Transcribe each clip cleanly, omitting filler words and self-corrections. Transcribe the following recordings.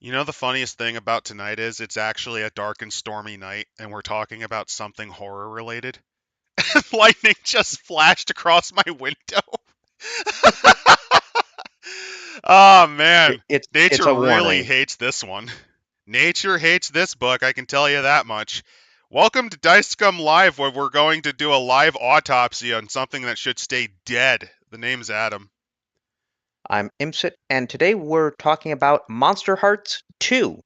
You know, the funniest thing about tonight is it's actually a dark and stormy night, and we're talking about something horror related. Lightning just flashed across my window. Oh man, It's nature a really warning. hates this one. Nature hates this book, I can tell you that much. Welcome to Dice Scum Live, where we're going to do a live autopsy on something that should stay dead. The name's Adam. I'm Imsit, and today we're talking about Monsterhearts 2.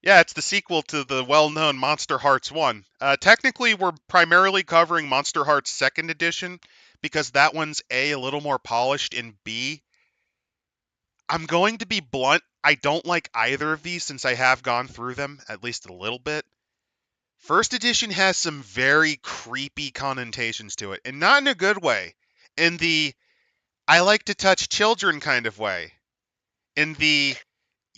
Yeah, it's the sequel to the well-known Monsterhearts 1. Technically, we're primarily covering Monsterhearts 2nd Edition because that one's A little more polished, and B, I'm going to be blunt, I don't like either of these since I have gone through them at least a little bit. First Edition has some very creepy connotations to it, and not in a good way. In the I like to touch children kind of way. In the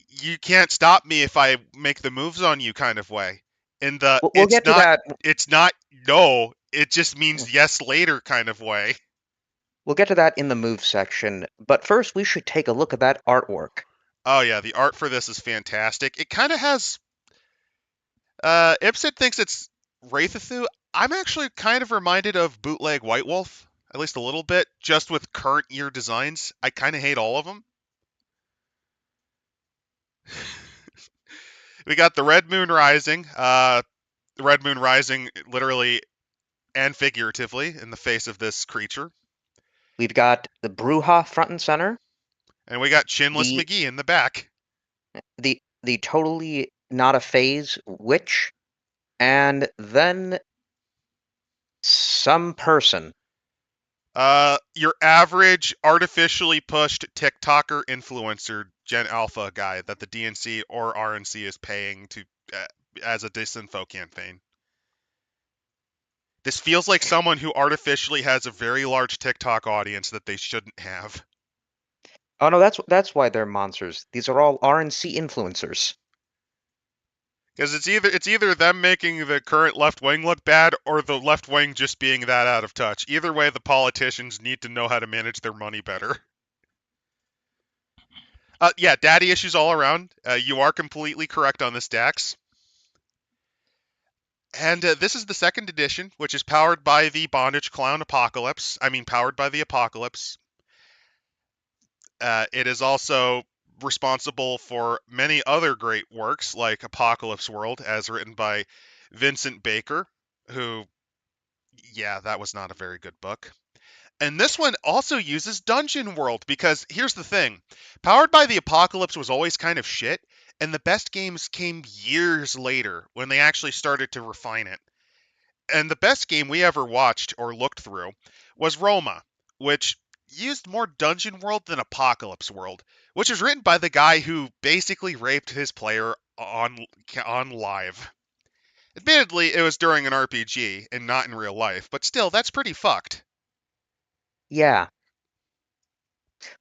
you can't stop me if I make the moves on you kind of way. In the We'll get to that. it's not no, it just means yes later kind of way. We'll get to that in the move section, but first we should take a look at that artwork. Oh yeah, the art for this is fantastic. It kind of has Ipsit thinks it's Wraithathu. I'm actually kind of reminded of bootleg White Wolf, at least a little bit, just with current year designs. I kind of hate all of them. We got the Red Moon Rising. The Red Moon Rising literally and figuratively in the face of this creature. We've got the Bruja front and center, And we got Chinless the McGee in the back. the totally not a phase witch, and then some person. Your average artificially pushed TikToker influencer Gen Alpha guy that the DNC or RNC is paying to as a disinfo campaign. This feels like someone who artificially has a very large TikTok audience that they shouldn't have. Oh no, that's why they're monsters. These are all RNC influencers. Because it's either them making the current left wing look bad or the left wing just being that out of touch. Either way, the politicians need to know how to manage their money better. Yeah, daddy issues all around. You are completely correct on this, Dax. And this is the 2nd edition, which is powered by the Bondage Clown Apocalypse. I mean, powered by the Apocalypse. It is also responsible for many other great works, like Apocalypse World, as written by Vincent Baker, who, yeah, that was not a very good book. And this one also uses Dungeon World because here's the thing. Powered by the Apocalypse was always kind of shit, and the best games came years later when they actually started to refine it. And the best game we ever watched or looked through was Roma, which used more Dungeon World than Apocalypse World, which was written by the guy who basically raped his player on live. Admittedly, it was during an RPG and not in real life, but still, that's pretty fucked. Yeah.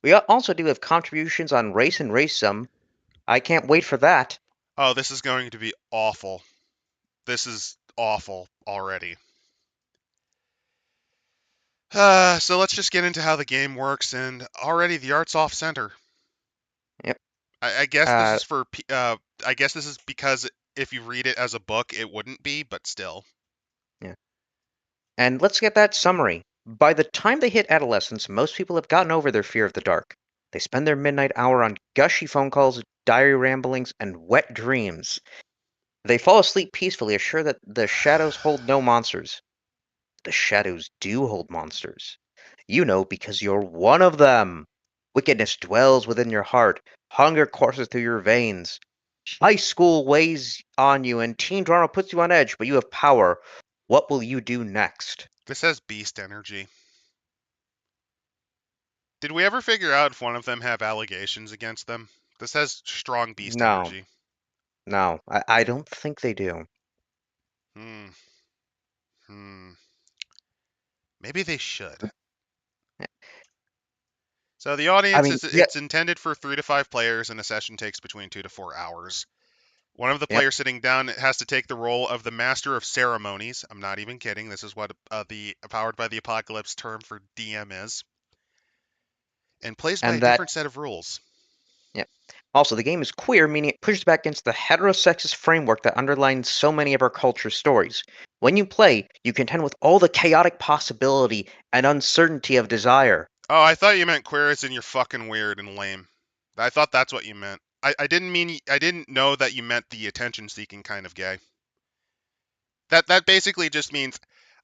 We also do have contributions on race and racism. I can't wait for that. Oh, this is going to be awful. This is awful already. So let's just get into how the game works, and already the art's off center. Yep. I guess this Uh, is for. I guess this is because if you read it as a book, it wouldn't be, but still. yeah. And let's get that summary. By the time they hit adolescence, most people have gotten over their fear of the dark. They spend their midnight hour on gushy phone calls, diary ramblings, and wet dreams. They fall asleep peacefully, assured that the shadows hold no monsters. The shadows do hold monsters. You know because you're one of them. Wickedness dwells within your heart. Hunger courses through your veins. High school weighs on you and teen drama puts you on edge, but you have power. What will you do next? This has beast energy. Did we ever figure out if one of them have allegations against them? This has strong beast No, energy. no, I don't think they do. Hmm. Hmm. Maybe they should. So the I audience mean, is yeah, it's intended for 3 to 5 players, and a session takes between 2 to 4 hours. One of the yep. players sitting down has to take the role of the master of ceremonies. I'm not even kidding. This is what the powered by the apocalypse term for DM is, and plays by a And that, different set of rules. yep. Also, the game is queer, meaning it pushes back against the heterosexist framework that underlines so many of our culture's stories. When you play, you contend with all the chaotic possibility and uncertainty of desire. Oh, I thought you meant queer as in you're fucking weird and lame. I thought that's what you meant. I didn't mean I didn't know that you meant the attention-seeking kind of gay. That basically just means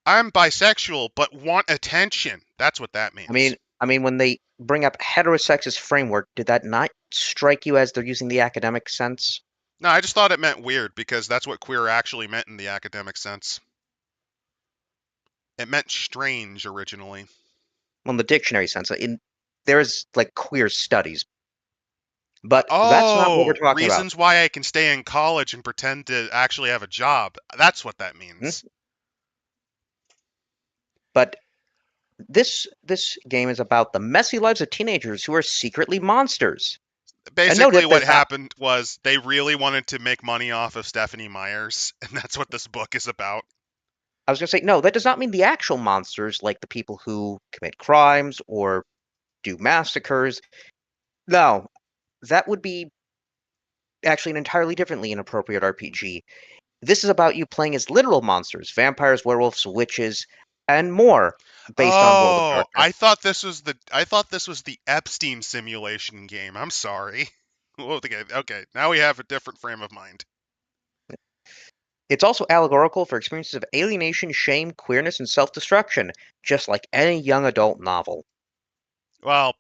I'm bisexual but want attention. That's what that I means. mean, when they bring up heterosexist framework, did that not strike you as they're using the academic sense? No, I just thought it meant weird because that's what queer actually meant in the academic sense. It meant strange originally. Well, in the dictionary sense, there is like queer studies, but that's not what we're Oh, talking about. reasons why I can stay in college and pretend to actually have a job. That's what that Hmm? means. But this game is about the messy lives of teenagers who are secretly monsters. And note Basically, that what there's happened was they really wanted to make money off of Stephanie Myers, and that's what this book is about. I was gonna say no, that does not mean the actual monsters, like the people who commit crimes or do massacres. No, that would be actually an entirely differently inappropriate RPG. This is about you playing as literal monsters, vampires, werewolves, witches, and more, based on World of Oh, Darkness. I thought this was the Epstein simulation game. I'm sorry. Okay, okay. Now we have a different frame of mind. It's also allegorical for experiences of alienation, shame, queerness, and self-destruction, just like any young adult novel. Well,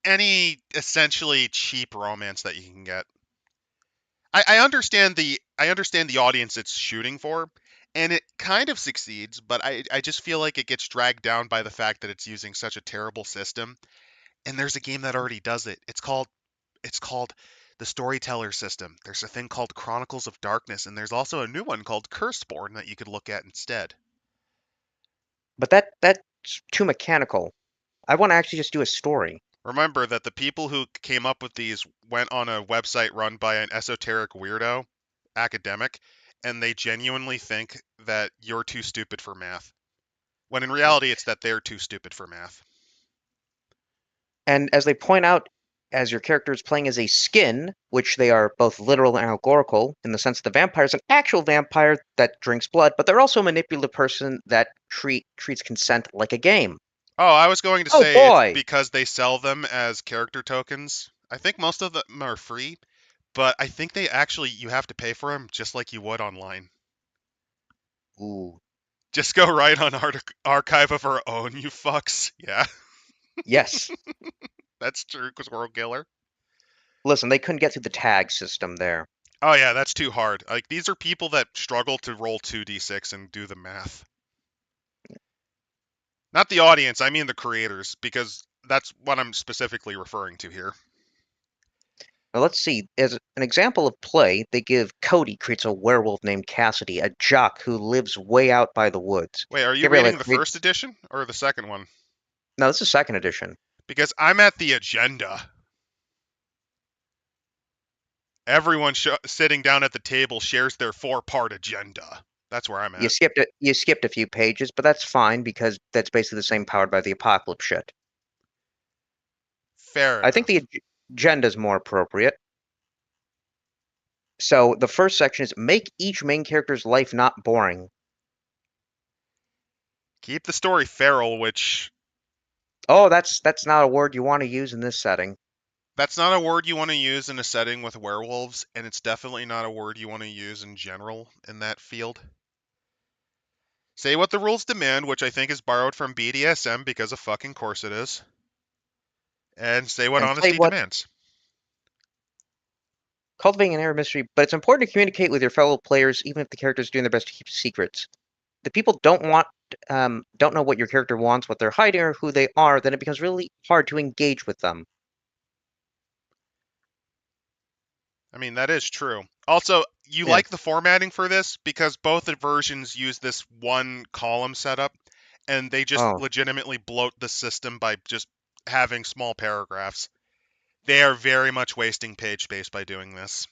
any essentially cheap romance that you can get. I understand the audience it's shooting for, and it kind of succeeds, but I just feel like it gets dragged down by the fact that it's using such a terrible system. And there's a game that already does it. It's called the Storyteller system. There's a thing called Chronicles of Darkness, and there's also a new one called Curseborn that you could look at instead. But that's too mechanical. I want to actually just do a story. Remember that the people who came up with these went on a website run by an esoteric weirdo academic, and they genuinely think that you're too stupid for math. When in reality, it's that they're too stupid for math. And as they point out, as your character is playing as a skin, which they are both literal and allegorical, in the sense the vampire is an actual vampire that drinks blood, but they're also a manipulative person that treats consent like a game. Oh, I was going to Oh say it's boy! because they sell them as character tokens. I think most of them are free, but I think they actually you have to pay for them just like you would online. Ooh, Just go right on Archive of Our Own, you fucks. Yeah, yes. that's true, because we're a killer. Listen, they couldn't get through the tag system there. Oh yeah, that's too hard. Like these are people that struggle to roll 2d6 and do the math. Not the audience, I mean the creators, because that's what I'm specifically referring to here. Now let's see. As an example of play, they give Cody creates a werewolf named Cassidy, a jock who lives way out by the woods. Wait, are you Gabriella reading the creates. first edition or the second one? No, this is second edition. Because I'm at the agenda. Everyone sitting down at the table shares their 4-part agenda. That's where I'm You at. skipped it. You skipped a few pages, but that's fine because that's basically the same powered by the apocalypse shit. Fair I think enough. the agenda is more appropriate. So the first section is make each main character's life not boring. Keep the story feral, which Oh, that's not a word you want to use in this setting. that's not a word you want to use in a setting with werewolves, and it's definitely not a word you want to use in general in that field. Say what the rules demand, which I think is borrowed from BDSM because of fucking course it is, and say what And play honesty what demands. cultivating an air of mystery, but it's important to communicate with your fellow players, even if the character's doing their best to keep secrets. The people don't know what your character wants, what they're hiding, or who they are, then it becomes really hard to engage with them. I mean, that is true. Also, you Yeah. like the formatting for this because both the versions use this one column setup, and they just Oh, legitimately bloat the system by just having small paragraphs. They are very much wasting page space by doing this.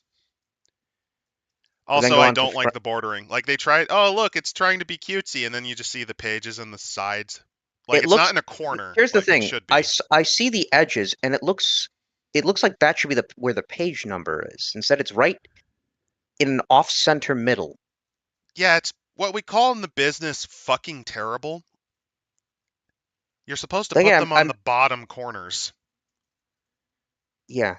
then Also, go I on to don't like the bordering. Like they tried, oh look, it's trying to be cutesy, and then you just see the pages and the sides. Like it it's not looks. in a corner Here's the like it thing. should be. I see the edges, and it looks it looks like that should be the where the page number is. Instead, it's right in an off-center middle. Yeah, it's what we call in the business fucking terrible. You're supposed to But put again, them on the bottom corners. yeah.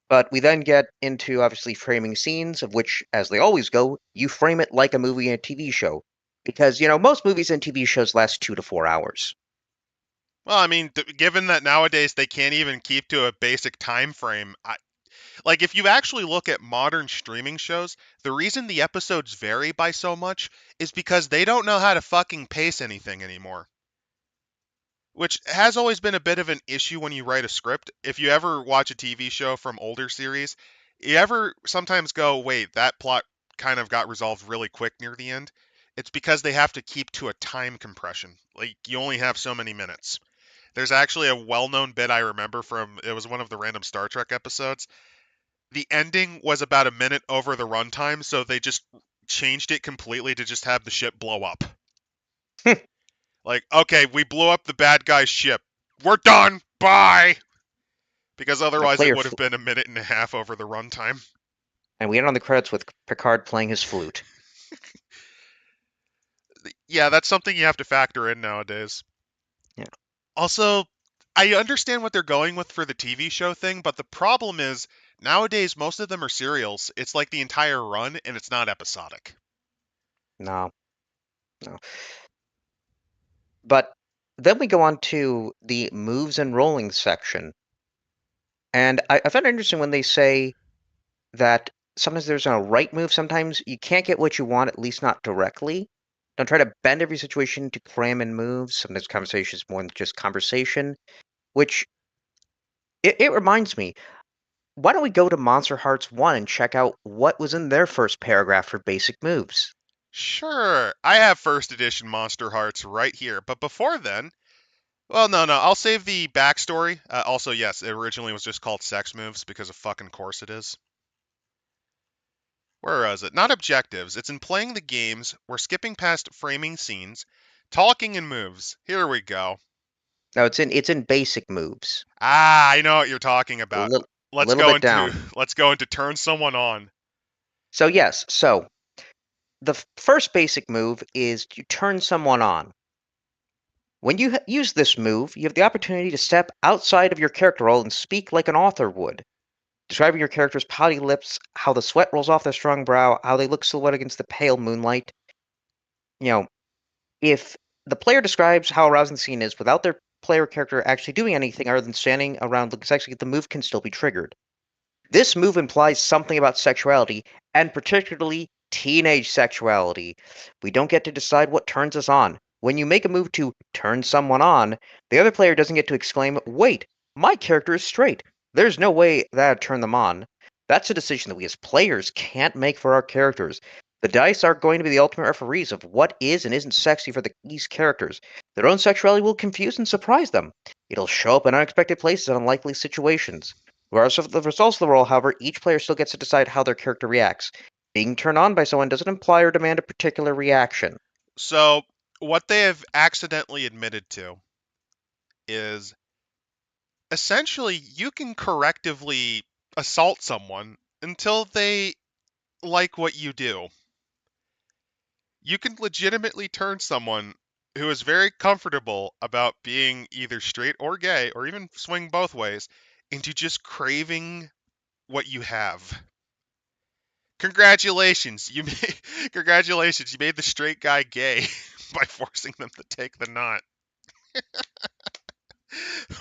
But we then get into obviously framing scenes, of which, as they always go, you frame it like a movie and a TV show. Because, most movies and TV shows last 2 to 4 hours. Well, I mean, given that nowadays they can't even keep to a basic time frame, like if you actually look at modern streaming shows, the reason the episodes vary by so much is because they don't know how to fucking pace anything anymore. Which has always been a bit of an issue when you write a script. If you ever watch a TV show from older series, you ever sometimes go, wait, that plot kind of got resolved really quick near the end? It's because they have to keep to a time compression. Like, you only have so many minutes. There's actually a well known bit I remember from, it was one of the random Star Trek episodes. The ending was about a minute over the runtime, so they just changed it completely to just have the ship blow up. Like, okay, we blew up the bad guy's ship. We're done. Bye. Because And a otherwise it player, would have been a minute and a half over the runtime. and we end on the credits with Picard playing his flute. Yeah, that's something you have to factor in nowadays. Yeah. Also, I understand what they're going with for the TV show thing, but the problem is nowadays most of them are serials. It's like the entire run and it's not episodic. No, no. But then we go on to the moves and rolling section. And I found it interesting when they say that sometimes there's a right move, sometimes you can't get what you want, at least not directly. Don't try to bend every situation to cram in moves. Sometimes conversation is more than just conversation, which it reminds me, why don't we go to Monster Hearts 1 and check out what was in their first paragraph for basic moves? Sure, I have first edition Monster Hearts right here, but before then, well, no, I'll save the backstory. Also, yes, it originally was just called Sex Moves because of fucking course it is. Where is it? Not objectives. It's in playing the games. We're skipping past framing scenes, talking and moves. Here we go. No, it's in basic moves. Ah, I know what you're talking A about. little a Let's little go bit into down. let's go into turn someone on. So yes, so the first basic move is to turn someone on. When you use this move, you have the opportunity to step outside of your character role and speak like an author would, describing your character's pouty lips, how the sweat rolls off their strong brow, how they look silhouetted against the pale moonlight. You know, if the player describes how arousing the scene is without their player character actually doing anything other than standing around looking sexy, the move can still be triggered. This move implies something about sexuality, and particularly teenage sexuality. We don't get to decide what turns us on. When you make a move to turn someone on, the other player doesn't get to exclaim, wait, my character is straight. There's no way that'd turn them on. That's a decision that we as players can't make for our characters. The dice are going to be the ultimate referees of what is and isn't sexy for these characters. Their own sexuality will confuse and surprise them. It'll show up in unexpected places and unlikely situations. Regardless of the results of the roll, however, each player still gets to decide how their character reacts. Being turned on by someone doesn't imply or demand a particular reaction. So, what they have accidentally admitted to is essentially you can correctively assault someone until they like what you do. You can legitimately turn someone who is very comfortable about being either straight or gay or even swing both ways into just craving what you have. Congratulations, congratulations, you made the straight guy gay by forcing them to take the knot.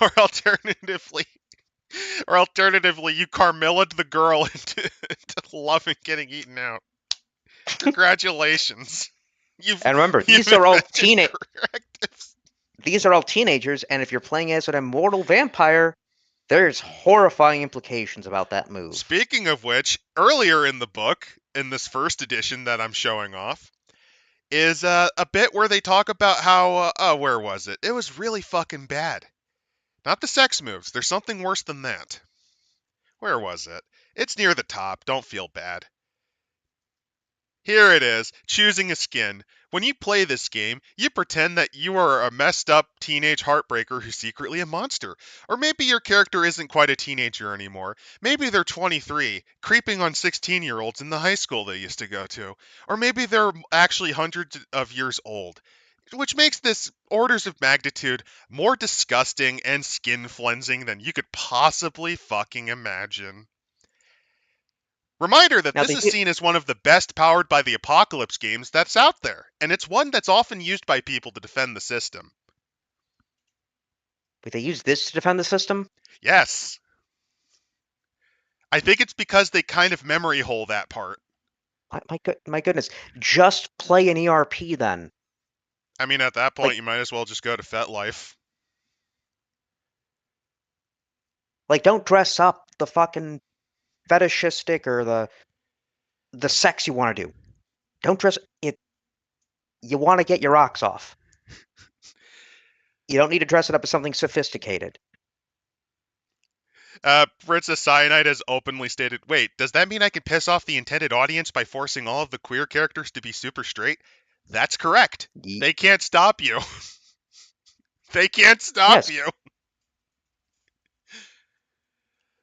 Or alternatively, you Carmilla'd the girl into loving getting eaten out. Congratulations. You've And remember, you've these are all invented correctives. teenagers, and if you're playing as an immortal vampire, there's horrifying implications about that move. Speaking of which, earlier in the book, in this first edition that I'm showing off, is a bit where they talk about how, where was it? It was really fucking bad. Not the sex moves. There's something worse than that. Where was it? It's near the top. Don't feel bad. Here it is, choosing a skin. When you play this game, you pretend that you are a messed up teenage heartbreaker who's secretly a monster. Or maybe your character isn't quite a teenager anymore. Maybe they're 23, creeping on 16-year-olds in the high school they used to go to. Or maybe they're actually hundreds of years old. Which makes this orders of magnitude more disgusting and skin flensing than you could possibly fucking imagine. Reminder that Now this they is do, seen as one of the best powered by the apocalypse games that's out there, and it's one that's often used by people to defend the system. wait, they use this to defend the system? Yes, I think it's because they kind of memory hole that part. My goodness. Just play an ERP then. I mean, at that point, Like you might as well just go to FetLife. like don't dress up the fucking fetishistic or the sex you want to do. Don't dress it. You want to get your rocks off. You don't need to dress it up as something sophisticated. Princess Cyanide has openly stated, wait, does that mean I can piss off the intended audience by forcing all of the queer characters to be super straight? That's correct. Ye- They can't stop you. They can't stop yes. you.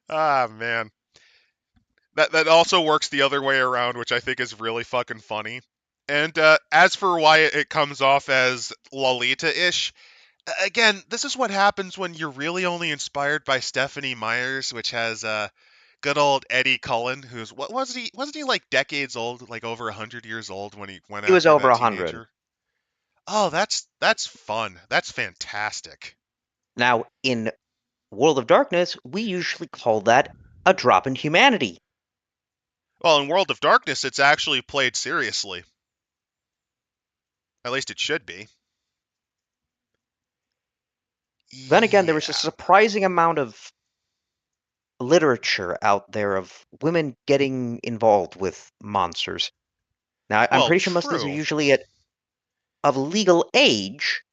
Ah, man. That also works the other way around, which I think is really fucking funny. And as for why it comes off as Lolita-ish, again, this is what happens when you're really only inspired by Stephanie Myers, which has good old Eddie Cullen, who's what wasn't he? Wasn't he like decades old, like over 100 years old when he went He was after over that 100. teenager? Oh, that's fun. That's fantastic. Now, in World of Darkness, we usually call that a drop in humanity. Well, in World of Darkness, it's actually played seriously. At least it should be. Then again, there was a Yeah. surprising amount of literature out there of women getting involved with monsters. Now, I'm Well, pretty sure most of these are true. usually of legal age.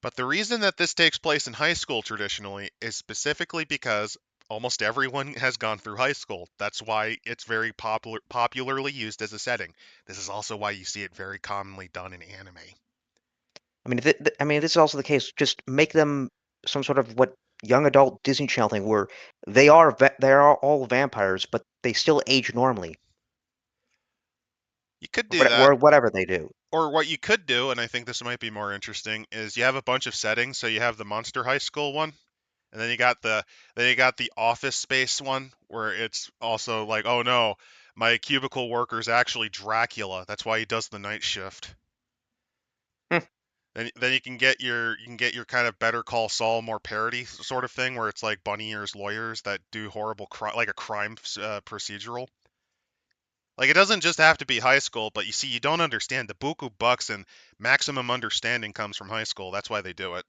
But the reason that this takes place in high school traditionally is specifically because almost everyone has gone through high school. That's why it's very popularly used as a setting. This is also why you see it very commonly done in anime. I mean, this is also the case. Just make them some sort of what young adult Disney Channel thing where they are all vampires, but they still age normally, You could do that, or whatever they do. or what you could do, and I think this might be more interesting, is you have a bunch of settings. So you have the Monster High School one, and then you got the Office Space one, where it's also like, oh no, my cubicle worker's actually Dracula. That's why he does the night shift. Hmm. Then you can get your kind of Better Call Saul, more parody sort of thing, where it's like bunny ears lawyers that do horrible like a crime procedural. Like it doesn't just have to be high school, but you see, you don't understand the buku bucks and maximum understanding comes from high school. That's why they do it.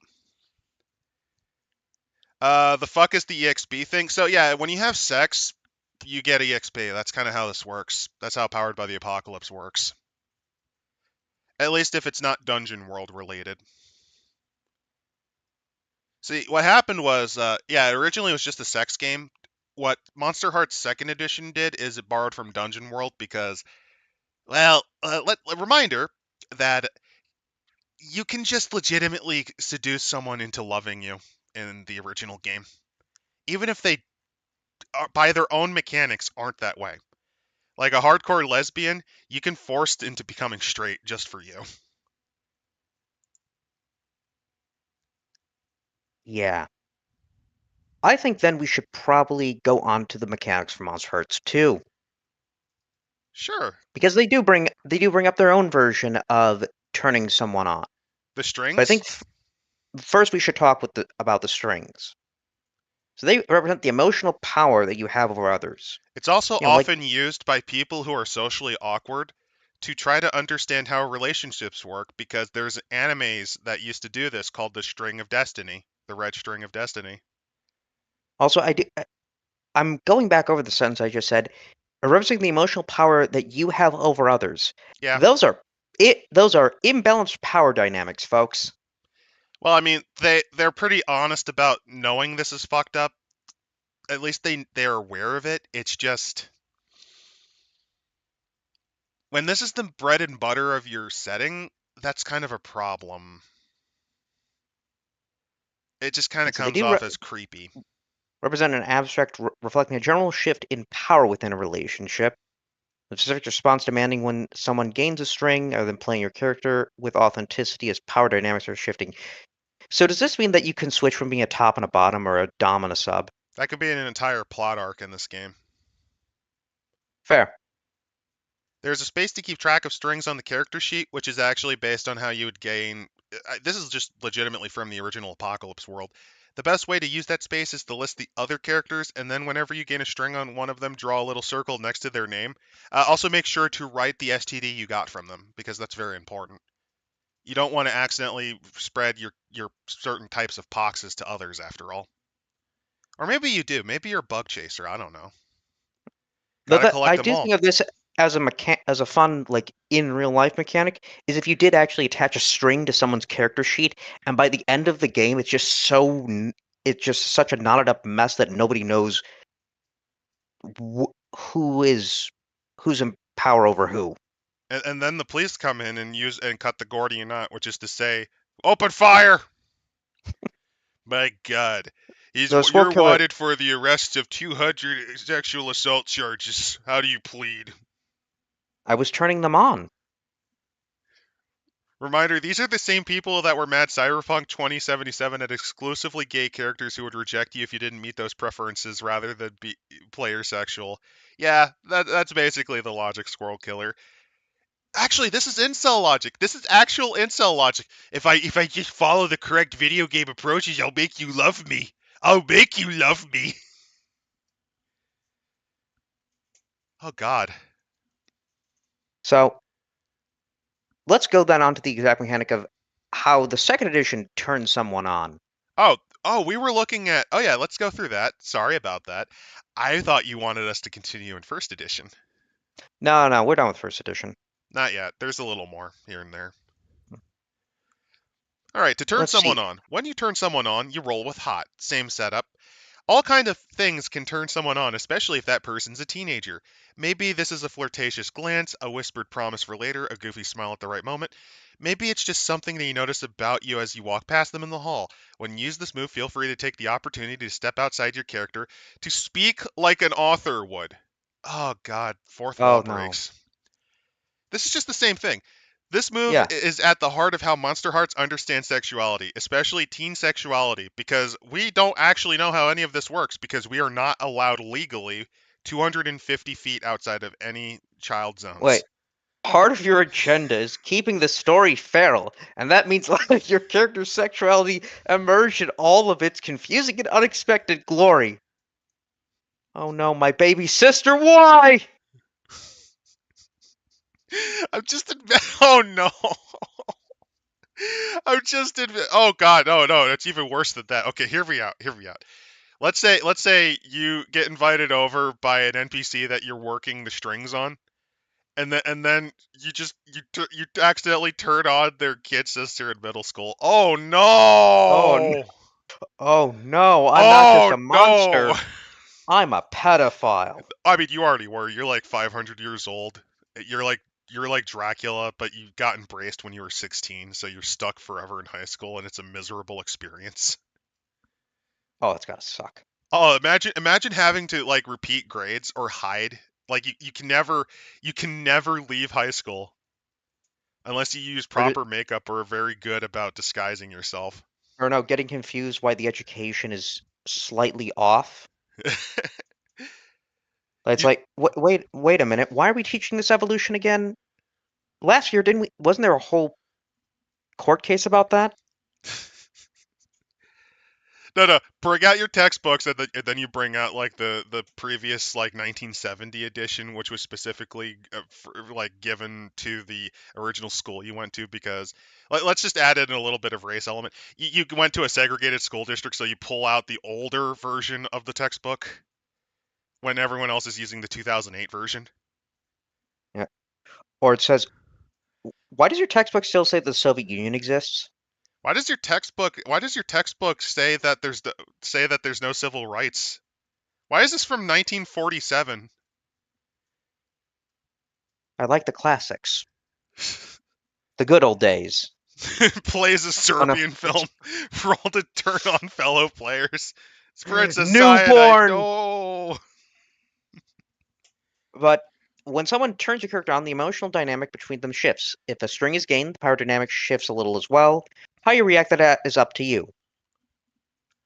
The fuck is the EXP thing? So yeah, when you have sex, you get EXP. That's kind of how this works. That's how Powered by the Apocalypse works. At least if it's not Dungeon World related. See, what happened was, yeah, originally it was just a sex game. What Monsterhearts Second Edition did is it borrowed from Dungeon World because, well, a reminder that you can just legitimately seduce someone into loving you in the original game, even if they, by their own mechanics, aren't that way. Like a hardcore lesbian, you can force into becoming straight just for you. Yeah. I think then we should probably go on to the mechanics for Monster Hearts 2 Sure, because they do bring up their own version of turning someone on. the But I strings. think first we should talk about the strings. So they represent the emotional power that you have over others. It's also You know, like often used by people who are socially awkward to try to understand how relationships work because there's animes that used to do this called the String of Destiny, the Red String of Destiny. also I'm going back over the sentence I just said, representing the emotional power that you have over others. Yeah. Those are imbalanced power dynamics, folks. Well, I mean, they're pretty honest about knowing this is fucked up. At least they're aware of it. It's just When this is the bread and butter of your setting, that's kind of a problem. It just kind of And so they comes do off as creepy. represent an abstract reflecting a general shift in power within a relationship. The specific response demanding when someone gains a string other than playing your character with authenticity as power dynamics are shifting. So does this mean that you can switch from being a top and a bottom or a dom and a sub? That could be an entire plot arc in this game. Fair. There's a space to keep track of strings on the character sheet, which is actually based on how you would gain. This is just legitimately from the original Apocalypse world. The best way to use that space is to list the other characters, and then whenever you gain a string on one of them, draw a little circle next to their name. Also, make sure to write the STD you got from them, because that's very important. You don't want to accidentally spread your certain types of poxes to others, after all. Or maybe you do. Maybe you're a bug chaser. I don't know. Though Gotta that I collect them do all. think of this as a fun like in real life mechanic is if you did actually attach a string to someone's character sheet and by the end of the game it's just such a knotted up mess that nobody knows who is who's in power over who. And then the police come in and use and cut the Gordian knot, which is to say, open fire! My God, The squirrel you're killer wanted for the arrest of 200 sexual assault charges. How do you plead? I was turning them on. Reminder: these are the same people that were mad Cyberpunk 2077 at exclusively gay characters who would reject you if you didn't meet those preferences rather than be player sexual. Yeah, that's basically the logic, squirrel killer. Actually, this is incel logic. This is actual incel logic. If I just follow the correct video game approaches, I'll make you love me. I'll make you love me. Oh God. So let's go then on to the exact mechanic of how the second edition turns someone on. Oh, we were looking at. Oh yeah, let's go through that. Sorry about that. I thought you wanted us to continue in first edition. No, no, we're done with first edition. Not yet. There's a little more here and there. All right, to turn Let's someone see. on. When you turn someone on, you roll with hot. Same setup. All kind of things can turn someone on, especially if that person's a teenager. Maybe this is a flirtatious glance, a whispered promise for later, a goofy smile at the right moment. Maybe it's just something that you notice about you as you walk past them in the hall. When you use this move, feel free to take the opportunity to step outside your character, to speak like an author would. Oh God, fourth wall Oh no. breaks. This is just the same thing. This move Yeah. is at the heart of how Monsterhearts understands sexuality, especially teen sexuality, because we don't actually know how any of this works because we are not allowed legally 250 feet outside of any child Wait. zones. Part of your agenda is keeping the story feral, and that means letting your character's sexuality emerge in all of its confusing and unexpected glory. Oh no, my baby sister, why? I'm just oh no. I'm just oh God, no, no, that's even worse than that. Okay, hear me out. Hear me out. Let's say you get invited over by an NPC that you're working the strings on, and then you accidentally turn on their kid sister in middle school. Oh Oh, no! oh no, I'm not just Oh a no! monster. I'm a pedophile. I mean, you already were. You're like 500 years old. You're like Dracula, but you got embraced when you were 16, so you're stuck forever in high school, and it's a miserable experience. Oh, it's gotta suck. Oh, imagine having to like repeat grades or hide. Like you can never leave high school unless you use Or, proper makeup or are very good about disguising yourself. or no, getting confused why the education is slightly off. It's You, like, wait a minute. Why are we teaching this evolution again? Last year, didn't we? Wasn't there a whole court case about that? no, no, bring out your textbooks and then you bring out like the previous like 1970 edition, which was specifically like given to the original school you went to because let's just add in a little bit of race element. You went to a segregated school district, so you pull out the older version of the textbook when everyone else is using the 2008 version. Yeah. Or it says, why does your textbook still say the Soviet Union exists? Why does your textbook say that there's no civil rights? Why is this from 1947? I like the classics. The good old days. Plays a Oh no, Serbian film it's for all to turn on fellow players. Princess Cyanide, newborn. no! But when someone turns a character on, the emotional dynamic between them shifts. If a string is gained, the power dynamic shifts a little as well. How you react to that is up to you.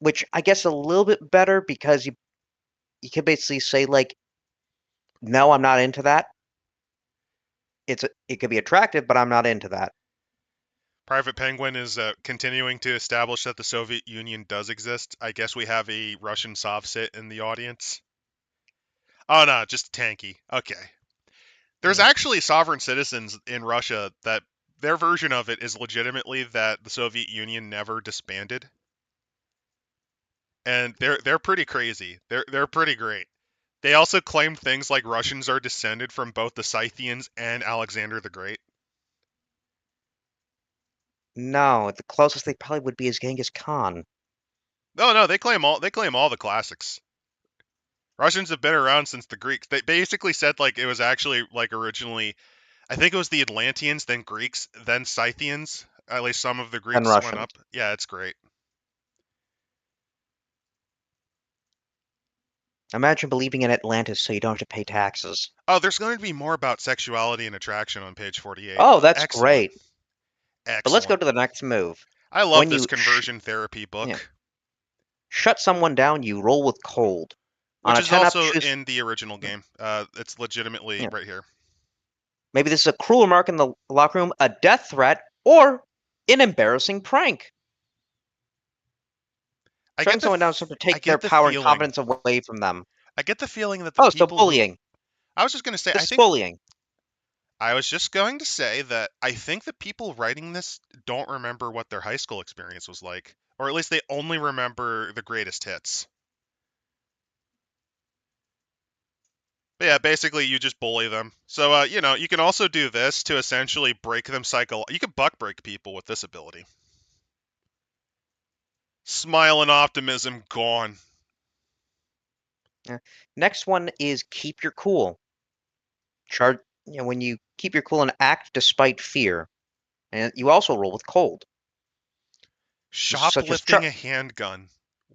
Which I guess a little bit better because you can basically say like, no, I'm not into that. It could be attractive, but I'm not into that. Private Penguin is continuing to establish that the Soviet Union does exist. I guess we have a Russian Sovsit in the audience. Oh no, just tanky. Okay. There's Yeah. actually sovereign citizens in Russia that their version of it is legitimately that the Soviet Union never disbanded, and they're pretty crazy. They're pretty great. They also claim things like Russians are descended from both the Scythians and Alexander the Great. No, the closest they probably would be is Genghis Khan. No, no, they claim all the classics. Russians have been around since the Greeks. They basically said like it was actually like originally, I think it was the Atlanteans, then Greeks, then Scythians. At least some of the And Greeks went Russians. up. Yeah, it's great. Imagine believing in Atlantis so you don't have to pay taxes. Oh, there's going to be more about sexuality and attraction on page 48. Oh, that's Excellent. great. But let's go Excellent. to the next move. I love When this you conversion therapy yeah, book, shut someone down, you roll with cold. On which a is 10 up, also choose. in the original game. It's legitimately Yeah, right here. maybe this is a cruel remark in the locker room, a death threat, or an embarrassing prank. I Shutting get the someone down is f- to I take their get the power and feeling. confidence away from them. I get the feeling that the Oh, so people who bullying. I was just going to say This is bullying. I was just going to say that I think the people writing this don't remember what their high school experience was like, or at least they only remember the greatest hits. But yeah, basically you just bully them. So you can also do this to essentially break them You can buck break people with this ability. Smile and optimism gone. Yeah. Next one is keep your cool. Chart, when you keep your cool and act despite fear, and you also roll with cold, such as Shoplifting char a handgun.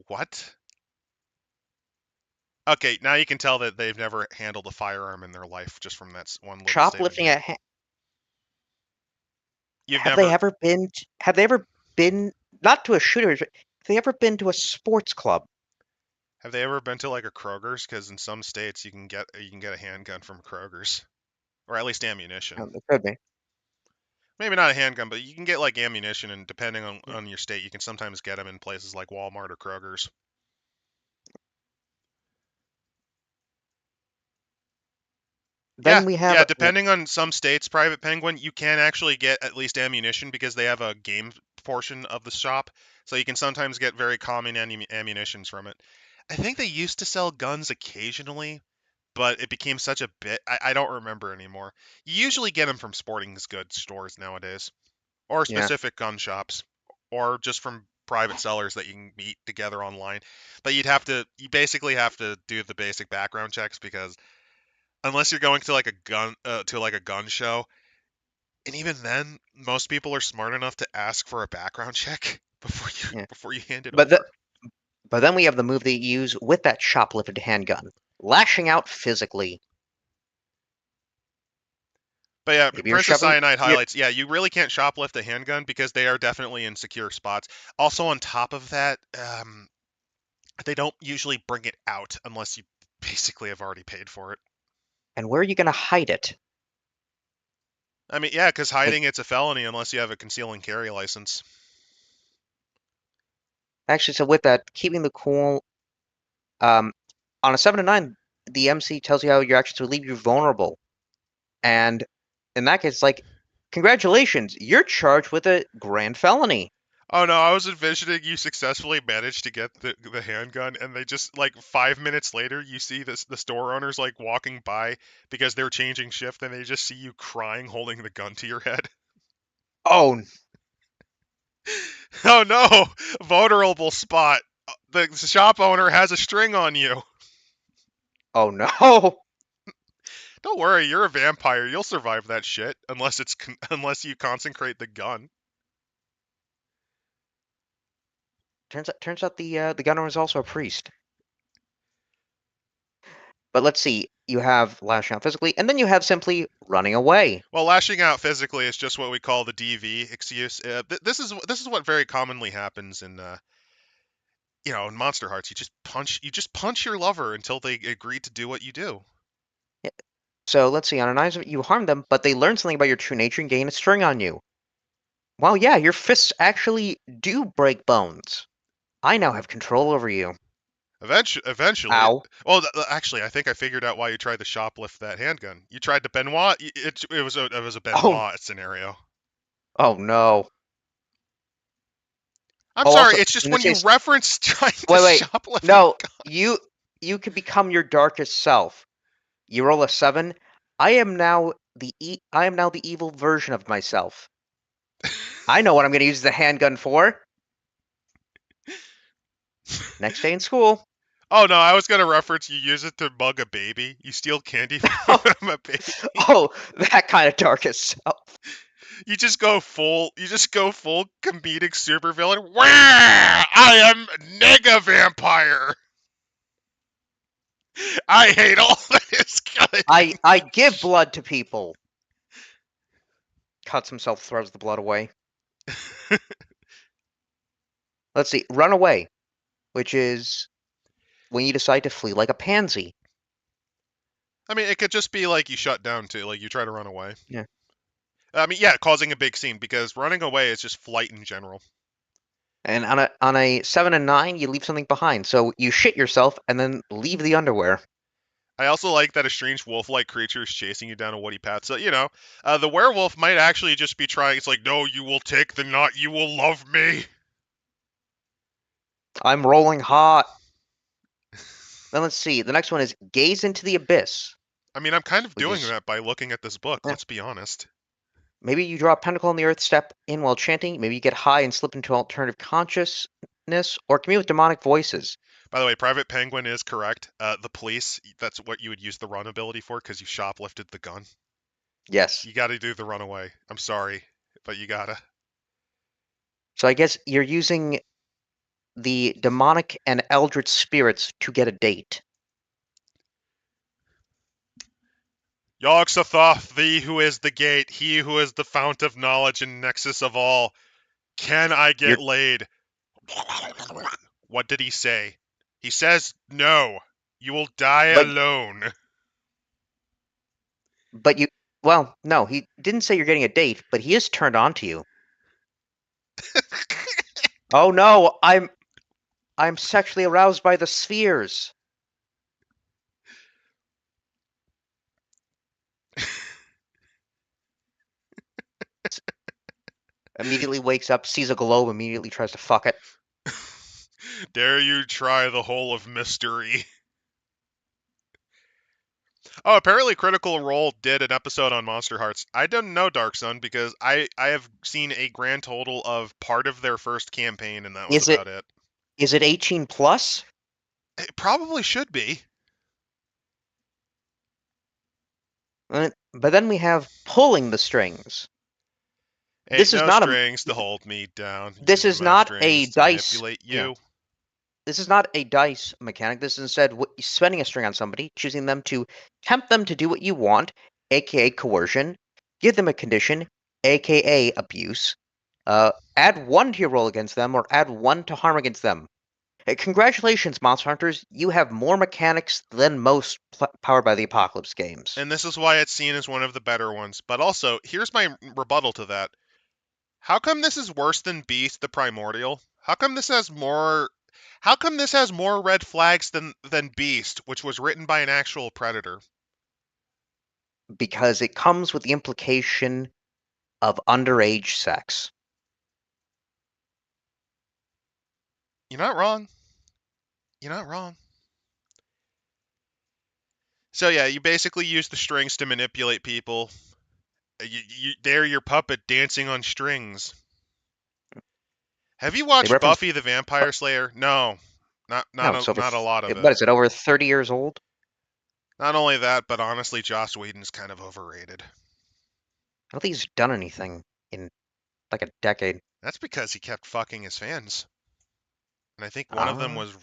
What? Okay, now you can tell that they've never handled a firearm in their life just from that one little statement shoplifting here. a You've never have they ever been not to a shooter, have they ever been to a sports club? Have they ever been to like a Kroger's? Because in some states you can get a handgun from Kroger's, or at least ammunition. There could be. Maybe not a handgun, but you can get like ammunition, and depending on, Yeah. on your state, you can sometimes get them in places like Walmart or Kroger's. Yeah, Then we yeah. have Depending on some states, Private Penguin, you can actually get at least ammunition because they have a game portion of the shop, so you can sometimes get very common ammunitions from it. I think they used to sell guns occasionally, but it became such a bit. I don't remember anymore. You usually get them from sporting goods stores nowadays, or yeah. specific gun shops, or just from private sellers that you can meet together online. But you basically have to do the basic background checks because unless you're going to like a gun show, and even then, most people are smart enough to ask for a background check before you Yeah. before you hand it But the, over. but then we have the move they use with that shoplifted handgun, lashing out physically. But yeah, Maybe you're Princess shoving. Cyanide Yeah. highlights. Yeah, you really can't shoplift a handgun because they are definitely in secure spots. Also, on top of that, they don't usually bring it out unless you basically have already paid for it. And where are you going to hide it? I mean, yeah, because Like, hiding it's a felony unless you have a conceal and carry license. actually, so with that, keeping the cool. Um, on a 7 to 9, the MC tells you how your actions will leave you vulnerable. And in that case, like, congratulations, you're charged with a grand felony. Oh no, I was envisioning you successfully managed to get the handgun, and they just like 5 minutes later, you see the store owners like walking by because they're changing shift, and they just see you crying, holding the gun to your head. Oh, Oh no, vulnerable spot. The shop owner has a string on you. oh no. Don't worry, you're a vampire. You'll survive that shit unless you consecrate the gun. Turns out the gunner was also a priest. But let's see. You have lashing out physically, and then you have simply running away. Well, lashing out physically is just what we call the DV excuse. This is what very commonly happens in in Monsterhearts. You just punch your lover until they agree to do what you do. Yeah. So let's see. On an eyes, you harm them, but they learn something about your true nature and gain a string on you. Well, yeah, your fists actually do break bones. I now have control over you. Eventually, Ow. well, actually, I think I figured out why you tried to shoplift that handgun. You tried to Benoit. It was a Oh, Benoit scenario. oh no. I'm Oh, sorry. also, It's just in when this you case, reference trying to wait. shoplift a No, gun. you can become your darkest self. You roll a 7. I am now the evil version of myself. I know what I'm going to use the handgun for. Next day in school. Oh no, I was gonna reference you use it to mug a baby. You steal candy Oh, from a baby. oh, that kind of darkest self. You just go full comedic supervillain. Wah! I am nega vampire. I hate all that is good in I me. give blood to people. Cuts himself, throws the blood away. Let's see. Run away, which is when you decide to flee like a pansy. I mean, it could just be like you shut down too, like you try to run away. Yeah. I mean, yeah, causing a big scene because running away is just flight in general. And on a 7 and 9, you leave something behind. So you shit yourself and then leave the underwear. I also like that a strange wolf-like creature is chasing you down a woody path. So the werewolf might actually just be trying. It's like, no, you will take the knot. You will love me. I'm rolling hot. Then let's see. The next one is gaze into the abyss, I mean, I'm kind of which doing is that by looking at this book. yeah, Let's be honest. maybe you draw a pentacle on the earth, step in while chanting. Maybe you get high and slip into alternative consciousness, or commune with demonic voices. By the way, Private Penguin is correct. The police, that's what you would use the run ability for because you shoplifted the gun. Yes. You gotta do the runaway. I'm sorry, but you gotta. So I guess you're using the demonic and eldritch spirits to get a date. Yog-Sothoth, thee who is the gate, he who is the fount of knowledge and nexus of all. Can I get You're laid? What did he say? He says no. You will die but alone. but you well, no, he didn't say you're getting a date, but he is turned on to you. Oh no, I'm sexually aroused by the spheres. Immediately wakes up, sees a globe, immediately tries to fuck it. Dare you try the hole of mystery? Oh, apparently Critical Role did an episode on Monsterhearts. I didn't know Dark Sun because I have seen a grand total of part of their first campaign and that was Is it about it. is it 18 plus? It probably should be. But then we have pulling the strings. Ain't This is no not a strings to hold me down. this Using is my not a strings to dice. manipulate Yeah, you. this is not a dice mechanic. This is instead spending a string on somebody, choosing them to tempt them to do what you want, aka coercion, give them a condition, aka abuse, add 1 to your roll against them, or add 1 to harm against them. Congratulations, Monster Hunters! You have more mechanics than most Powered by the Apocalypse games. And this is why it's seen as one of the better ones. But also, here's my rebuttal to that. How come this is worse than Beast the Primordial? How come this has more red flags than Beast, which was written by an actual predator? Because it comes with the implication of underage sex. You're not wrong. You're not wrong. So yeah, you basically use the strings to manipulate people. They're your puppet dancing on strings. Have you They watched reference Buffy the Vampire Slayer? No, not not no, a, it's over. not a lot of What it. is it? Over 30 years old? Not only that, but honestly, Joss Whedon's kind of overrated. I don't think he's done anything in like a decade. That's because he kept fucking his fans. And I think one of them Ah, was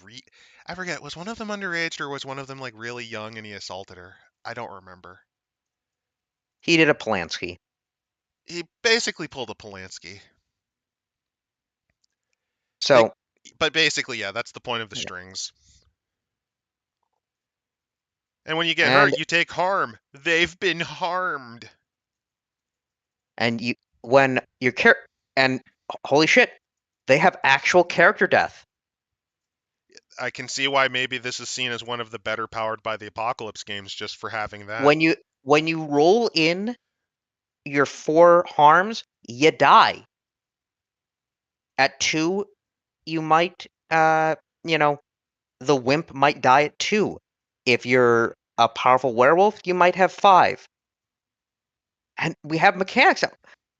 I forget, was one of them underage or was one of them like really young and he assaulted her? I don't remember. he did a Polanski. He basically pulled a Polanski. They, So, but basically, yeah, that's the point of the yeah. strings. And when you get hurt, and you take harm. They've been harmed. and you when your char and holy shit, they have actual character death. I can see why maybe this is seen as one of the better Powered by the Apocalypse games just for having that. When you roll in your 4 harms, you die. At 2, you might you know, the wimp might die at 2. If you're a powerful werewolf, you might have 5. And we have mechanics.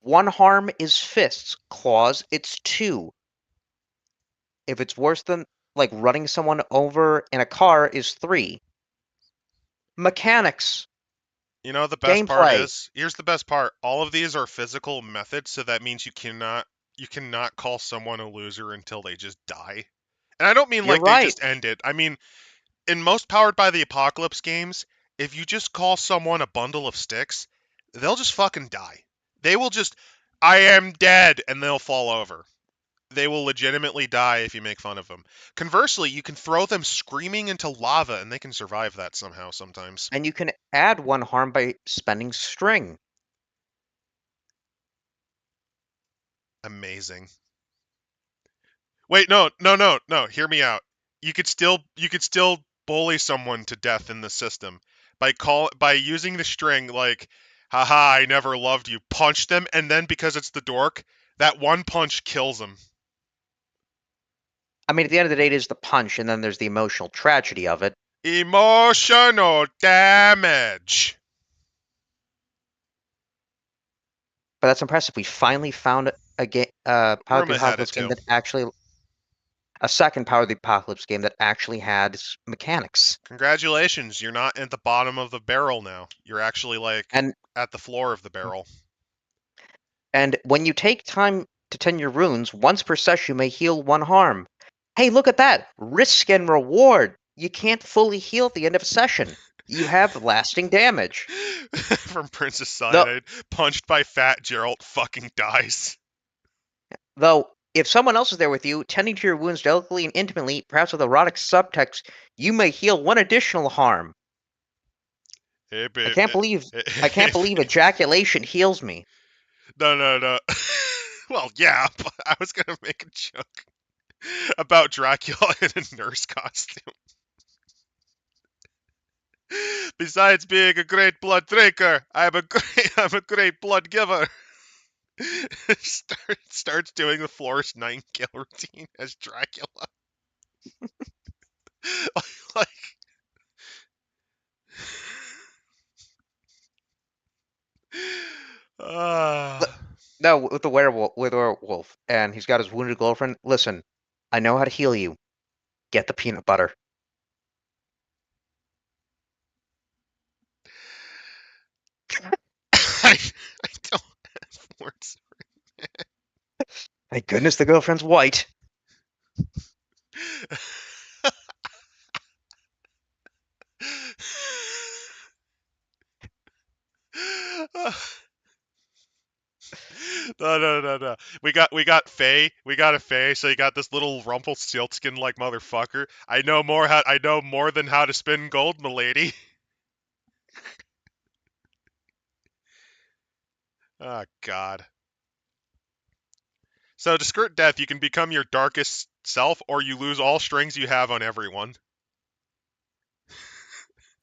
1 harm is fists, claws, it's 2. If it's worse than like running someone over in a car is 3. Mechanics, You know, the best part gameplay. is, here's the best part. All of these are physical methods, so that means you cannot call someone a loser until they just die. And I don't mean You're like they right. just end it. I mean, in most Powered by the Apocalypse games, if you just call someone a bundle of sticks, they'll just fucking die. They will just, I am dead, and they'll fall over. They will legitimately die if you make fun of them. Conversely, you can throw them screaming into lava, and they can survive that somehow sometimes. And you can add 1 harm by spending string. Amazing. Wait, no, no, no, no. Hear me out. You could still bully someone to death in the system by using the string like, haha, I never loved you. Punch them, and then because it's the dork, that one punch kills them. I mean, at the end of the day, it is the punch, and then there's the emotional tragedy of it. Emotional damage. But that's impressive. We finally found a game, Power of the Ruma had it Apocalypse game too. that actually, a second Power of the Apocalypse game that actually had mechanics. Congratulations, you're not at the bottom of the barrel now. You're actually like And at the floor of the barrel. and when you take time to tend your runes, once per session you may heal 1 harm. Hey, look at that! Risk and reward. You can't fully heal at the end of a session. You have lasting damage. From Princess Though, Cyanide, punched by Fat Gerald, fucking dies. though, if someone else is there with you, tending to your wounds delicately and intimately, perhaps with erotic subtext, you may heal 1 additional harm. Hey, I babe. can't believe I can't believe ejaculation heals me. No, no, no. Well, yeah, but I was gonna make a joke about Dracula in a nurse costume. Besides being a great blood drinker, I'm a great blood giver. Starts doing the Florist Nightingale routine as Dracula. Like, uh, No, with a werewolf, and he's got his wounded girlfriend. Listen, I know how to heal you. Get the peanut butter. I don't have words. Thank goodness the girlfriend's white. No, no, no, no. We got Faye. We got a Faye. So you got this little Rumpelstiltskin like motherfucker. I know more than how to spin gold, milady. Oh God. So to skirt death, you can become your darkest self, or you lose all strings you have on everyone.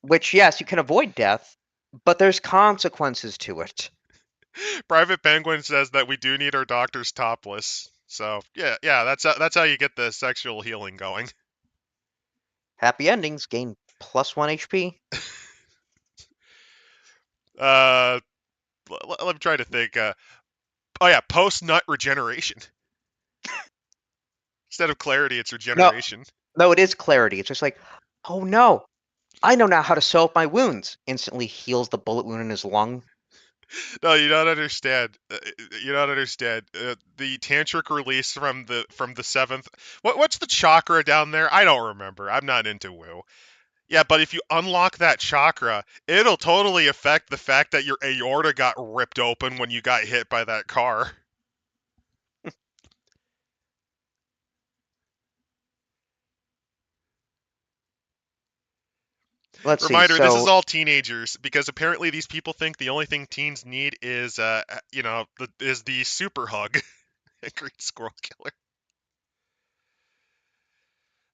Which, yes, you can avoid death, but there's consequences to it. Private Penguin says that we do need our doctors topless. So yeah, yeah, that's how you get the sexual healing going. Happy endings gain +1 HP. Uh, let me try to think. Oh yeah, post nut regeneration. Instead of clarity, it's No, regeneration. no, it is clarity. It's just like, oh no, I know now how to sew up my wounds. Instantly heals the bullet wound in his lung. No, you don't understand. You don't understand. The tantric release from the seventh. What's the chakra down there? I don't remember. I'm not into woo. Yeah, but if you unlock that chakra, it'll totally affect the fact that your aorta got ripped open when you got hit by that car. Let's see. Reminder: this is So all teenagers because apparently these people think the only thing teens need is is the super hug. Green Squirrel Killer.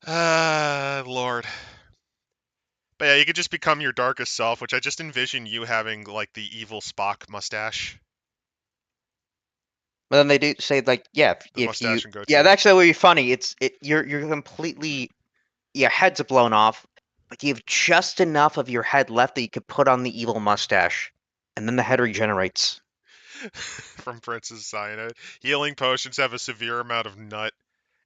Ah, Lord. But yeah, you could just become your darkest self, which I just envision you having like the evil Spock mustache, but then they do say like, yeah, the if you, mustache and yeah, goatee. that actually would be funny. You're completely, your head's blown off, but you have just enough of your head left that you could put on the evil mustache, and then the head regenerates. From Princess Cyanide. Healing potions have a severe amount of nut.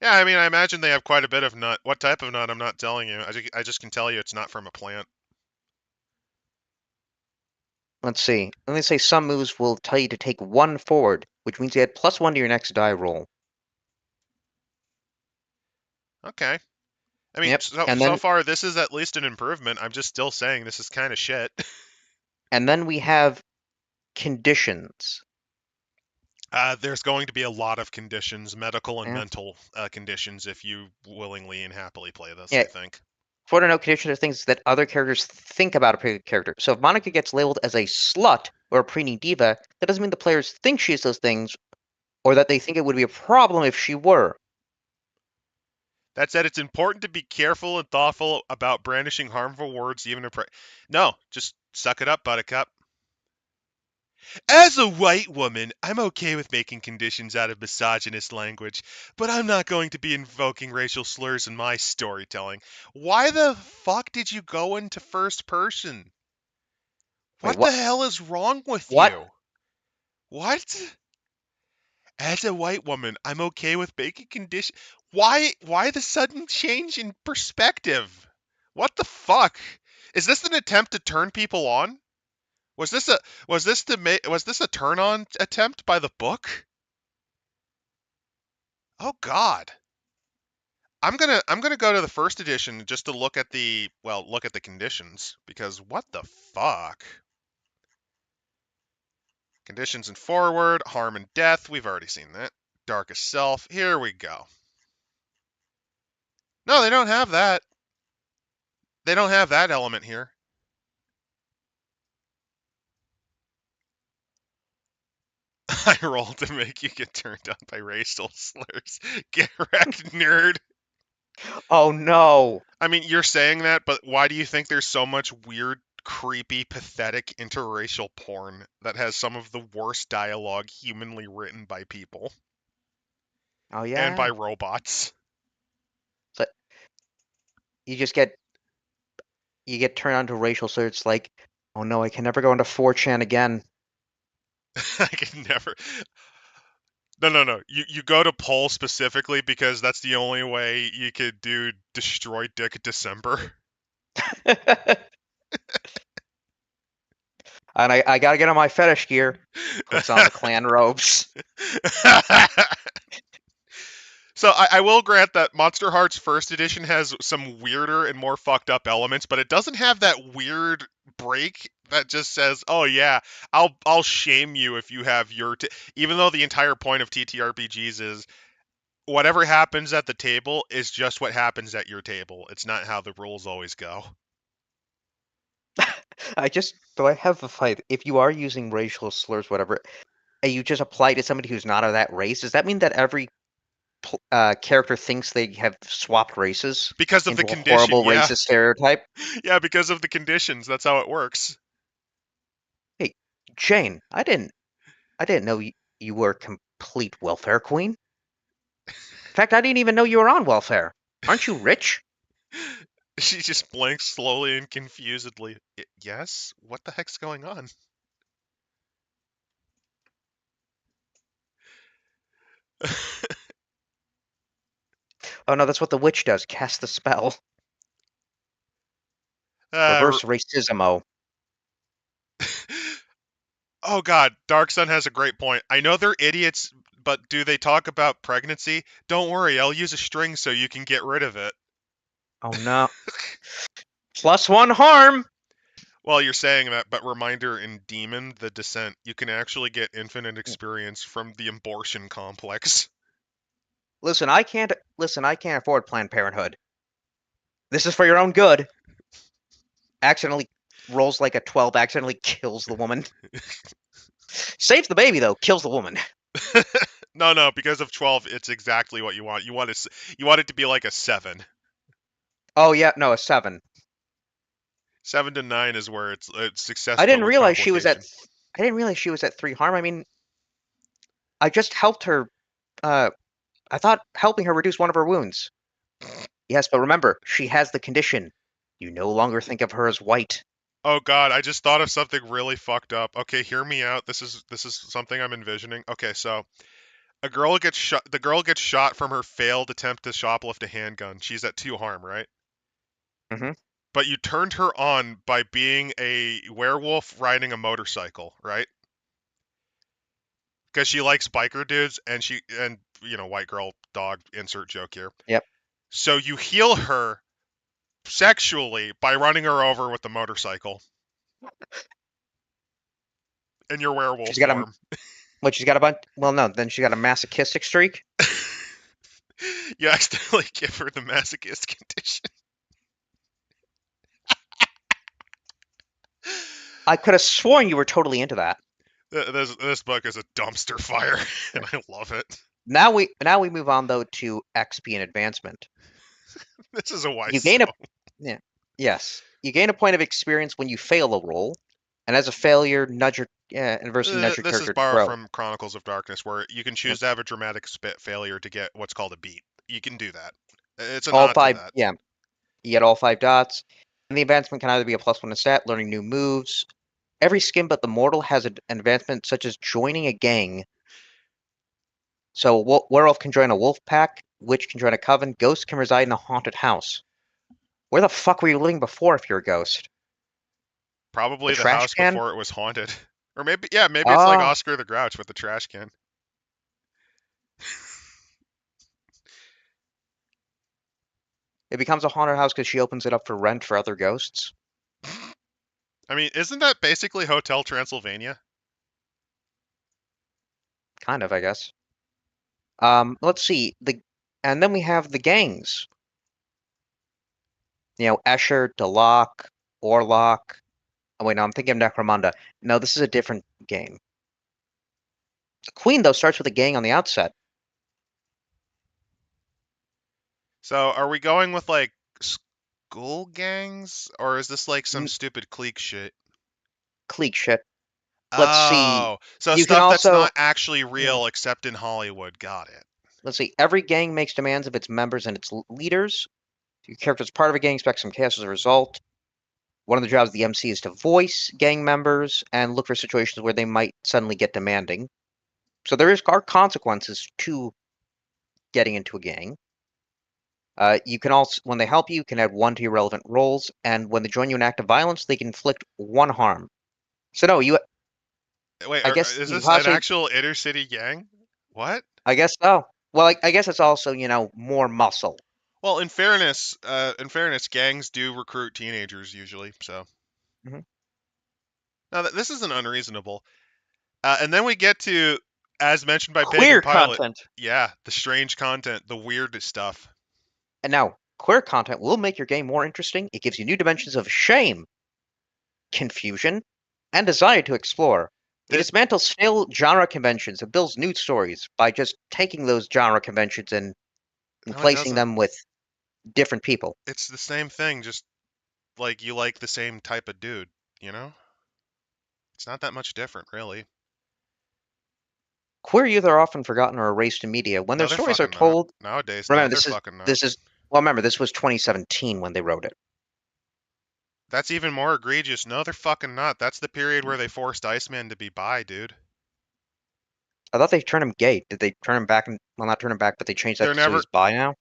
Yeah, I mean, I imagine they have quite a bit of nut. What type of nut? I'm not telling you. I just can tell you it's not from a plant. Let's see. Let me say some moves will tell you to take one forward, which means you add +1 to your next die roll. Okay. I mean, Yep. And so then far this is at least an improvement. I'm just still saying this is kind of shit. we have conditions. There's going to be a lot of conditions, medical and Yeah. mental conditions, if you willingly and happily play this, Yeah. I think. For to know conditions are things that other characters think about a particular character. So if Monica gets labeled as a slut or a preemie diva, that doesn't mean the players think she is those things or that they think it would be a problem if she were. That said, it's important to be careful and thoughtful about brandishing harmful words, even in. No, just suck it up, Buttercup. As a white woman, I'm okay with making conditions out of misogynist language, but I'm not going to be invoking racial slurs in my storytelling. Why the fuck did you go into first person? Wait, What the hell is wrong with What? you? What? As a white woman, I'm okay with making conditions. Why the sudden change in perspective? What the fuck? Is this an attempt to turn people on? Was this a was this a turn on attempt by the book? Oh God. I'm gonna go to the first edition just to look at look at the conditions because what the fuck? Conditions in forward, harm and death, we've already seen that. Darkest self, here we go. No, they don't have that. They don't have that element here. I rolled to make you get turned on by racial slurs. Get wrecked, nerd. Oh no. I mean, you're saying that, but why do you think there's so much weird, creepy, pathetic interracial porn that has some of the worst dialogue humanly written by people Oh and by yeah. robots? So you just get turned on to racial slurs like, oh no, I can never go into 4chan again. I can never. No, no, no. You go to poll specifically because that's the only way you could do Destroy Dick December. And I gotta get on my fetish gear. Puts on the clan robes. So I will grant that Monsterhearts First Edition has some weirder and more fucked up elements, but it doesn't have that weird break that just says, "Oh yeah, I'll shame you if you have your." Even though the entire point of TTRPGs is whatever happens at the table is just what happens at your table. It's not how the rules always go. I have a fight. If you are using racial slurs, whatever, and you just apply it to somebody who's not of that race, does that mean that every character thinks they have swapped races Because of the into a condition, horrible yeah. racist stereotype? Yeah, because of the conditions. That's how it works. Hey, Jane, I didn't know you were a complete welfare queen. In fact, I didn't even know you were on welfare. Aren't you rich? She just blinks slowly and confusedly. Yes? What the heck's going on? Oh no, that's what the witch does. Cast the spell. Uh, Reverse racismo. oh God, Dark Sun has a great point. I know they're idiots, but do they talk about pregnancy? Don't worry, I'll use a string so you can get rid of it. Oh no. +1 harm. Well, you're saying that, but reminder in Demon, the Descent, you can actually get infinite experience from the abortion complex. Listen, I can't afford Planned Parenthood. This is for your own good. Accidentally rolls like a 12, accidentally kills the woman. Saves the baby though, kills the woman. No, no, because of 12, it's exactly what you want. You want it to be like a 7. Oh yeah, no, a 7. 7 to 9 is where it's success I but didn't with realize she was at complication. I didn't realize she was at 3 harm. I mean, I just helped her uh I thought helping her reduce one of her wounds. Yes, but remember, she has the condition. You no longer think of her as white. Oh God, I just thought of something really fucked up. Okay, hear me out. This is something I'm envisioning. Okay, so a girl gets shot. The girl gets shot from her failed attempt to shoplift a handgun. She's at 2 harm, right? Hmm. But you turned her on by being a werewolf riding a motorcycle, right? Because she likes biker dudes, and white girl dog insert joke here. Yep. So you heal her sexually by running her over with the motorcycle in your werewolf She's got a form. she's got a bunch. Well, no, then she got a masochistic streak. You accidentally give her the masochist condition. I could have sworn you were totally into that. This book is a dumpster fire, and I love it. Now we move on though to XP and advancement. This is a why You so. gain a Yeah. Yes. You gain a point of experience when you fail a roll, and as a failure, adversity nudge your This is character to borrowed grow. from Chronicles of Darkness, where you can Yep. choose to have a dramatic failure to get what's called a beat. You can do that. It's a All nod to five, that. yeah, you get all 5 dots. And the advancement can either be a +1 in stat, learning new moves. Every skin but the mortal has an advancement such as joining a gang. So werewolf can join a wolf pack, witch can join a coven, ghost can reside in a haunted house. Where the fuck were you living before if you're a ghost? The Probably the trash house can? before it was haunted. Or maybe it's like Ah, Oscar the Grouch with the trash can. it becomes a haunted house because she opens it up for rent for other ghosts. I mean, isn't that basically Hotel Transylvania? Kind of, I guess. Let's see. And then we have the gangs. Escher, Delok, Orlok. Oh wait, no, I'm thinking of Necromunda. No, this is a different game. The Queen, though, starts with a gang on the outset. So are we going with like school gangs, or is this like some N- stupid clique shit? Clique shit. Let's see. Oh, so You can stuff that's also, not actually yeah, real except in Hollywood. Got it. let's see. Every gang makes demands of its members and its leaders. Your character is part of a gang, expects some chaos as a result. One of the jobs of the MC is to voice gang members and look for situations where they might suddenly get demanding. So are consequences to getting into a gang. You can also, when they help you, you can add 1 to your relevant rolls, and when they join you in act of violence, they can inflict 1 harm. So no, Wait, I guess is you can this an possibly, actual inner city gang? What? I guess so. Well, I guess it's also, more muscle. Well, in fairness, gangs do recruit teenagers usually. So Hmm. now this isn't unreasonable. And then we get to, as mentioned by Pagan Queer Pilot, content. yeah, the strange content, the weird stuff. And now, queer content will make your game more interesting. It gives you new dimensions of shame, confusion, and desire to explore. It It dismantles stale genre conventions and builds new stories by just taking those genre conventions and no, it replacing doesn't. them with different people. It's the same thing, just like you like the same type of dude. You know, it's not that much different, really. Queer youth are often forgotten or erased in media. When their No, they're stories are fucking not. told, Nowadays, no, remember they're this is fucking not. this is well, remember this was 2017 when they wrote it. That's even more egregious. No, they're fucking not. That's the period where they forced Iceman to be bi, dude. I thought they turned him gay. Did they turn him back? Well, not turn him back, but they changed that They're so never he's bi now.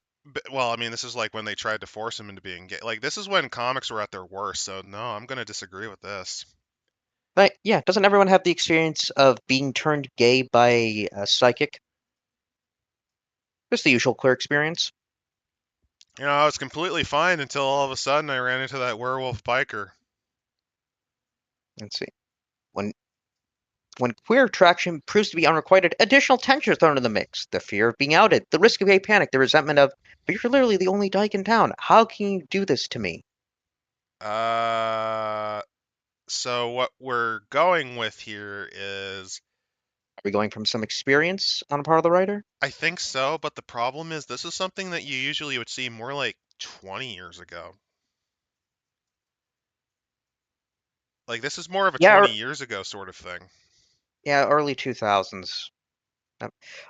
Well, I mean, this is like when they tried to force him into being gay. Like, this is when comics were at their worst. So no, I'm gonna disagree with this. But yeah, doesn't everyone have the experience of being turned gay by a psychic? Just the usual queer experience. I was completely fine until all of a sudden I ran into that werewolf biker. Let's see. When when queer attraction proves to be unrequited, additional tension is thrown in the mix. The fear of being outed, the risk of gay panic, the resentment of, but you're literally the only dyke in town. How can you do this to me? Uh, so what we're going with here is, Are we going from some experience on the part of the writer? I think so, but the problem is this is something that you usually would see more like 20 years ago. Like, this is more of a Yeah, 20 years ago sort of thing. yeah, early 2000s.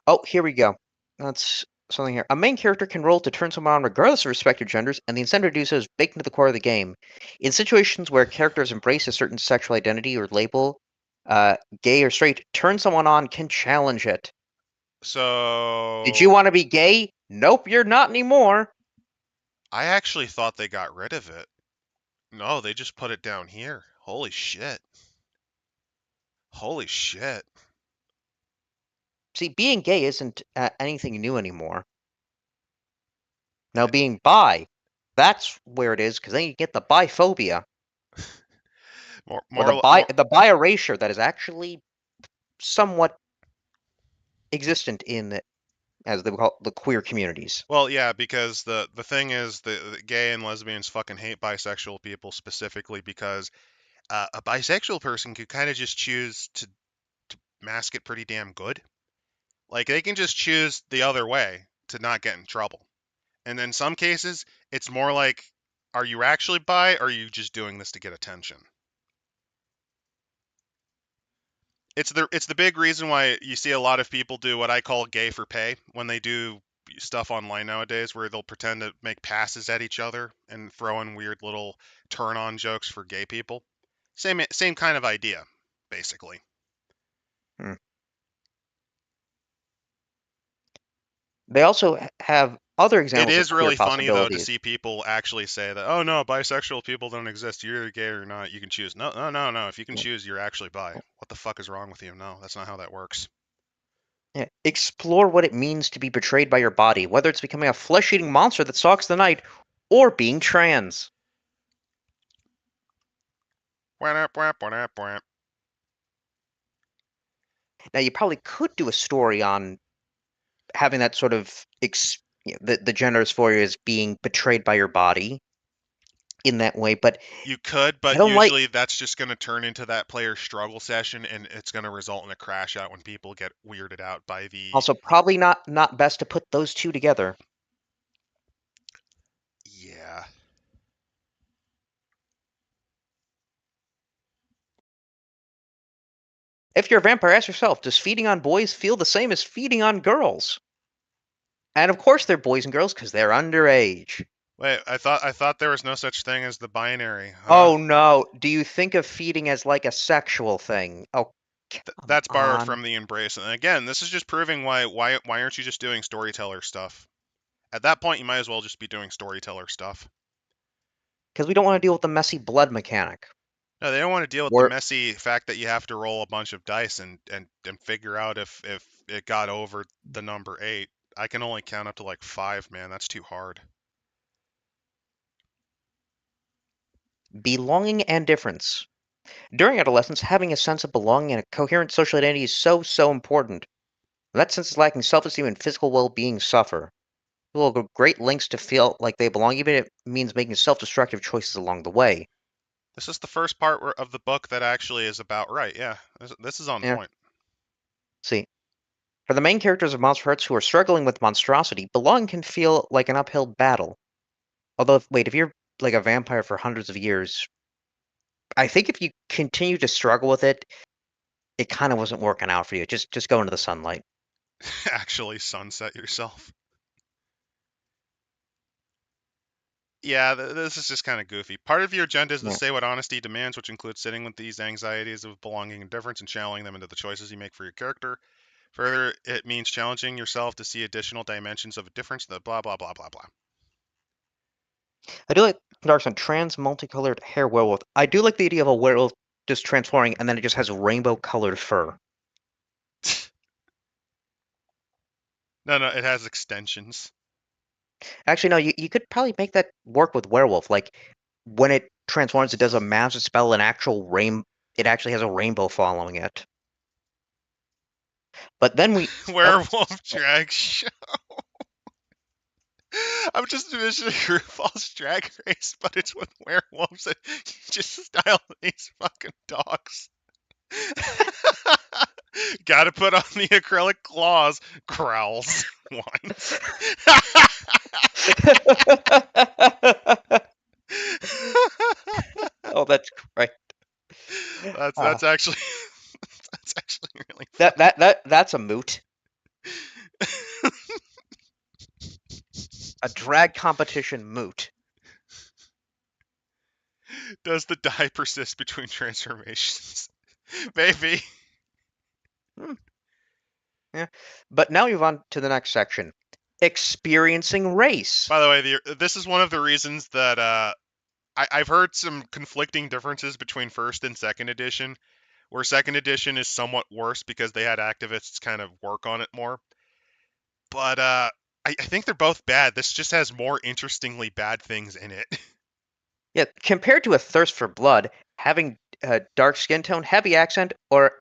Oh, here we go. That's something here. A main character can roll to turn someone on regardless of respective genders, and the incentive to do so is baked into the core of the game. In situations where characters embrace a certain sexual identity or label, gay or straight, turn someone on can challenge it. Did you So want to be gay? Nope, you're not anymore. I actually thought they got rid of it. No, they just put it down here. Holy shit. Holy shit. See, being gay isn't anything new anymore. Now, It, being bi, that's where it is, because then you get the biphobia, more, or the more, more. bi erasure that is actually somewhat existent in, as they would call it, the queer communities. Well, yeah, because the thing is, the gay and lesbians fucking hate bisexual people specifically because a bisexual person could kind of just choose to mask it pretty damn good. Like, they can just choose the other way to not get in trouble. And in some cases, it's more like, are you actually bi, or are you just doing this to get attention? It's the big reason why you see a lot of people do what I call gay for pay when they do stuff online nowadays, where they'll pretend to make passes at each other and throw in weird little turn on jokes for gay people. Same kind of idea, basically. Hmm. They also have other It examples of is queer really funny though to possibilities. see people actually say that, oh no, bisexual people don't exist. You're either gay or not. You can choose. No, no, no, no. If you can Yeah. choose, you're actually bi. What the fuck is wrong with you? No, that's not how that works. Yeah. Explore what it means to be betrayed by your body, whether it's becoming a flesh-eating monster that stalks the night, or being trans. Whap, whap, whap, whap. Now, you probably could do a story on having that sort of the gender dysphoria is being betrayed by your body in that way, but You could, I but don't like. usually that's just going to turn into that player's struggle session, and it's going to result in a crash out when people get weirded out by the. Also, probably not best to put those two together. Yeah. If you're a vampire, ask yourself: does feeding on boys feel the same as feeding on girls? And of course, they're boys and girls because they're underage. Wait, I thought there was no such thing as the binary, huh? Oh no, do you think of feeding as like a sexual thing? Oh, come That's borrowed on. from the embrace. And again, this is just proving why aren't you just doing storyteller stuff? At that point, you might as well just be doing storyteller stuff. Because we don't want to deal with the messy blood mechanic. No, they don't want to deal with the We're messy fact that you have to roll a bunch of dice and figure out if it got over the number 8. I can only count up to like 5, man. That's too hard. belonging and difference. During adolescence, having a sense of belonging and a coherent social identity is so important. When that sense is lacking, self-esteem and physical well-being suffer. People will go great lengths to feel like they belong, even if it means making self-destructive choices along the way. This is the first part of the book that actually is about right. Yeah, this is on Yeah. point. See, for the main characters of Monsterhearts who are struggling with monstrosity, belonging can feel like an uphill battle. Although, wait, if you're like a vampire for hundreds of years, I think if you continue to struggle with it, it kind of wasn't working out for you. Just go into the sunlight. Actually, sunset yourself. Yeah, this is just kind of goofy. Part of your agenda is to Yeah. say what honesty demands, which includes sitting with these anxieties of belonging and difference and channeling them into the choices you make for your character. Further, it means challenging yourself to see additional dimensions of a difference. The blah blah blah blah blah. I do like Dark's on trans multicolored hair werewolf. I do like the idea of a werewolf just transforming and then it just has rainbow colored fur. No, no, it has extensions. Actually, no, you could probably make that work with werewolf. Like when it transforms, it does a magic spell, an actual rain. It actually has a rainbow following it. But then we. Oh, Werewolf drag show. I'm just envisioning RuPaul's Drag Race, but it's with werewolves and you just style these fucking dogs. Gotta put on the acrylic claws, growls, whines. oh, that's great. that's Uh, that's actually that's actually really that's a moot. A drag competition moot. Does the dye persist between transformations? Maybe. Hmm, yeah. But now we move on to the next section. Experiencing race. By the way, this is one of the reasons that I've heard some conflicting differences between first and second edition, where second edition is somewhat worse because they had activists kind of work on it more. But I think they're both bad. This just has more interestingly bad things in it. Yeah, compared to a thirst for blood, having a dark skin tone, heavy accent, or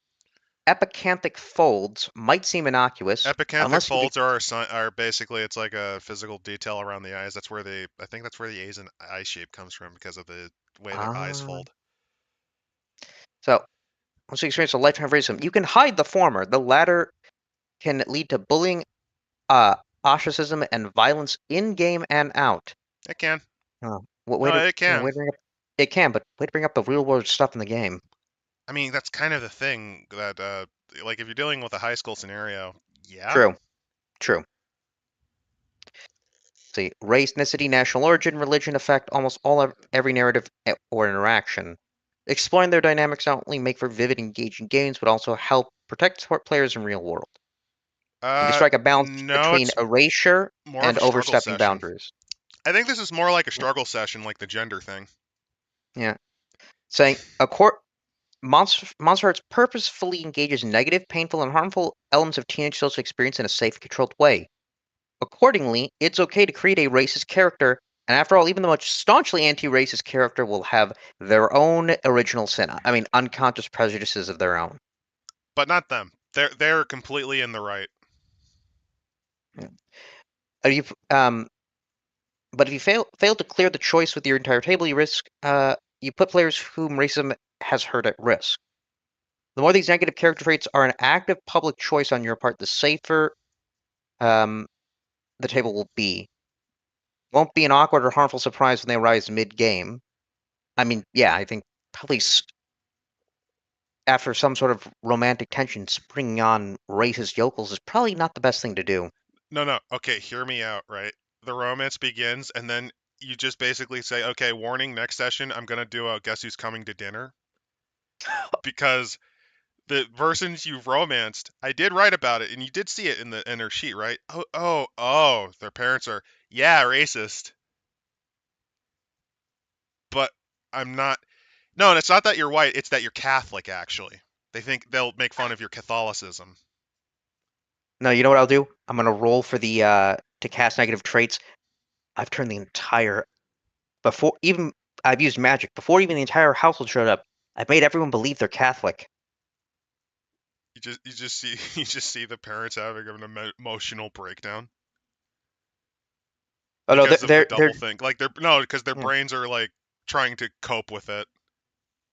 epicanthic folds might seem innocuous, Epicanthic unless you be folds are basically it's like a physical detail around the eyes. That's where I think that's where the A's and eye shape comes from because of the way their eyes ah. fold. So once you experience a lifetime of racism, you can hide the former. The latter can lead to bullying, ostracism, and violence in game and out. It can. Oh, No, it way can. to bring up it can, but way to bring up the real world stuff in the game. I mean, that's kind of the thing that like if you're dealing with a high school scenario, yeah. True, true. See, race, ethnicity, national origin, religion affect almost all of every narrative or interaction. Exploring their dynamics not only make for vivid, engaging games, but also help protect support players in real world. You can strike a balance No, between it's erasure more of and a struggle overstepping session. boundaries. I think this is more like a Yeah, struggle session, like the gender thing. yeah. Saying a court Monsterhearts purposefully engages negative, painful, and harmful elements of teenage social experience in a safe, controlled way. Accordingly, it's okay to create a racist character, and after all, even the most staunchly anti-racist character will have their own original sin. I mean, unconscious prejudices of their own. But not them. They're completely in the right. Yeah. You, but if you fail to clear the choice with your entire table, you put players whom racism has hurt at risk. The more these negative character traits are an active public choice on your part, the safer um, the table will be. Won't be an awkward or harmful surprise when they arise mid-game. I mean, yeah, I think probably after some sort of romantic tension, springing on racist yokels is probably not the best thing to do. No, no. Okay, hear me out, right? The romance begins, and then you just basically say, okay, warning, next session, I'm going to do a guess who's coming to dinner. Because the persons you've romanced, I did write about it, and you did see it in the inner sheet, right? Oh, their parents are, yeah, racist. But I'm not. No, and it's not that you're white, it's that you're Catholic, actually. They think they'll make fun of your Catholicism. No, you know what I'll do? I'm gonna roll for the to cast negative traits. I've turned the entire before even I've used magic before even the entire household showed up. I've made everyone believe they're Catholic. You just see you just see the parents having an emotional breakdown Oh no, because of the they're double think. Like they're no, because their yeah. brains are like trying to cope with it.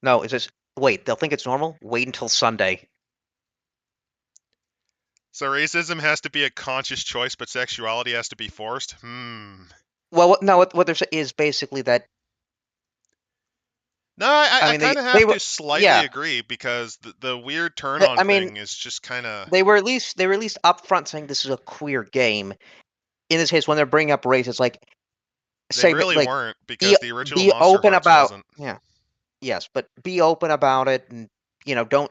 No, it's just wait. They'll think it's normal. Wait until Sunday. So racism has to be a conscious choice, but sexuality has to be forced. Well, no, what they're saying is basically that No, I, I I mean kind of they have were to slightly yeah. agree because the weird turn on I mean thing is just kind of. they were at least upfront saying this is a queer game. In this case, when they're bringing up race, it's like They say really like weren't be because the original be Monster open Hearts about wasn't. yeah yes, but be open about it, and don't.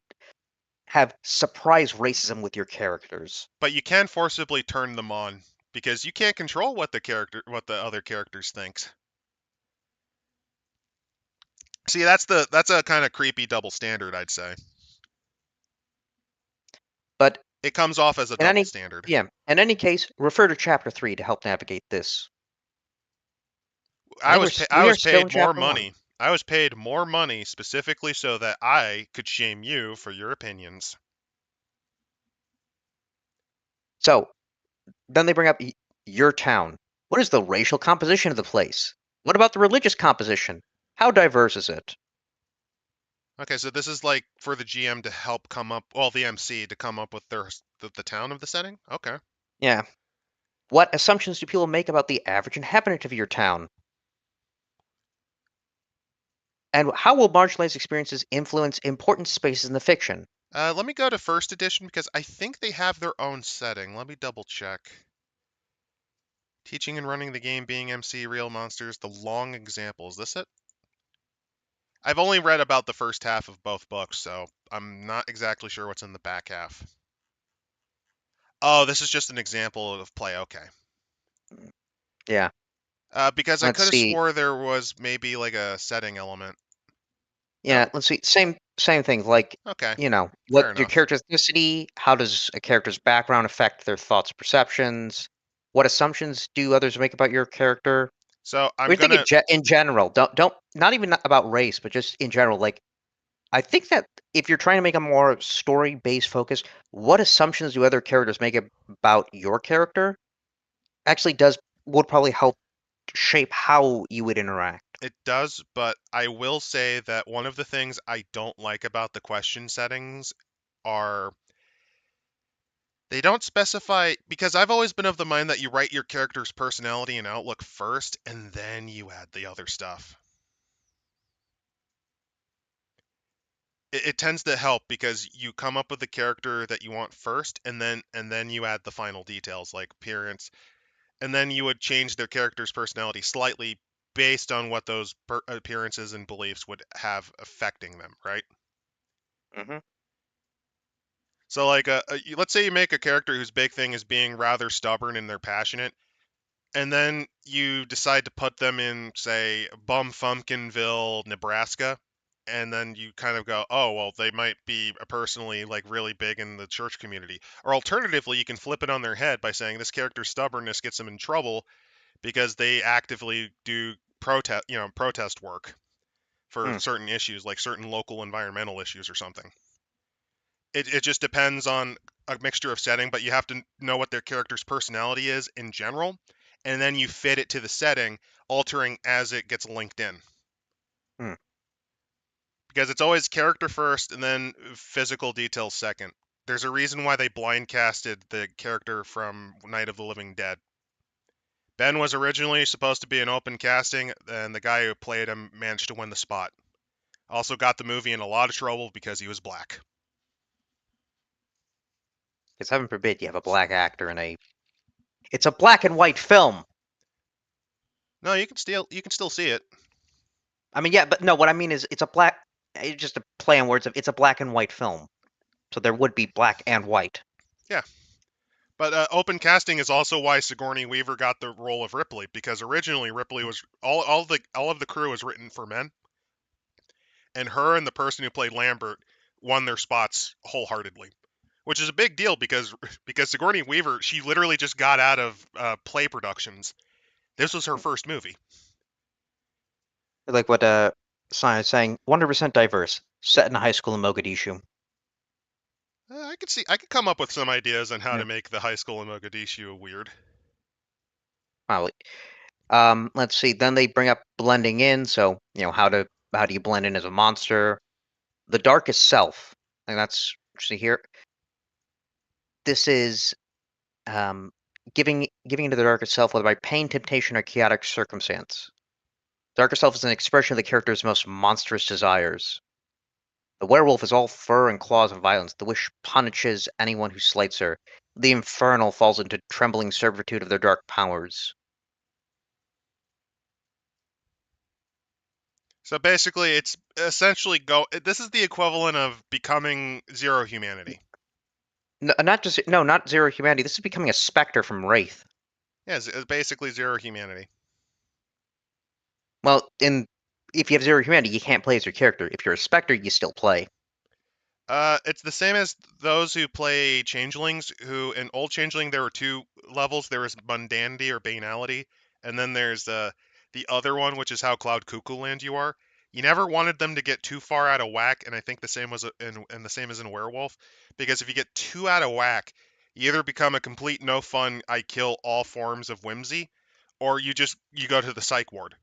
have surprise racism with your characters. But you can forcibly turn them on because you can't control what the other characters thinks. See, that's a kind of creepy double standard, I'd say. But It comes off as a in double any standard. yeah, in any case, refer to chapter 3 to help navigate this. I think I we are was still paid in more chapter 1. money. I was paid more money specifically so that I could shame you for your opinions. So, then they bring up your town. What is the racial composition of the place? What about the religious composition? How diverse is it? Okay, so this is like for the GM to help come up, well, the MC to come up with the town of the setting. Okay. Yeah. What assumptions do people make about the average inhabitant of your town? And how will marginalized experiences influence important spaces in the fiction? Let me go to first edition because I think they have their own setting. Let me double check. Teaching and running the game, being MC, real monsters, the long example. Is this it? I've only read about the first half of both books, so I'm not exactly sure what's in the back half. Oh, this is just an example of play. Okay. Yeah. Because I Let's could have see. swore there was maybe like a setting element. Yeah, No? let's see. Same thing. Like, Okay. what Fair your enough. character's ethnicity? How does a character's background affect their thoughts, perceptions? What assumptions do others make about your character? So I'm We think gonna. in general. Don't not even about race, but just in general. Like, I think that if you're trying to make a more story-based focus, what assumptions do other characters make about your character actually does would probably help shape how you would interact. It does, but I will say that one of the things I don't like about the question settings are they don't specify because I've always been of the mind that you write your character's personality and outlook first and then you add the other stuff. It tends to help because you come up with the character that you want first and then you add the final details like appearance and then you would change their character's personality slightly based on what those appearances and beliefs would have affecting them, right? Hmm. So like let's say you make a character whose big thing is being rather stubborn and they're passionate, and then you decide to put them in, say, Bumfumpkinville, Nebraska, and then you kind of go, oh, well, they might be personally like really big in the church community. Or alternatively, you can flip it on their head by saying this character's stubbornness gets them in trouble because they actively do protest work for Hmm. certain issues, like certain local environmental issues or something. It just depends on a mixture of setting, but you have to know what their character's personality is in general, and then you fit it to the setting, altering as it gets linked in. Hmm. Because it's always character first and then physical details second. There's a reason why they blind casted the character from Night of the Living Dead. Ben was originally supposed to be an open casting, and the guy who played him managed to win the spot. Also got the movie in a lot of trouble because he was black. Because heaven forbid you have a black actor in a. It's a black and white film. No, you can still see it. I mean, yeah, but no. What I mean is, it's a black. It's just a play on words of. It's a black and white film, so there would be black and white. Yeah, but open casting is also why Sigourney Weaver got the role of Ripley because originally Ripley was all of the crew was written for men, and her and the person who played Lambert won their spots wholeheartedly, which is a big deal because Sigourney Weaver she literally just got out of play productions. This was her first movie. Like what Sign is saying, 100% diverse, set in a high school in Mogadishu. I could come up with some ideas on how Yeah, to make the high school in Mogadishu weird. probably. Let's see. Then they bring up blending in. So how do you blend in as a monster? The darkest self, and that's see here. This is giving into the darkest self, whether by pain, temptation, or chaotic circumstance. Darker self is an expression of the character's most monstrous desires. The werewolf is all fur and claws and violence. The witch punishes anyone who slights her. The infernal falls into trembling servitude of their dark powers. So basically, it's essentially This is the equivalent of becoming zero humanity. Not Zero Humanity. This is becoming a specter from Wraith. Yeah, it's basically zero humanity. Well, if you have Zero Humanity, you can't play as your character. If you're a specter, you still play. It's the same as those who play changelings. Who in old changeling there were two levels. There was mundanity or banality, and then there's the other one, which is how Cloud Cuckoo Land you are. You never wanted them to get too far out of whack, and I think the same was in the same as in Werewolf, because if you get too out of whack, you either become a complete no fun, I kill all forms of whimsy, or you go to the psych ward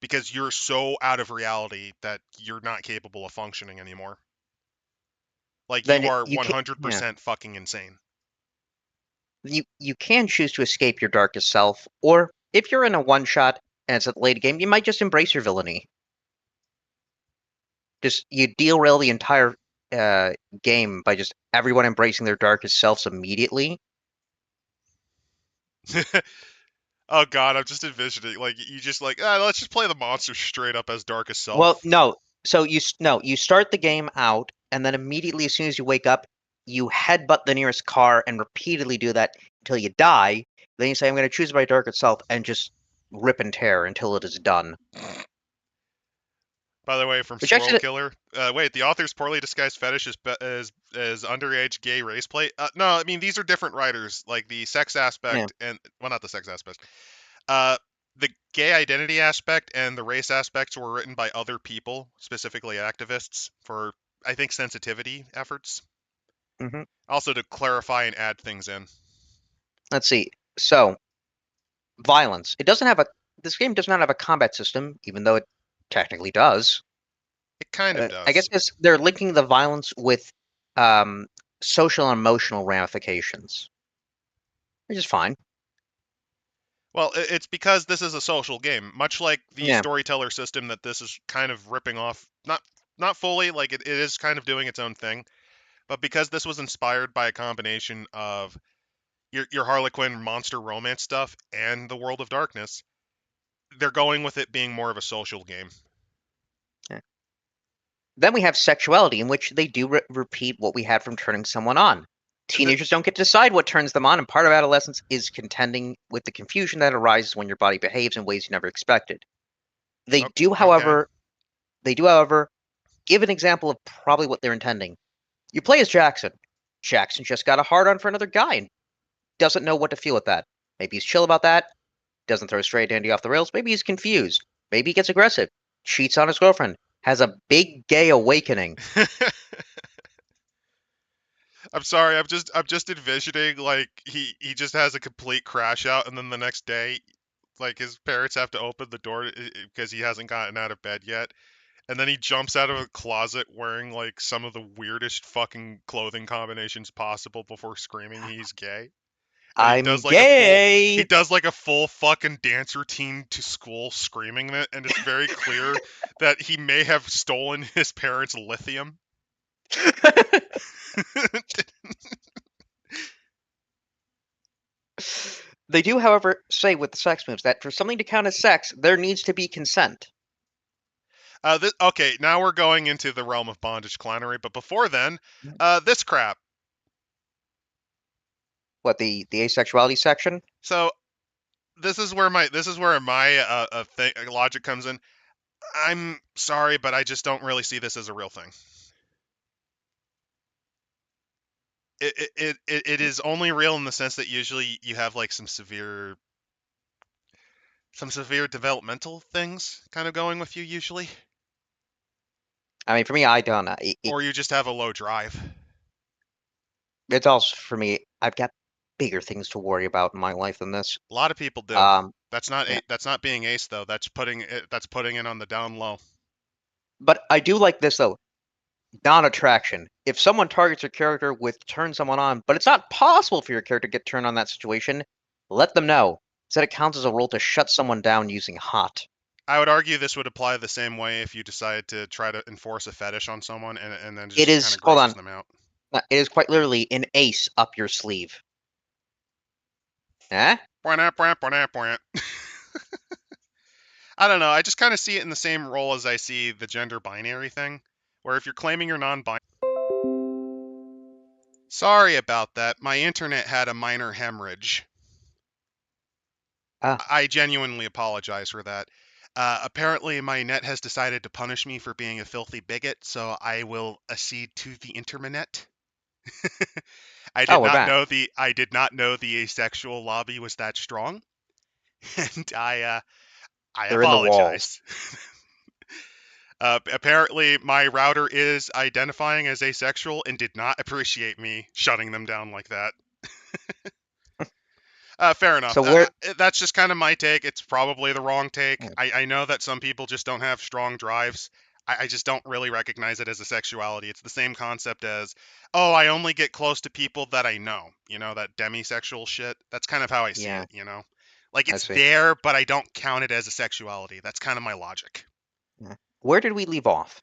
because you're so out of reality that you're not capable of functioning anymore. Like Then you are you can yeah 100% fucking insane. you can choose to escape your darkest self, or if you're in a one shot and it's a late game, you might just embrace your villainy. Just you derail the entire uh, game by just everyone embracing their darkest selves immediately. Oh god, I'm just envisioning like you just like let's just play the monster straight up as darkest Well, self. no. So you start the game out, and then immediately as soon as you wake up, you headbutt the nearest car and repeatedly do that until you die. Then you say, "I'm going to choose my darkest self," and just rip and tear until it is done. By the way, from Which Squirrel actually, Killer. Wait, the author's poorly disguised fetish is underage gay race play. No, I mean these are different writers. Like the sex yeah. aspect and well, not the sex aspect. Uh, the gay identity aspect and the race aspects were written by other people, specifically activists, for I think sensitivity efforts. hmm Also to clarify and add things in. Let's see. So violence. It doesn't have a. This game does not have a combat system, even though it technically does. It kind of I guess does. they're linking the violence with um, social and emotional ramifications, which is fine. Well, it's because this is a social game, much like the Yeah. storyteller system that this is kind of ripping off. Not fully, like it is kind of doing its own thing, but because this was inspired by a combination of your Harlequin monster romance stuff and the World of Darkness, they're going with it being more of a social game. Yeah. Then we have sexuality, in which they do repeat what we had from turning someone on. The, Teenagers don't get to decide what turns them on, and part of adolescence is contending with the confusion that arises when your body behaves in ways you never expected. They oh, do, okay. however, they do, however, give an example of probably what they're intending. You play as Jackson. Jackson just got a hard on for another guy and doesn't know what to feel with that. Maybe he's chill about that, doesn't throw straight dandy off the rails. Maybe he's confused. Maybe he gets aggressive, cheats on his girlfriend, has a big gay awakening. I'm sorry. I'm just envisioning like he just has a complete crash out, and then the next day, like his parents have to open the door because he hasn't gotten out of bed yet, and then he jumps out of a closet wearing like some of the weirdest fucking clothing combinations possible before screaming he's gay. And I'm gay. he does like a full fucking dance routine to school screaming it, and it's very clear that he may have stolen his parents' lithium. They do, however, say with the sex moves that for something to count as sex, there needs to be consent. Okay, now we're going into the realm of bondage clownery, but before then, this crap. What the asexuality section? So this is where my logic comes in. I'm sorry, but I just don't really see this as a real thing. It is only real in the sense that usually you have like some severe developmental things kind of going with you usually, I mean, for me, I don't know. or you just have a low drive. It's also for me. I've got bigger things to worry about in my life than this. A lot of people do. Um, yeah. That's not being ace though. That's putting it on the down low. But I do like this though. Non-attraction. If someone targets your character with turn someone on, but it's not possible for your character to get turned on that situation, let them know. Said it counts as a role to shut someone down using hot. I would argue this would apply the same way if you decide to try to enforce a fetish on someone and then It just kind is, of hold grosses on, them out. it is quite literally an ace up your sleeve. Eh? Point. I don't know. I just kind of see it in the same role as I see the gender binary thing, where if you're claiming you're non-binary. Sorry about that. My internet had a minor hemorrhage. Ah, I genuinely apologize for that. Apparently, my net has decided to punish me for being a filthy bigot, so I will accede to the internet. oh, we're back. I did not know the asexual lobby was that strong, and I They're in the walls. apologize. Apparently, my router is identifying as asexual and did not appreciate me shutting them down like that. Fair enough. So where? That's just kind of my take. It's probably the wrong take. Yeah. I know that some people just don't have strong drives. I just don't really recognize it as a sexuality. It's the same concept as, oh, I only get close to people that I know. You know, that demisexual shit. That's kind of how I see Yeah, it, you know? Like, I it's see. there, but I don't count it as a sexuality. That's kind of my logic. Yeah. Where did we leave off?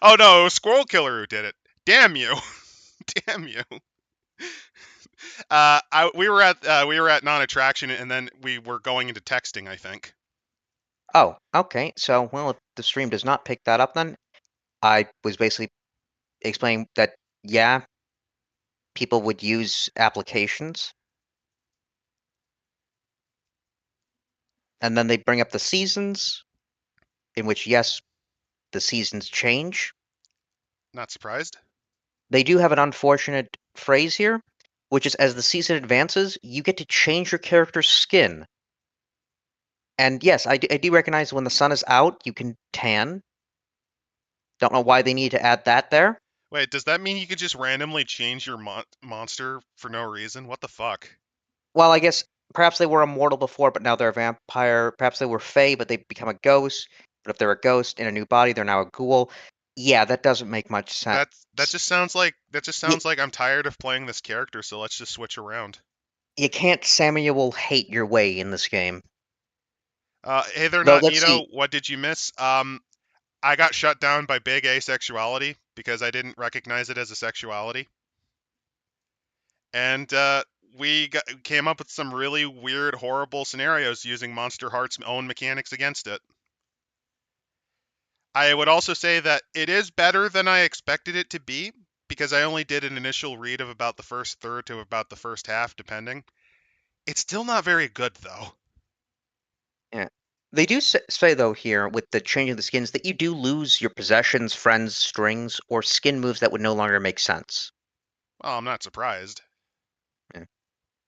Oh no, it was Squirrel Killer who did it. Damn you. Damn you. We were at non-attraction, and then we were going into texting, I think. Oh, okay. So, well, if the stream does not pick that up, then I was basically explaining that, yeah, people would use applications, and then they bring up the seasons, in which, yes, the seasons change. Not surprised. They do have an unfortunate phrase here, which is as the season advances, you get to change your character's skin. And yes, I do recognize when the sun is out, you can tan. Don't know why they need to add that there. Wait, does that mean you could just randomly change your monster for no reason? What the fuck? Well, I guess perhaps they were immortal before, but now they're a vampire. Perhaps they were Fae, but they become a ghost. But if they're a ghost in a new body, they're now a ghoul. Yeah, that doesn't make much sense. That just You, sounds like I'm tired of playing this character, so let's just switch around. you can't Samuel hate your way in this game. Hey there, Though, let's Nito. see. What did you miss? I got shut down by big asexuality because I didn't recognize it as a sexuality, and came up with some really weird, horrible scenarios using Monsterhearts' own mechanics against it. I would also say that it is better than I expected it to be because I only did an initial read of about the first third to about the first half, depending. It's still not very good, though. Yeah. They do say, though, here, with the changing of the skins, that you do lose your possessions, friends, strings, or skin moves that would no longer make sense. Well, I'm not surprised. Yeah.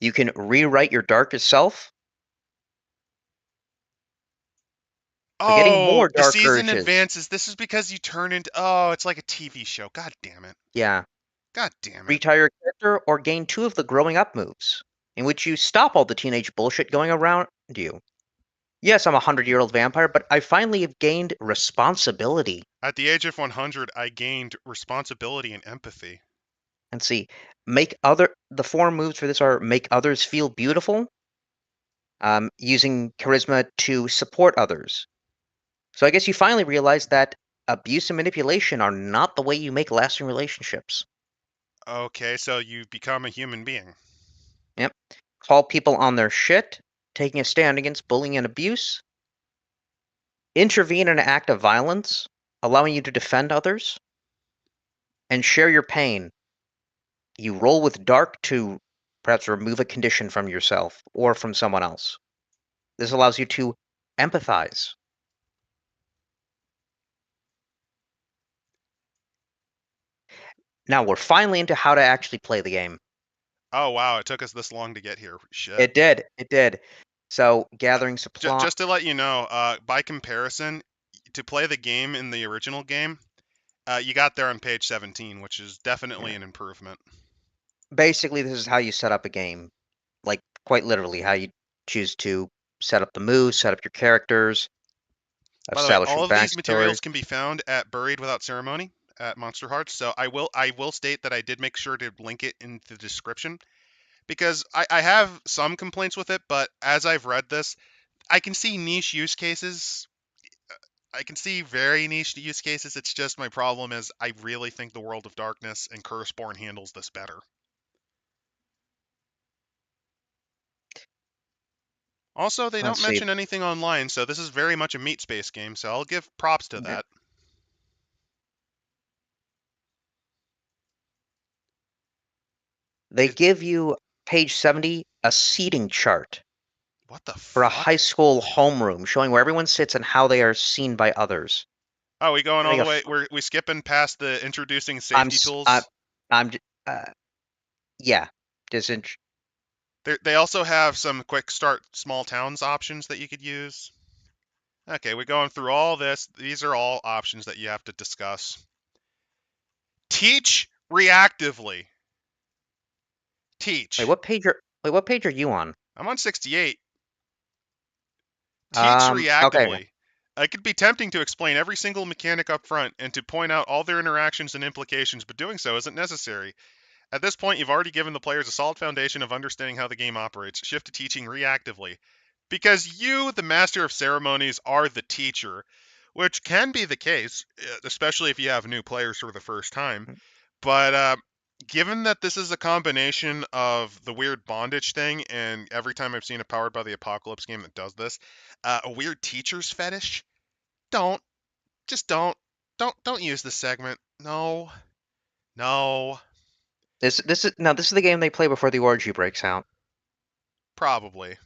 You can rewrite your darkest self, so getting Oh, more the dark season urges. advances. This is because you turn into. Oh, it's like a TV show. God damn it. Yeah. God damn it. Retire your character, or gain two of the growing up moves, in which you stop all the teenage bullshit going around you. Yes, I'm a 100-year-old vampire, but I finally have gained responsibility. At the age of 100, I gained responsibility and empathy. And see, the four moves for this are make others feel beautiful, using charisma to support others. So I guess you finally realize that abuse and manipulation are not the way you make lasting relationships. Okay, so you've become a human being. Yep. Call people on their shit, taking a stand against bullying and abuse, intervene in an act of violence, allowing you to defend others, and share your pain. You roll with dark to perhaps remove a condition from yourself or from someone else. This allows you to empathize. Now we're finally into how to actually play the game. Oh, wow, it took us this long to get here. Shit. It did. It did. So gathering supply. Just to let you know, by comparison, to play the game in the original game, you got there on page 17, which is definitely Yeah. an improvement. Basically, this is how you set up a game. Like, quite literally, how you choose to set up the moves, set up your characters, By the way, establish all your of these backstory. materials can be found at Buried Without Ceremony at Monsterhearts. So I will state that I did make sure to link it in the description because I have some complaints with it, but as I've read this, I can see niche use cases. I can see very niche use cases. It's just my problem is I really think the World of Darkness and Curseborn handles this better. Also, they don't Let's see. mention anything online, so this is very much a meat space game, so I'll give props to that. They It, give you, page 70, a seating chart what the for a fuck? high school homeroom showing where everyone sits and how they are seen by others. Oh, we going I all think the a way? f- We skipping past the introducing I'm, safety s- I'm, tools? I'm, j- yeah, disin- They also have some quick start small towns options that you could use. Okay, we're going through all this. These are all options that you have to discuss. Teach reactively. Teach. wait, what page are you on? I'm on 68. Teach Okay. reactively. It could be tempting to explain every single mechanic up front and to point out all their interactions and implications, but doing so isn't necessary. At this point, you've already given the players a solid foundation of understanding how the game operates. Shift to teaching reactively. Because you, the master of ceremonies, are the teacher, which can be the case, especially if you have new players for the first time. But given that this is a combination of the weird bondage thing, and every time I've seen a Powered by the Apocalypse game that does this, a weird teacher's fetish, don't, just don't use this segment. No, no, This is the game they play before the orgy breaks out. probably.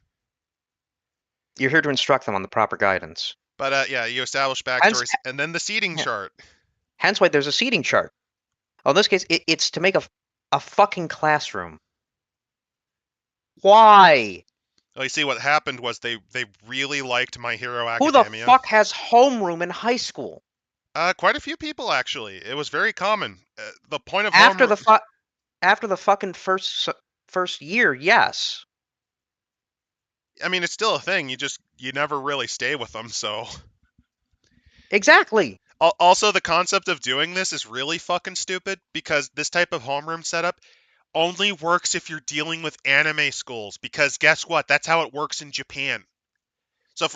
You're here to instruct them on the proper guidance. But yeah, you establish Hence, backstories, and then the seating yeah, chart. hence why there's a seating chart. Oh, in this case, it's to make a fucking classroom. Why? Oh, you see, what happened was they really liked My Hero Who the Academia. fuck has homeroom in high school? Quite a few people actually. It was very common. The point of After home. the fu- After the fucking first year, yes. I mean, it's still a thing. You never really stay with them. So Exactly. also the concept of doing this is really fucking stupid because this type of homeroom setup only works if you're dealing with anime schools. Because guess what? That's how it works in Japan. So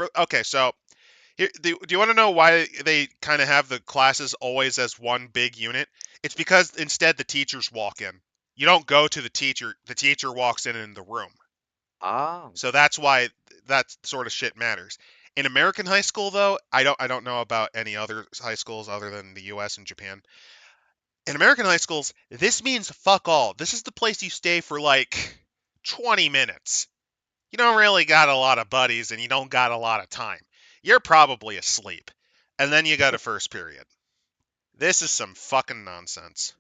here, do you want to know why they kind of have the classes always as one big unit? It's because instead the teachers walk in. You don't go to the teacher. The teacher walks in the room. Ah. So that's why that sort of shit matters. In American high school, though, I don't know about any other high schools other than the U.S. and Japan. In American high schools, this means fuck all. This is the place you stay for like 20 minutes. You don't really got a lot of buddies and you don't got a lot of time. You're probably asleep. And then you got a first period. This is some fucking nonsense.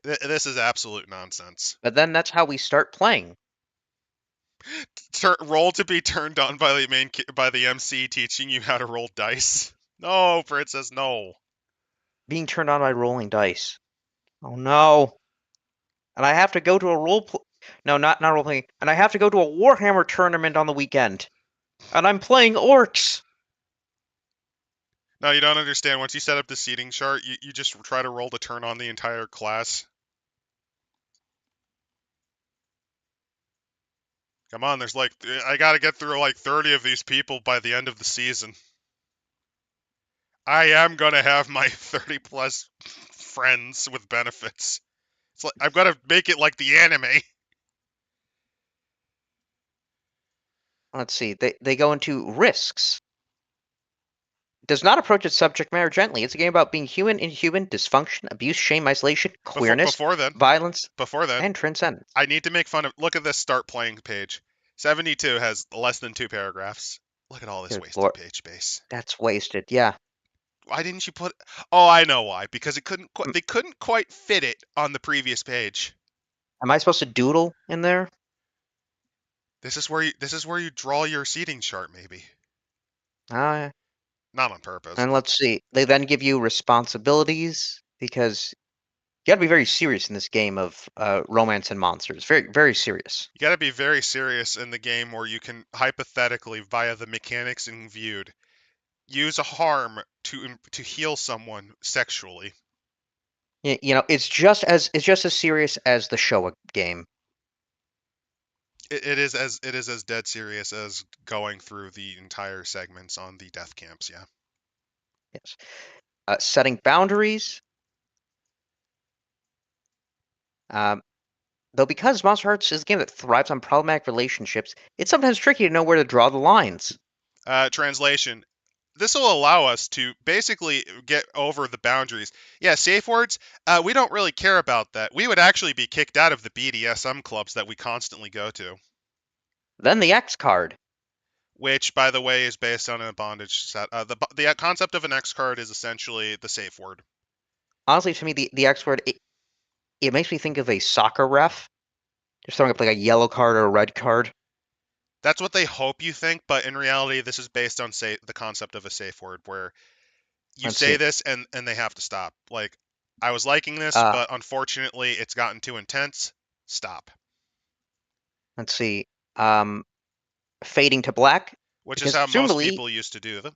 This is absolute nonsense. But then that's how we start playing. Roll to be turned on by the MC teaching you how to roll dice. No, princess, no. Being turned on by rolling dice. Oh no. And I have to go to a No, not role playing. And I have to go to a Warhammer tournament on the weekend. And I'm playing orcs. No, you don't understand. Once you set up the seating chart, you just try to roll to turn on the entire class. Come on, I gotta get through like 30 of these people by the end of the season. I am gonna have my 30 plus friends with benefits. It's like I've got to make it like the anime. Let's see. They go into risks. Does not approach its subject matter gently. It's a game about being human, inhuman, dysfunction, abuse, shame, isolation, Before queerness, before then, violence, before then, and transcendence. I need to make fun of. Look at this start playing page. 72 has less than 2 paragraphs. Look at all this Good wasted lord. page space. That's wasted. Yeah. Why didn't you put? Oh, I know why. Because Mm, they couldn't quite fit it on the previous page. Am I supposed to doodle in there? This is where you draw your seating chart, maybe. Uh, Not on purpose. and let's see. They then give you responsibilities because you got to be very serious in this game of romance and monsters. Very, very serious. You got to be very serious in the game where you can hypothetically, via the mechanics in viewed, use a harm to heal someone sexually. It's just as serious as the Showa game. It is as dead serious as going through the entire segments on the death camps. Yeah. Yes. Setting boundaries. Um, Though because Monster Hearts is a game that thrives on problematic relationships, it's sometimes tricky to know where to draw the lines. Translation. This will allow us to basically get over the boundaries. Yeah, safe words, we don't really care about that. We would actually be kicked out of the BDSM clubs that we constantly go to, Then the X card. which, by the way, is based on a bondage set. The concept of an X card is essentially the safe word. Honestly, to me, the X card, it makes me think of a soccer ref. Just throwing up like a yellow card or a red card. That's what they hope you think, but in reality, this is based on the concept of a safe word, where you Let's say see. this and they have to stop. Like, I was liking this, Uh, but unfortunately, it's gotten too intense. Stop. let's see. Um, Fading to black, Which is because how most presumably, people used to do them.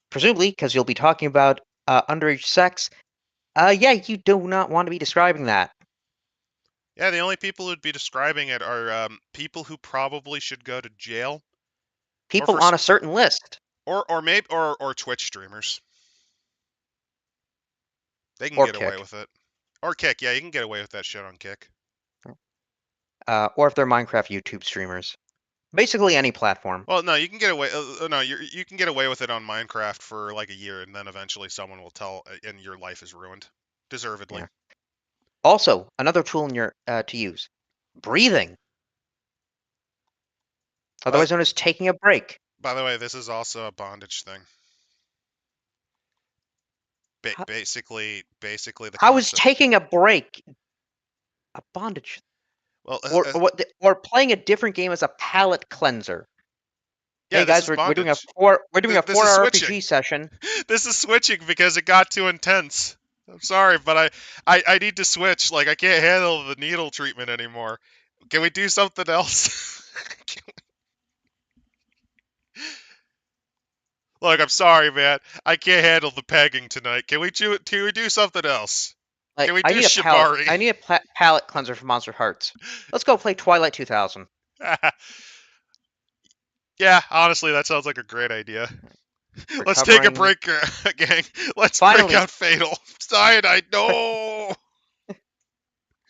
because you'll be talking about underage sex. Yeah, you do not want to be describing that. Yeah, the only people who'd be describing it are people who probably should go to jail, or People for on a certain list, or maybe or Twitch streamers. They can or get away Kick, with it. Or Kick, yeah, you can get away with that shit on Kick. or if they're Minecraft YouTube streamers. Basically, any platform. Well, no, you can get away. No, you can get away with it on Minecraft for like a year, and then eventually someone will tell, and your life is ruined, deservedly. Yeah. Also, another tool in your to use: breathing, But otherwise known as taking a break. by the way, this is also a bondage thing. How, Basically the how is concept. taking a break a bondage? Well, Or playing a different game as a palate cleanser? yeah, Hey this guys, is we're doing a bondage. This is 4-hour switching. RPG session. This is switching because it got too intense. I'm sorry, but I need to switch. Like, I can't handle the needle treatment anymore. Can we do something else? Look, I'm sorry, man. I can't handle the pegging tonight. Can we do something else? Like Can we do shibari? I need a palate cleanser for Monster Hearts. Let's go play Twilight 2000. Yeah, honestly, that sounds like a great idea. Let's take a Recovering. break, gang. Let's break Finally, out Fatal. Cyanide, no!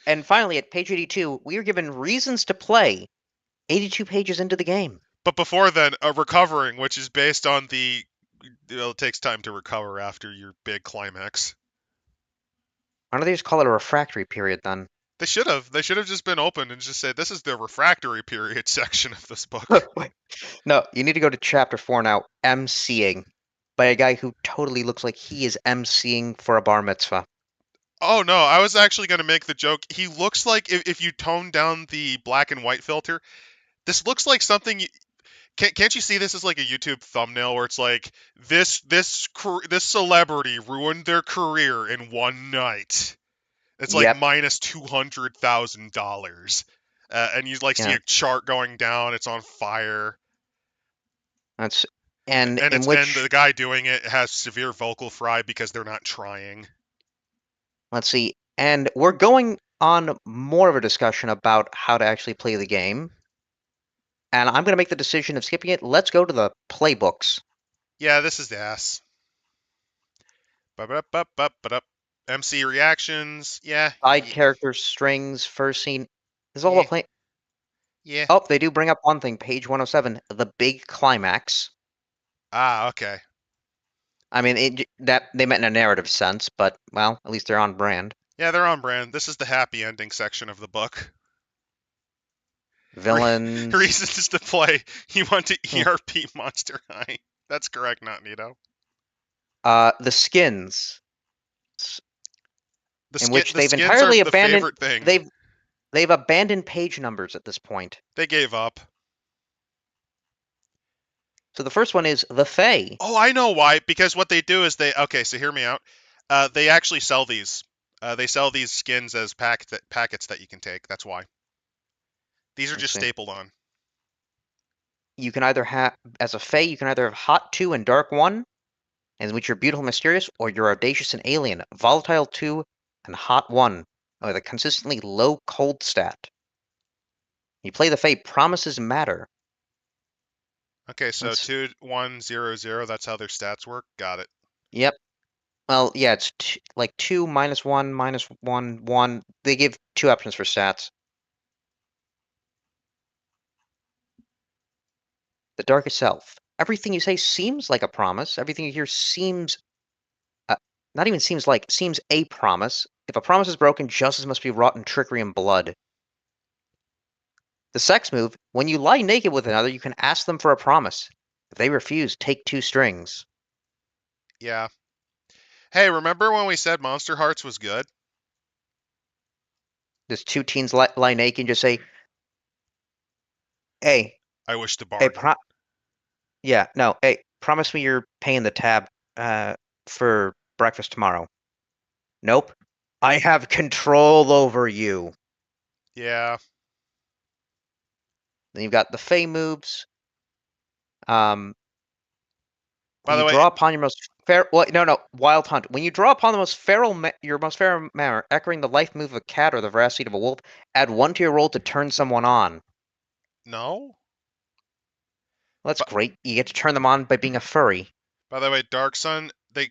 and finally at page 82, we are given reasons to play 82 pages into the game. But before then, recovering, which is based on it takes time to recover after your big climax. Why don't they just call it a refractory period then? They should have. They should have just been open and just said, this is the refractory period section of this book. No, you need to go to chapter 4 now, MCing, by a guy who totally looks like he is MCing for a bar mitzvah. Oh no, I was actually going to make the joke. He looks like, if you tone down the black and white filter, this looks like something. Can't you see this as like a YouTube thumbnail where it's like this celebrity ruined their career in one night? It's like Yep, minus $200,000, and you like see yeah, a chart going down. It's on fire, that's and and in and which the guy doing it has severe vocal fry because they're not trying. let's see, and we're going on more of a discussion about how to actually play the game, and I'm going to make the decision of skipping it. Let's go to the playbooks. Yeah, this is the ass. Ba-ba-ba-ba-ba-da. MC reactions. Yeah, Side characters, strings, first scene. This is all yeah, about play. yeah. Oh, they do bring up one thing, page 107, the big climax. Ah, okay. I mean, that they meant in a narrative sense, but well, at least they're on brand. Yeah, they're on brand. This is the happy ending section of the book. Villains. Reasons to play. You want to Yeah. ERP Monster High. That's correct, not Nito. The skins, in which The they've skins are entirely the abandoned. favorite thing. They've abandoned page numbers at this point. They gave up. So the first one is the Fae. Oh, I know why. Because what they do is okay. So hear me out. They actually sell these. They sell these skins as packets that you can take. That's why. These are Let's just see. stapled on. You can either have, as a Fae, you can either have Hot 2 and Dark 1, in which you're beautiful, mysterious, or you're audacious and alien, Volatile 2 and Hot 1, with a consistently low cold stat. You play the Fae, Promises Matter. Okay, so Let's, 2-1-0-0. That's how their stats work. Got it. yep. Well, yeah, it's like 2, -1, -1, 1. They give two options for stats. The darkest self. Everything you say seems like a promise. Everything you hear seems, uh, not even seems like, seems a promise. If a promise is broken, justice must be wrought in trickery and blood. The sex move, when you lie naked with another, you can ask them for a promise. If they refuse, take two strings. Yeah. Hey, remember when we said Monsterhearts was good? There's two teens lie naked and just say, hey, I wish to hey, bargain. yeah, no, hey, promise me you're paying the tab, for breakfast tomorrow. Nope. I have control over you. Yeah. Then you've got the Fey moves. Um, By when the you way, draw upon your most fair, well, no, Wild Hunt. When you draw upon the most feral, your most feral manner, echoing the life move of a cat or the veracity of a wolf, add one to your roll to turn someone on. no. Well, that's But great. You get to turn them on by being a furry. by the way, Dark Sun, they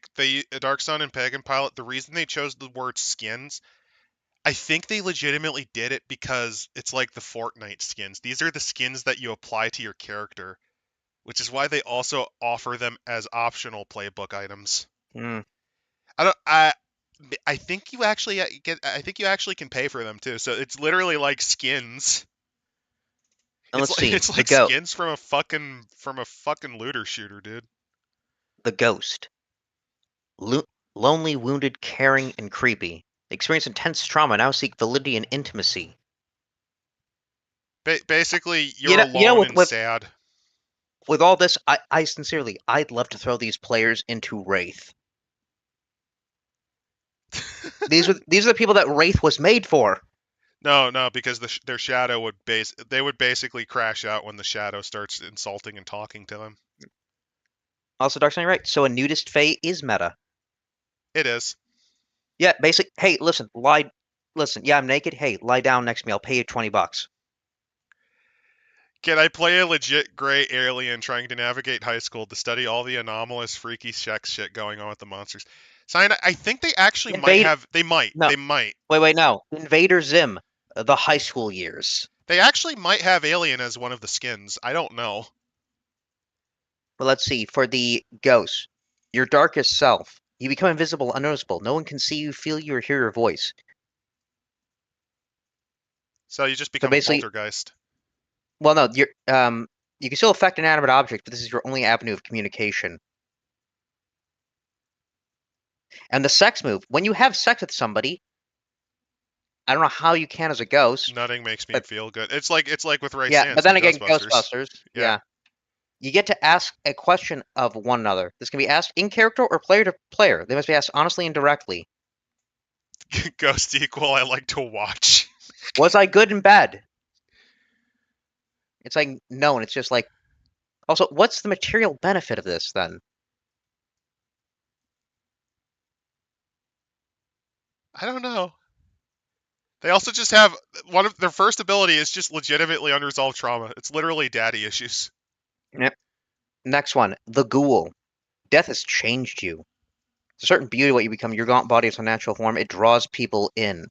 Dark Sun and Pagan Pilot. The reason they chose the word skins, I think they legitimately did it because it's like the Fortnite skins. These are the skins that you apply to your character, which is why they also offer them as optional playbook items. Hmm. I don't. I think you actually get. I think you actually can pay for them too. So it's literally like skins. And let's see. It's like skins from a fucking looter shooter, dude. The ghost. Lo lonely, wounded, caring, and creepy. They experience intense trauma, now seek validity and intimacy. Basically, you're You know, alone and sad. with all this, I sincerely, I'd love to throw these players into Wraith. These are the people that Wraith was made for. No, no, because their shadow they would basically crash out when the shadow starts insulting and talking to them. Also, Dark Knight, right? So a nudist Fae is meta. It is. Yeah, basic. Hey, listen. Yeah, I'm naked. Hey, lie down next to me. I'll pay you $20. Can I play a legit gray alien trying to navigate high school to study all the anomalous, freaky sex shit going on with the monsters? Sign. I think they actually might Invade. have. They might. No, They might. wait, no. Invader Zim, the high school years. They actually might have alien as one of the skins. I don't know. But let's see. For the ghost, your darkest self. You become invisible, unnoticeable. No one can see you, feel you, or hear your voice. So you just So become a basically, poltergeist. well, no, you can still affect inanimate objects, but this is your only avenue of communication. And the sex move, when you have sex with somebody, I don't know how you can as a ghost, Nutting makes me but feel good. It's like with Ray yeah, but Sands then from again, Ghostbusters. Ghostbusters, Yeah. yeah. You get to ask a question of one another. This can be asked in character or player to player. They must be asked honestly and directly. Ghost equal. I like to watch. Was I good and bad? It's like, no, and it's just like, also, what's the material benefit of this then? I don't know. They also just have one of their first ability is just legitimately unresolved trauma. It's literally daddy issues. Yep. Next one, the ghoul. Death has changed you. There's a certain beauty to what you become. Your gaunt body is a natural form. It draws people in.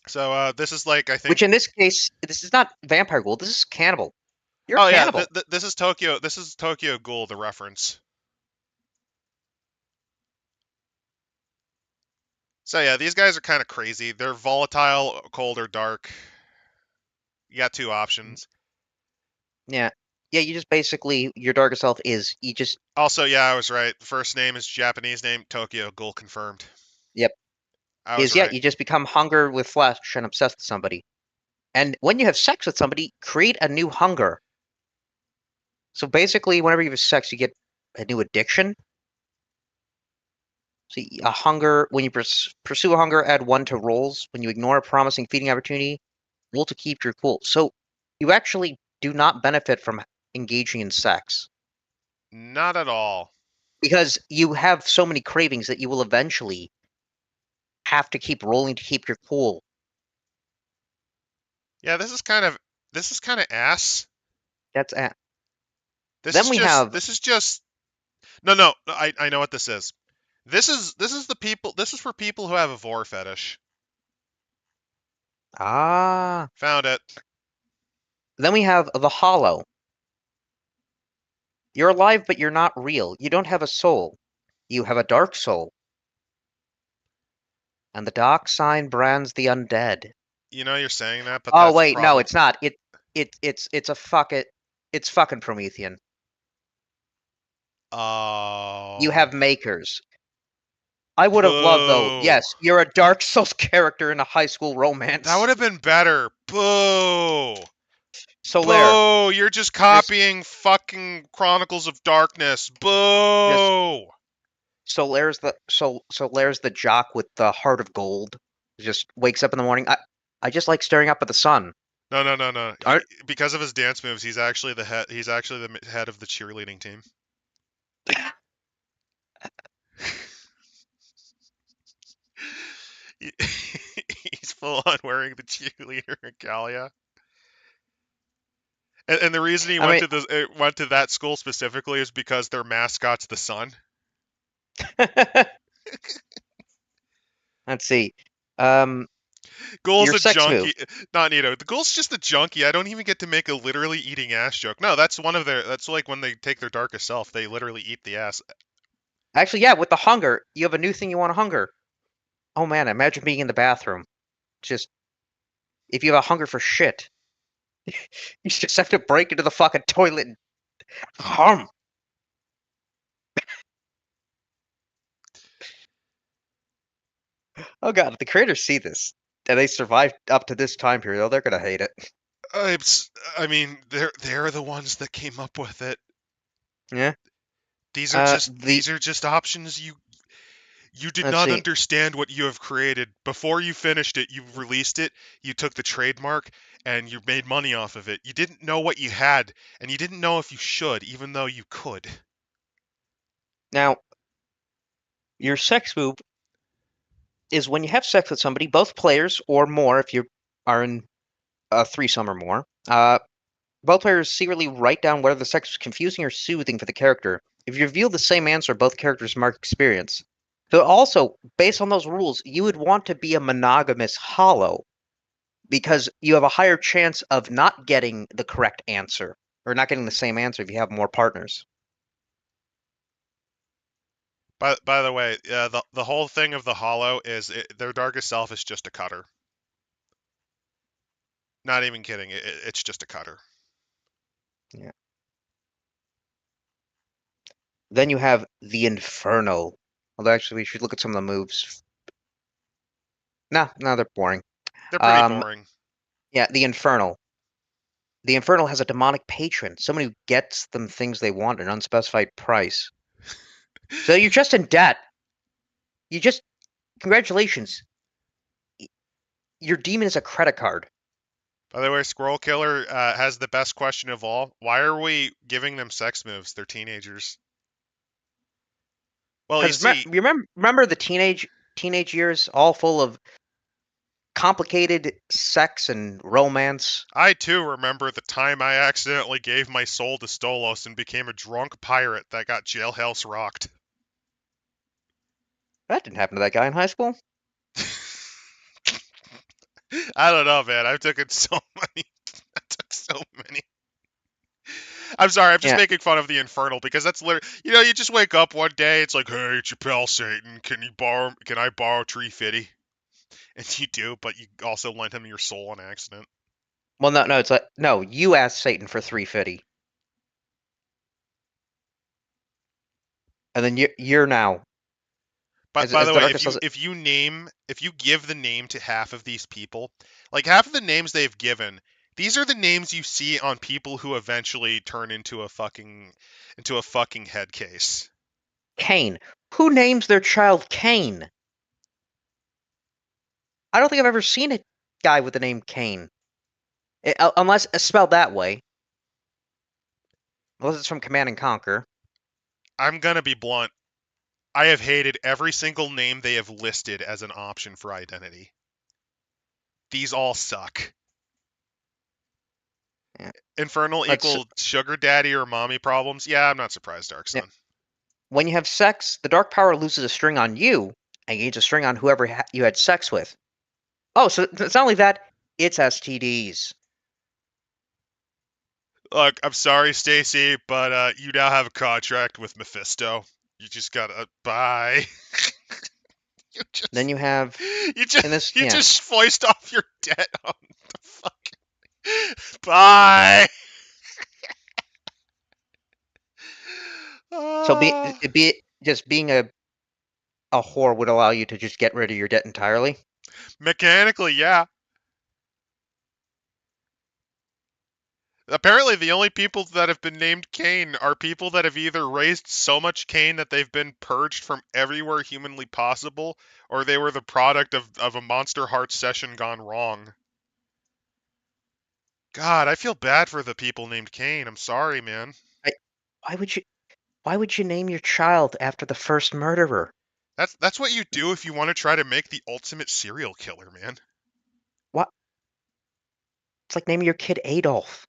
So this is like I think. Which in this case, this is not vampire ghoul. This is cannibal. You're a Oh yeah, cannibal. this is Tokyo. This is Tokyo Ghoul. The reference. So yeah, these guys are kind of crazy. They're volatile, cold, or dark. You got two options. Yeah. Yeah, you just basically, your darker self is, you just, Also, yeah, I was right. The first name is Japanese name. Tokyo Ghoul confirmed. yep. I was Yeah, right. you just become hunger with flesh and obsessed with somebody. And when you have sex with somebody, create a new hunger. So basically, whenever you have sex, you get a new addiction. So a hunger, when you pursue a hunger, add one to rolls. When you ignore a promising feeding opportunity, roll to keep your cool. So you actually do not benefit from engaging in sex Not at all. because you have so many cravings that you will eventually have to keep rolling to keep your cool. Yeah, this is kind of ass. That's at. This Then is we just have this is just no. I know what this is. This is the people. This is for people who have a vor fetish. ah. Found it. Then we have the hollow. You're alive, but you're not real. You don't have a soul. You have a dark soul. And the dark sign brands the undead. You know you're saying that, but Oh that's wait, no, probably. it's not. It's a it's fucking Promethean. You Oh, have makers. I would have loved though, boo. yes, you're a Dark Souls character in a high school That would romance. have been better. Boo. Solaire, Boo. You're just just copying fucking Chronicles of Darkness. just Boo. Solaire's the jock with the heart of gold. Just wakes up in the morning. I just like staring up at the sun. No, no, no, no. Aren't Because of his dance moves, he's actually the head. He's actually the head of the cheerleading team. He's full on wearing the cheerleader regalia. And the reason he I went mean to went to that school specifically is because their mascot's the sun. let's see. Um Ghoul's your a sex move. junkie. Not Nito. The Ghoul's just a junkie. I don't even get to make a literally eating ass joke. No, that's one of their. That's like when they take their darkest self, they literally eat the ass. Actually, yeah, with the hunger, you have a new thing you want to hunger. Oh man, imagine being in the bathroom. Just if you have a hunger for shit, you just have to break into the fucking toilet and hum. Oh god, if the creators see this and they survived up to this time period, oh, they're gonna hate it. It's, I mean, they're the ones that came up with it. Yeah. These are just options you did Let's not see. understand what you have created. Before you finished it, you released it, you took the trademark, and you made money off of it. You didn't know what you had, and you didn't know if you should, even though you could. Now, your sex move is when you have sex with somebody, both players or more, if you are in a threesome or more. Both players secretly write down whether the sex was confusing or soothing for the character. If you reveal the same answer, both characters mark experience. So also, based on those rules, you would want to be a monogamous hollow because you have a higher chance of not getting the correct answer or not getting the same answer if you have more partners. By the way, the whole thing of the Hollow is their darkest self is just a cutter. Not even kidding. It's just a cutter. Yeah. Then you have the Infernal. Although actually, we should look at some of the moves. Nah, no, they're boring. They're pretty Um, boring. yeah, the Infernal. The Infernal has a demonic patron, someone who gets them things they want at an unspecified price. So you're just in debt. You just, congratulations. Your demon is a credit card. By the way, Squirrel Killer has the best question of all. Why are we giving them sex moves? They're teenagers. Well, you Because see, remember the teenage years, all full of complicated sex and romance. I too remember the time I accidentally gave my soul to Stolos and became a drunk pirate that got jailhouse rocked. That didn't happen to that guy in high school. I don't know, man. I've taken so many. I took so many. I'm sorry. I'm just Yeah. making fun of the Infernal because that's literally. You just wake up one day. It's like, hey, it's your pal Satan. Can I borrow 350? And you do, but you also lent him your soul on accident. Well, no, it's like no. You asked Satan for 350, and then you're now But by as the way, dark as does it. if you give the name to half of these people, like half of the names they've given, these are the names you see on people who eventually turn into a fucking head case. Cain. Who names their child Cain? I don't think I've ever seen a guy with the name Cain, unless it's spelled that way. Unless it's from Command and Conquer. I'm gonna be blunt. I have hated every single name they have listed as an option for identity. These all suck. Yeah. Infernal Let's. equal sugar daddy or mommy problems? Yeah, I'm not surprised, Dark Yeah. Sun. When you have sex, the dark power loses a string on you and gains a string on whoever you had sex with. Oh, so it's not only that; it's STDs. Look, I'm sorry, Stacy, but you now have a contract with Mephisto. You just gotta bye. you Then just you have you just in this, you yeah. just voiced off your debt on the fuck. Bye. So Uh, just being a whore would allow you to just get rid of your debt entirely. mechanically, yeah. Apparently, the only people that have been named Cain are people that have either raised so much Cain that they've been purged from everywhere humanly possible, or they were the product of a Monsterhearts session gone wrong. God, I feel bad for the people named Cain. I'm sorry, man. I, why would you? Why would you name your child after the first murderer? That's what you do if you want to try to make the ultimate serial killer, man. What? It's like naming your kid Adolf.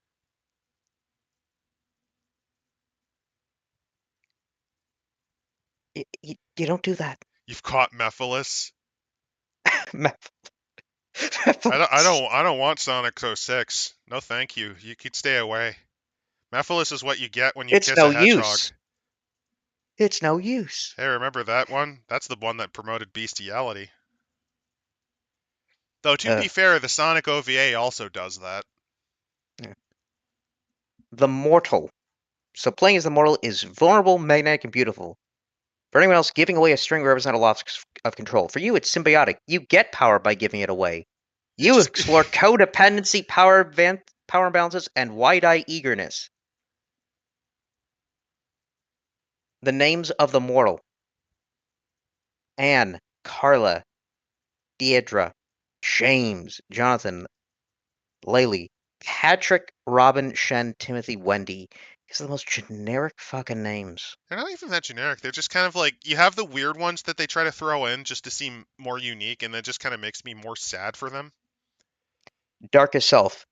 You don't do that. You've caught Mephiles. Meph- I Mephiles. don't I don't want Sonic 06. No, thank you. You could stay away. Mephiles is what you get when you It's kiss no a hedgehog. use. It's no use. Hey, remember that one? That's the one that promoted bestiality. Though to Uh, be fair, the Sonic OVA also does that. yeah. The mortal. So playing as the mortal is vulnerable, magnetic, and beautiful. For anyone else, giving away a string represents a loss of control. For you, it's symbiotic. You get power by giving it away. You You just explore codependency, power imbalances, and wide-eye eagerness. The names of the mortal: Anne, Carla, Deidre, James, Jonathan, Laylee, Patrick, Robin, Shen, Timothy, Wendy. These are the most generic fucking names. they're not even that generic. They're just kind of like you have the weird ones that they try to throw in just to seem more unique, and that just kind of makes me more sad for them. Darkest self.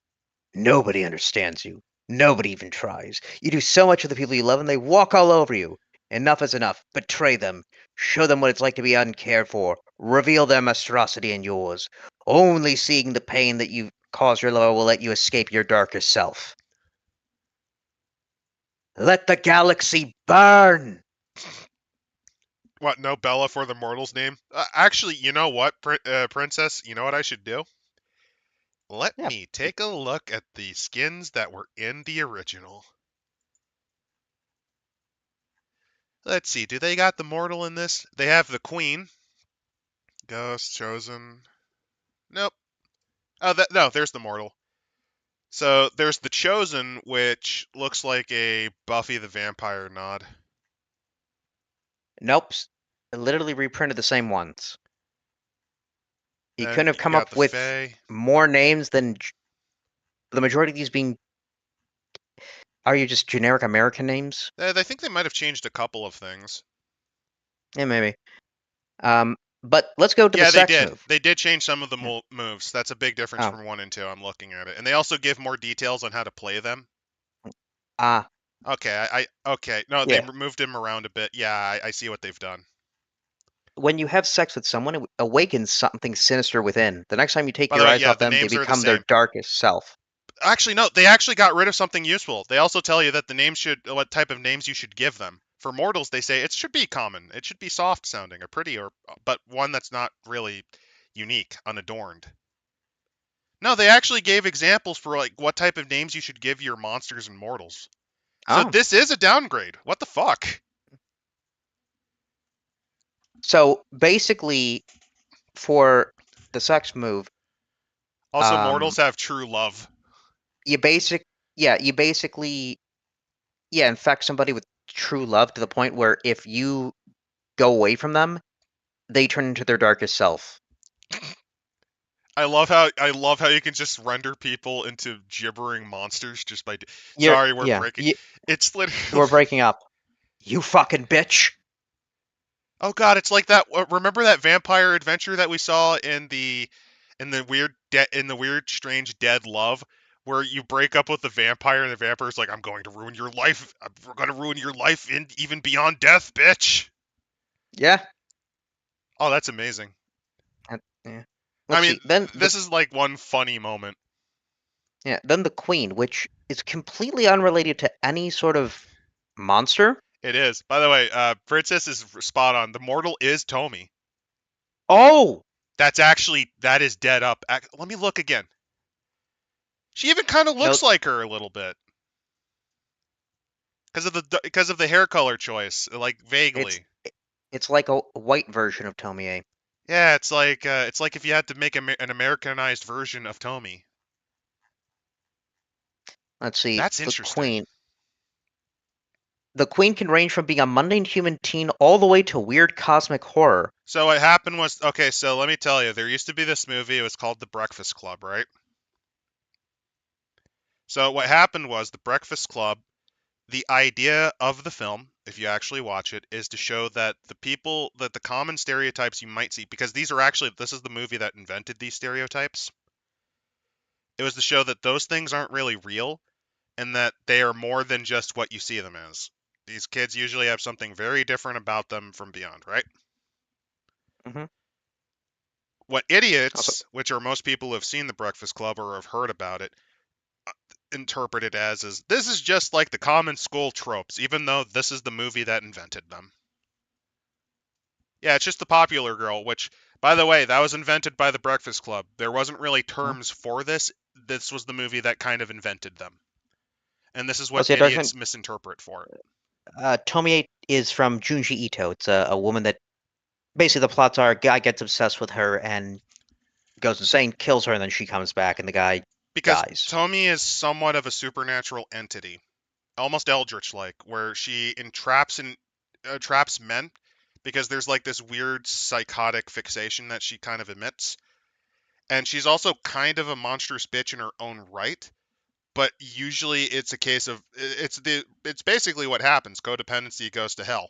Nobody understands you. Nobody even tries. You do so much for the people you love and they walk all over you. Enough is enough. Betray them. Show them what it's like to be uncared for. Reveal their monstrosity and yours. Only seeing the pain that you cause your lover will let you escape your darkest self. Let the galaxy burn! What? No Bella for the mortal's name? Actually, you know what, Princess? You know what I should do? Let Yeah, me take a look at the skins that were in the original. Let's see. Do they got the mortal in this? They have the queen. Ghost, chosen. Nope. Oh, no. There's the mortal. So there's the chosen, which looks like a Buffy the Vampire nod. nope. Literally reprinted the same ones. You Then couldn't have you come got up the with Fae. more names than the majority of these being. Are you just generic American names? I think they might have changed a couple of things. Yeah, maybe. But let's go to the Yeah, they sex did. move. They did change some of the Yeah. moves. That's a big difference Oh, from 1 and 2. I'm looking at it. And they also give more details on how to play them. ah, Okay, okay. No, they yeah. moved him around a bit. Yeah, I see what they've done. When you have sex with someone, it awakens something sinister within. The next time you take By the your way, eyes yeah, off the them, they names are the become their same. darkest self. Actually, no, they actually got rid of something useful. They also tell you that the names should, what type of names you should give them. For mortals, they say it should be common. It should be soft sounding or pretty, or but one that's not really unique, unadorned. No, they actually gave examples for like what type of names you should give your monsters and mortals. So Oh, this is a downgrade. What the fuck? so basically, for the sex move, Also, um, mortals have true love. you basic, yeah, you basically, yeah, infect somebody with true love to the point where if you go away from them, they turn into their darkest self. I love how you can just render people into gibbering monsters just by. Sorry, we're Yeah, breaking. It's literally. we're breaking up. You fucking bitch. Oh god, it's like that. Remember that vampire adventure that we saw in the weird strange dead love, where you break up with the vampire and the vampire's like, "I'm going to ruin your life. We're going to ruin your life in even beyond death, bitch." Yeah. Oh, that's amazing. Yeah. I Let's mean, see. Then the this is like one funny moment. Yeah, then the queen, which is completely unrelated to any sort of monster. It is. By the way, Princess is spot on. The mortal is Tomi. Oh, That is dead up. Let me look again. She even kind of no, looks like her a little bit because of the hair color choice, like it's vaguely. it's like a white version of Tomie. Yeah, it's like if you had to make an Americanized version of Tomi. Let's see, That's the interesting. queen. The queen can range from being a mundane human teen all the way to weird cosmic horror. So what happened was, okay, so let me tell you, there used to be this movie. It was called The Breakfast Club, right? So what happened was The Breakfast Club. The idea of the film, if you actually watch it, is to show that the common stereotypes you might see, because this is the movie that invented these stereotypes. It was to show that those things aren't really real and that they are more than just what you see them as. These kids usually have something very different about them from beyond, right? Hmm. What Also, idiots, which are most people who have seen The Breakfast Club or have heard about it, interpret it as is this is just like the common school tropes, even though this is the movie that invented them. Yeah, it's just the popular girl, which, by the way, that was invented by the Breakfast Club. There wasn't really mhm. terms for this. This was the movie that kind of invented them. And this is what Also, yeah, idiots misinterpret for it. Tomie is from Junji Ito. It's a woman that basically the plots are a guy gets obsessed with her and goes insane, kills her, and then she comes back and the guy Because dies. Tomi is somewhat of a supernatural entity, almost eldritch like, where she traps men because there's like this weird psychotic fixation that she kind of emits. And she's also kind of a monstrous bitch in her own right, but usually it's a case of it's basically what happens. Codependency goes to hell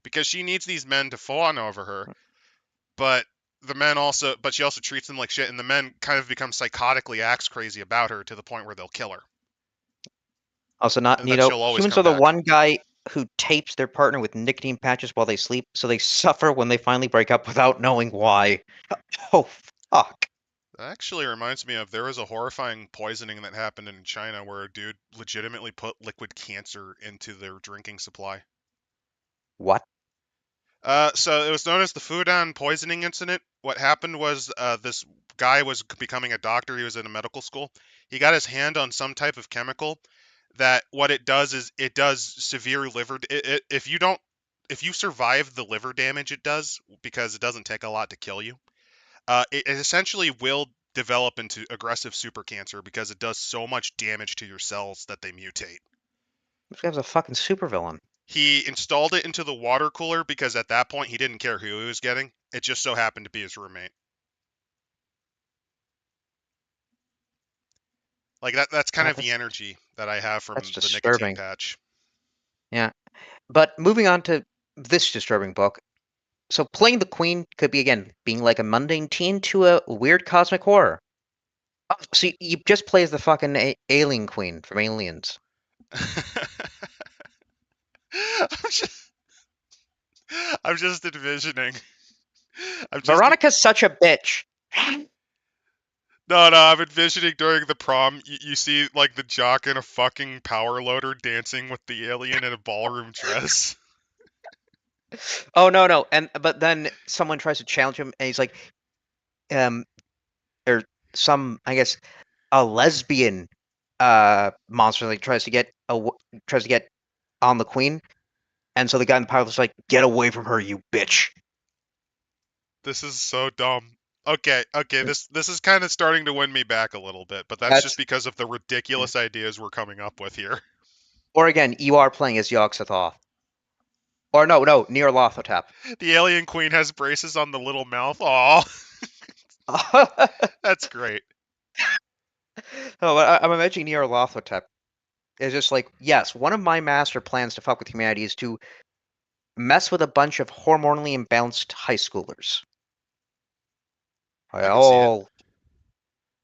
because she needs these men to fawn over her, but she also treats them like shit, and the men kind of become psychotically axe crazy about her to the point where they'll kill her, Also, not and then Nito. she'll always Humans come are the back. one guy who tapes their partner with nicotine patches while they sleep, so they suffer when they finally break up without knowing why. Oh, fuck. That actually reminds me of there was a horrifying poisoning that happened in China where a dude legitimately put liquid cancer into their drinking supply. What? So it was known as the Fudan poisoning incident. What happened was this guy was becoming a doctor. He was in a medical school. He got his hand on some type of chemical that what it does is it does severe liver. If you survive the liver damage it does, because it doesn't take a lot to kill you, it essentially will develop into aggressive super cancer because it does so much damage to your cells that they mutate. This guy's a fucking supervillain. He installed it into the water cooler because at that point he didn't care who he was getting. It just so happened to be his roommate. Like that's kind God, of the energy that I have that's from the nicotine disturbing. patch. Yeah. But moving on to this disturbing book. So playing the queen could be again being like a mundane teen to a weird cosmic horror. Oh, so you just play as the fucking alien queen from Aliens. I'm just, I'm just envisioning. I'm just Veronica's such a bitch. no. I'm envisioning during the prom. You see like the jock in a fucking power loader dancing with the alien in a ballroom dress. Oh no no, and but then someone tries to challenge him, and he's like, um, or some I guess a lesbian monster like tries to get on the queen, and so the guy in the pilot's like, get away from her, you bitch. This is so dumb. Okay, this is kind of starting to win me back a little bit, but that's just That's because of the ridiculous ideas we're coming up with here. or again, you are playing as Yogg-Sothoth. Or no, Near Lothotep. The alien queen has braces on the little mouth. Aw, that's great. Oh, I'm imagining Near Lothotep. It's just like, yes, one of my master plans to fuck with humanity is to mess with a bunch of hormonally imbalanced high schoolers. I can see it. Oh,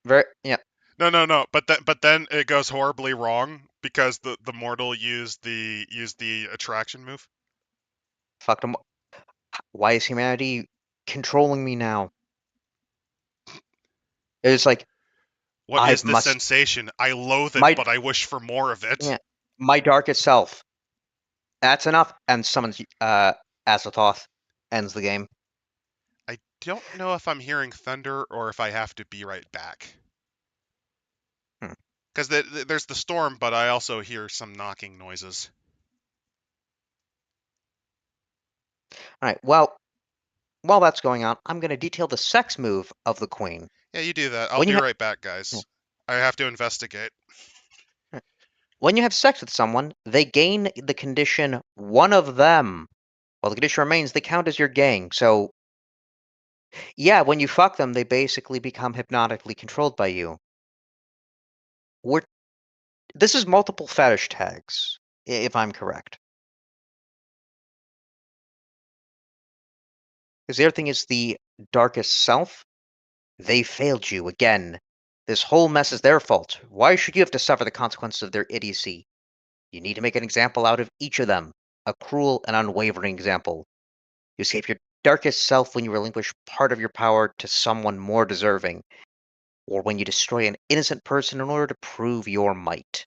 very, yeah, No. But then it goes horribly wrong because the mortal used the attraction move. fuck them. Why is humanity controlling me now? It's like, What I is this must sensation? I loathe it, my but I wish for more of it. yeah, my darkest self. That's enough. And summons Azathoth. Ends the game. I don't know if I'm hearing thunder or if I have to be right back. Hmm. Because there's the storm, but I also hear some knocking noises. All right. Well, while that's going on, I'm going to detail the sex move of the queen. Yeah, you do that. I'll When be you right back, yeah, guys. I have to investigate. right. When you have sex with someone, they gain the condition one of them. While the condition remains, they count as your gang. So yeah, when you fuck them, they basically become hypnotically controlled by you. We're This is multiple fetish tags, if I'm correct. Because the other thing is the darkest self. They failed you again. This whole mess is their fault. Why should you have to suffer the consequences of their idiocy? You need to make an example out of each of them. A cruel and unwavering example. You escape your darkest self when you relinquish part of your power to someone more deserving, or when you destroy an innocent person in order to prove your might.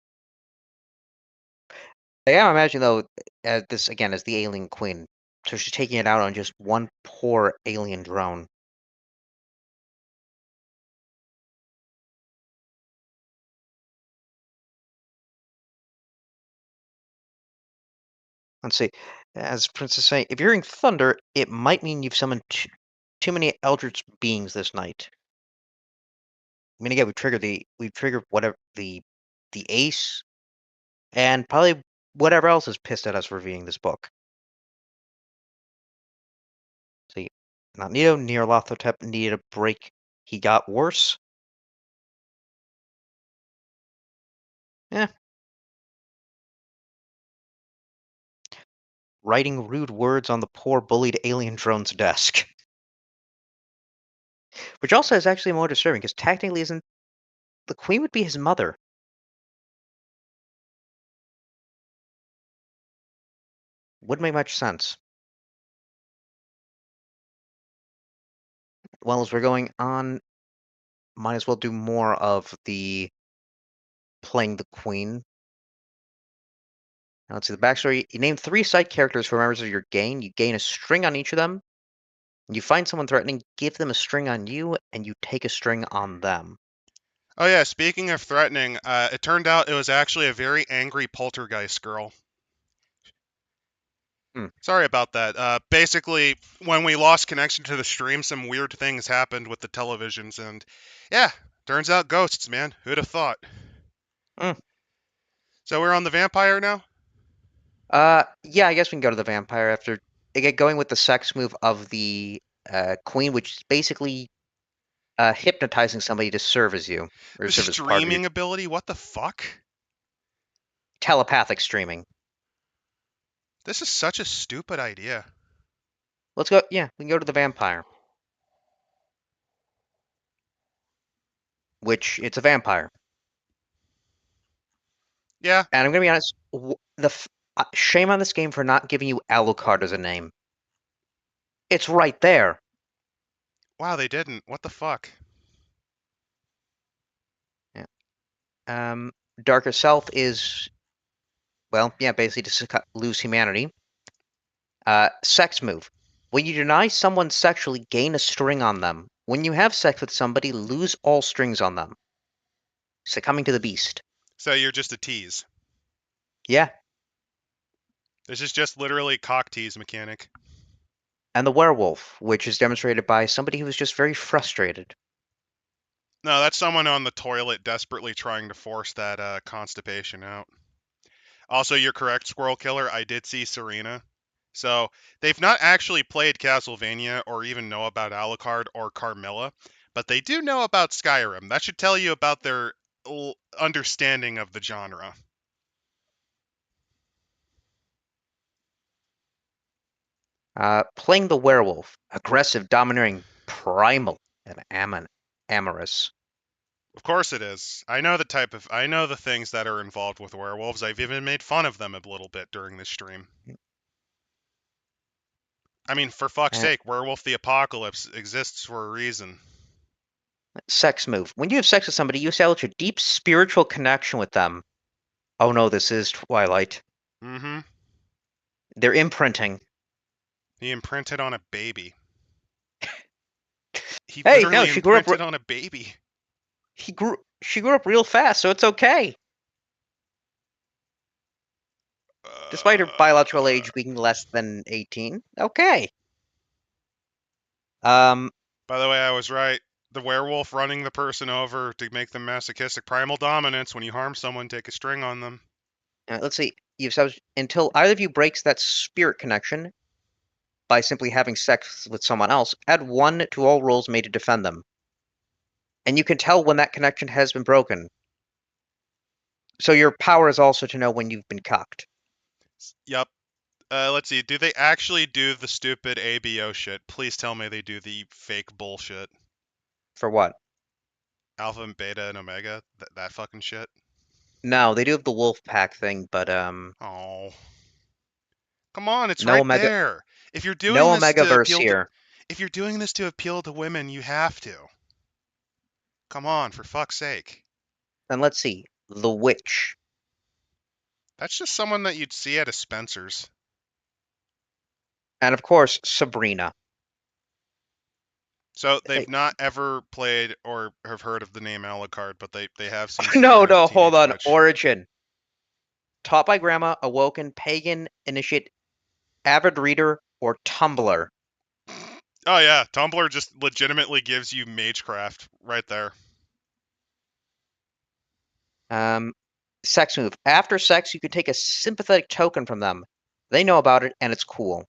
Yeah, I imagine though, this again as the alien queen, so she's taking it out on just one poor alien drone. Let's see, as Princess saying, if you're hearing thunder, it might mean you've summoned too many eldritch beings this night. I mean, again, we triggered whatever the ace, and probably whatever else is pissed at us for reading this book. See, Magneto near Lothotep needed a break. He got worse. Yeah, writing rude words on the poor bullied alien drone's desk. Which also is actually more disturbing, because technically isn't the queen would be his mother. Wouldn't make much sense. Well, as we're going on, might as well do more of the playing the queen. Now let's see the backstory. You name 3 side characters who are members of your gang. You gain a string on each of them. You find someone threatening, give them a string on you, and you take a string on them. Oh yeah, speaking of threatening, it turned out it was actually a very angry poltergeist girl. Hmm. Sorry about that. Basically, when we lost connection to the stream, some weird things happened with the televisions, and yeah, turns out ghosts, man. Who'd have thought? Hmm. So we're on the vampire now? Yeah, I guess we can go to the vampire after get going with the sex move of the queen, which is basically hypnotizing somebody to serve as you, or The serve as part of your streaming ability? What the fuck? telepathic streaming. This is such a stupid idea. Let's go. Yeah, we can go to the vampire, which it's a vampire. Yeah, And I'm gonna be honest, shame on this game for not giving you Alucard as a name. It's right there. wow, they didn't. What the fuck? Yeah. Um, Darker Self is, well, yeah, basically to lose humanity. Sex move. When you deny someone sexually, gain a string on them. When you have sex with somebody, lose all strings on them. Succumbing to the beast. So you're just a tease. Yeah. This is just literally cock tease mechanic. And the werewolf, which is demonstrated by somebody who is just very frustrated. No, that's someone on the toilet desperately trying to force that constipation out. Also, you're correct, Squirrel Killer. I did see Serena. So they've not actually played Castlevania or even know about Alucard or Carmilla, but they do know about Skyrim. That should tell you about their understanding of the genre. Playing the werewolf. Aggressive, domineering, primal, and amorous. Of course it is. I know the things that are involved with werewolves. I've even made fun of them a little bit during this stream. I mean, for fuck's Uh, sake, Werewolf the Apocalypse exists for a reason. Sex move. When you have sex with somebody, you establish a deep spiritual connection with them. Oh no, this is Twilight. Mm-hmm. They're imprinting. He imprinted on a baby. He Hey, no, literally imprinted on a baby. she grew up real fast, so it's okay. Despite her biological Uh, age being less than 18. Okay. Um, by the way, I was right. The werewolf running the person over to make them masochistic. Primal dominance. When you harm someone, take a string on them. let's see. You've established until either of you breaks that spirit connection by simply having sex with someone else, add 1 to all rolls made to defend them. And you can tell when that connection has been broken. So your power is also to know when you've been cucked. Yep. Let's see. Do they actually do the stupid ABO shit? Please tell me they do the fake bullshit. For what? Alpha and beta and omega. That fucking shit. No, they do have the wolf pack thing, but Oh. Come on, it's no right omega there. If you're doing no this omega to verse appeal to here. if you're doing this to appeal to women, you have to. Come on, for fuck's sake. Then let's see. The witch. That's just someone that you'd see at a Spencer's. And of course, Sabrina. So they've Hey, not ever played or have heard of the name Alucard, but they have seen no, Sabrina the no, hold Teenage on. Witch. Origin. Taught by grandma, awoken, pagan, initiate, avid reader, or Tumblr. Oh yeah, Tumblr just legitimately gives you Magecraft right there. Um, sex move. After sex, you can take a sympathetic token from them. They know about it, and it's cool.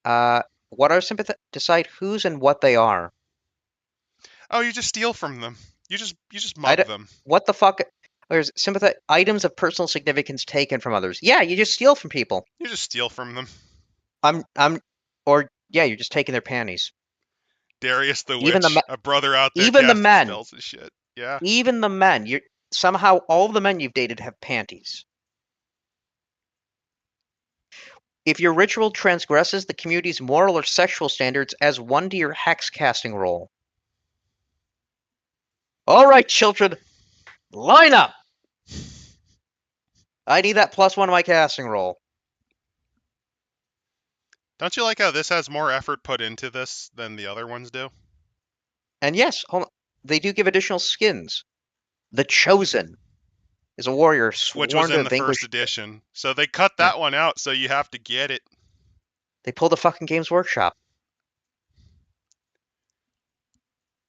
Uh, what are sympathetic? Decide whose and what they are. Oh, you just steal from them. You just I mug don't, them. what the fuck? There's sympathetic items of personal significance taken from others. Yeah, you just steal from people. You just steal from them. I'm, or yeah, you're just taking their panties. Darius the Even the Witch, a brother out there even the casting men, spells and shit. Yeah. even the men. You're somehow all the men you've dated have panties. If your ritual transgresses the community's moral or sexual standards, as 1 to your hex casting roll. All right, children, line up. I need that +1 to my casting roll. Don't you like how this has more effort put into this than the other ones do? And yes, hold on, they do give additional skins. The Chosen is a warrior Which was sworn in to the first vanquish. edition. So they cut Yeah, that one out, so you have to get it. they pulled the fucking Games Workshop.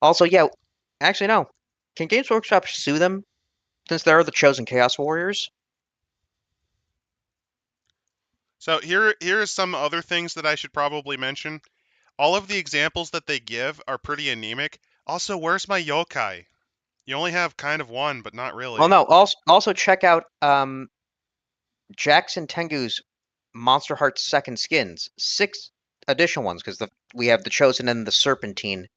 Also, yeah, actually no. Can Games Workshop sue them since they are the Chosen Chaos Warriors? So here's some other things that I should probably mention. All of the examples that they give are pretty anemic. Also, where's my yokai? You only have kind of one, but not Well, really. no. Also check out Jackson Tengu's Monsterhearts second skins, 6 additional ones because we have the Chosen and the Serpentine.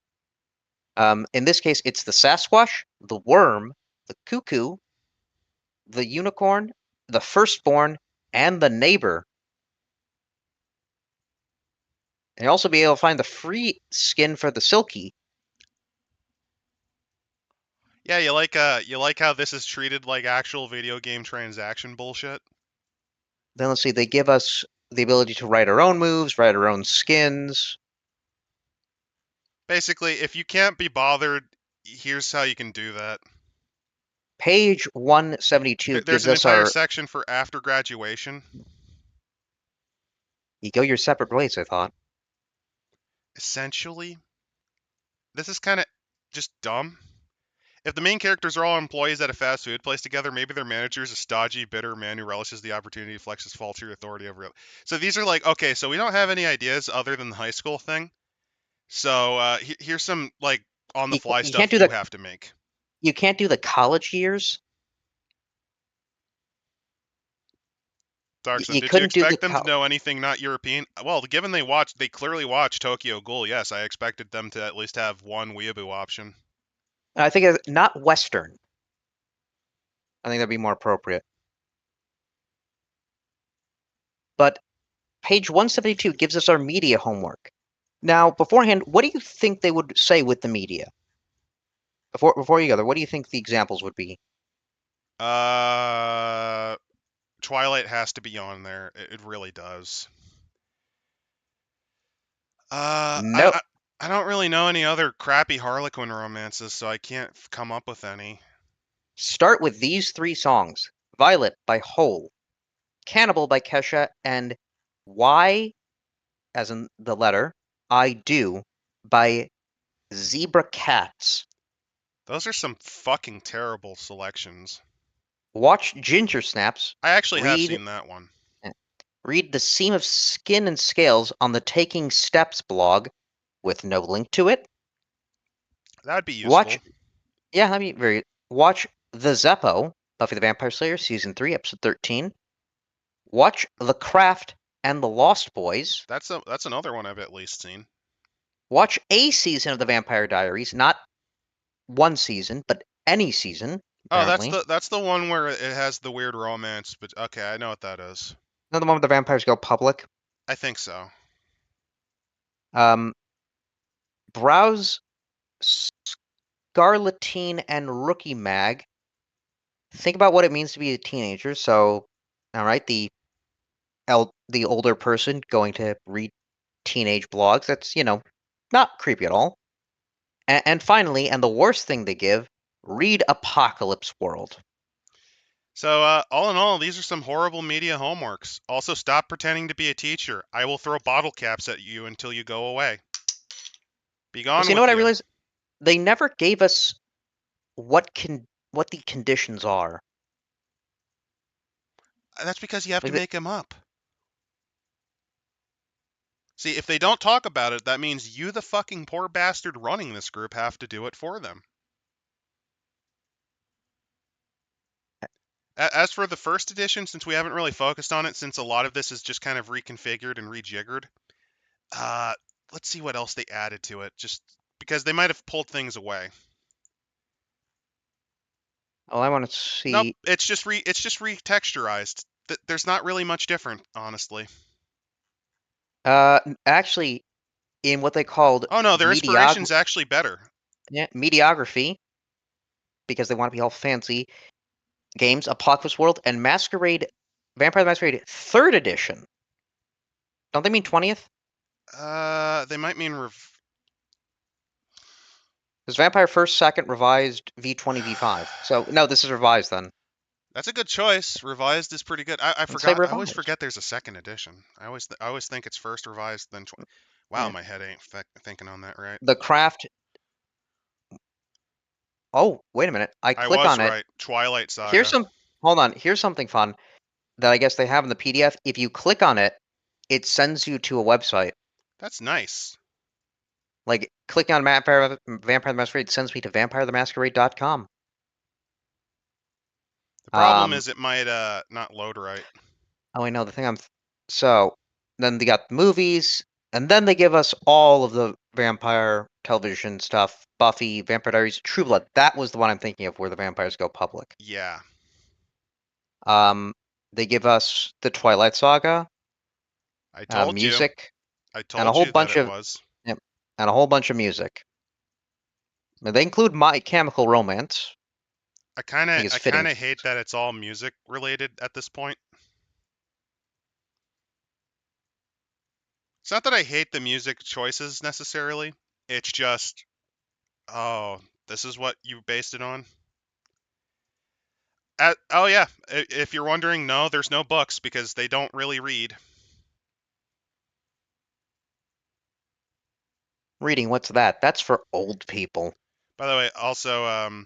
In this case, it's the Sasquatch, the Worm, the Cuckoo, the Unicorn, the Firstborn, and the Neighbor. And you'll also be able to find the free skin for the Silky. Yeah, you like how this is treated like actual video game transaction bullshit. Then let's see, they give us the ability to write our own moves, write our own skins. Basically, if you can't be bothered, here's how you can do that. Page 172 There's gives an us entire our. section for after graduation. You go your separate ways, I thought. Essentially, this is kind of just dumb. If the main characters are all employees at a fast food place together, maybe their manager is a stodgy, bitter man who relishes the opportunity to flex his faulty authority over it. So these are like, okay, so we don't have any ideas other than the high school thing. So here's some like on the fly You can't stuff do you the have to make. college years. Darkson, You did you couldn't do the expect them to know anything not European? Well, given they clearly watched Tokyo Ghoul. Yes, I expected them to at least have one weeaboo option. I think it's not Western. I think that'd be more appropriate. But page 172 gives us our media homework. Now, beforehand, what do you think they would say with the media? Before you go there, what do you think the examples would be? Uh, Twilight has to be on there. It really does. Uh, I, No. I I don't really know any other crappy Harlequin romances, so I can't come up with any. Start with these three songs: Violet by Hole, Cannibal by Kesha, and Why, as in the letter, I Do by Zebra Cats. Those are some fucking terrible selections. Watch Ginger Snaps. I actually have Read seen that one. read The Seam of Skin and Scales on the Taking Steps blog with no link to it. That would be Watch, useful. yeah, let me very watch The Zeppo, Buffy the Vampire Slayer, season 3, episode 13. Watch The Craft and the Lost Boys. That's another one I've at least seen. Watch a season of The Vampire Diaries, not one season, but any season, Oh, apparently. that's the one where it has the weird romance, but okay, I know what that is. Another one where the vampires go public. I think so. Um, browse Scarletine and Rookie Mag. Think about what it means to be a teenager. So, all right, the older person going to read teenage blogs. That's, not creepy at all. And finally, and the worst thing they give, read Apocalypse World. So, all in all, these are some horrible media homeworks. Also, stop pretending to be a teacher. I will throw bottle caps at you until you go away. Be Well, gone so you know with what I you. realized? They never gave us what the conditions are. That's because you have to Like, make them up. See, if they don't talk about it, that means you, the fucking poor bastard running this group, have to do it for them. As for the first edition, since we haven't really focused on it, since a lot of this is just kind of reconfigured and rejiggered, uh, let's see what else they added to it. Just because they might have pulled things away. I want to Nope, see. it's just retexturized. There's not really much different, honestly. Actually, in what they called Oh no, their mediog inspiration's actually better. yeah, mediography, because they want to be all fancy games, Apocalypse World and Masquerade, Vampire the Masquerade 3rd edition. Don't they mean 20th? They might mean There's Vampire 1st, 2nd, revised, V20, V5. So, no, this is revised then. That's a good choice. Revised is pretty good. I Let's say forgot. I always revised. forget there's a second edition. I always think it's first revised then. Wow, Yeah. my head ain't thinking on that right. The Craft. Oh, wait a minute. I I click was on it. right. Twilight Here's Saga. some. Hold on. Here's something fun that I guess they have in the PDF. If you click on it, it sends you to a website. That's nice. Like, clicking on Vampire the Masquerade sends me to vampirethemasquerade.com. The problem Um, is it might not load right. oh, I know the thing so then they got the movies, and then they give us all of the vampire television stuff. Buffy, Vampire Diaries, True Blood. That was the one I'm thinking of where the vampires go public. Yeah, Um, they give us the Twilight Saga, I told you. music, I and a told whole you that bunch it of was. yep, and a whole bunch of music. Now, they include My Chemical Romance. I think it's I fitting. kind of hate that it's all music related at this point. It's not that I hate the music choices necessarily. It's just, oh, this is what you based it on. Oh yeah, if you're wondering, no, there's no books because they don't really read. Reading, what's that? That's for old people. By the way, also,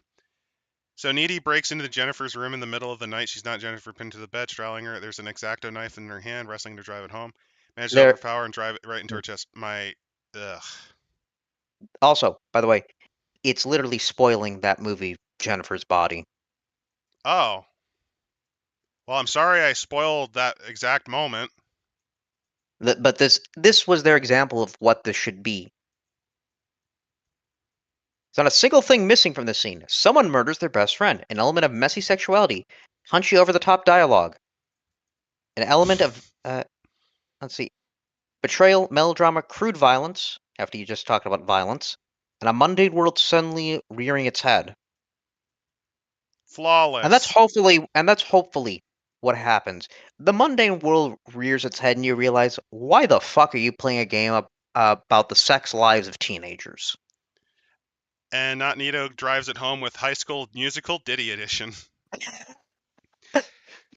so Needy breaks into Jennifer's room in the middle of the night. She's not Jennifer pinned to the bed, straddling her. There's an X-Acto knife in her hand, wrestling to drive it home. Manages to There. overpower and drive it right into her chest. Ugh. Also, by the way, it's literally spoiling that movie, Jennifer's Body. Oh, well, I'm sorry I spoiled that exact moment. But this was their example of what this should be. There's not a single thing missing from this scene. Someone murders their best friend. An element of messy sexuality, punchy over-the-top dialogue. An element of let's see, betrayal, melodrama, crude violence. after you just talked about violence, and a mundane world suddenly rearing its head. And that's Flawless. hopefully what happens. The mundane world rears its head and you realize, why the fuck are you playing a game about the sex lives of teenagers? And Not Nito drives it home with High School Musical Diddy Edition.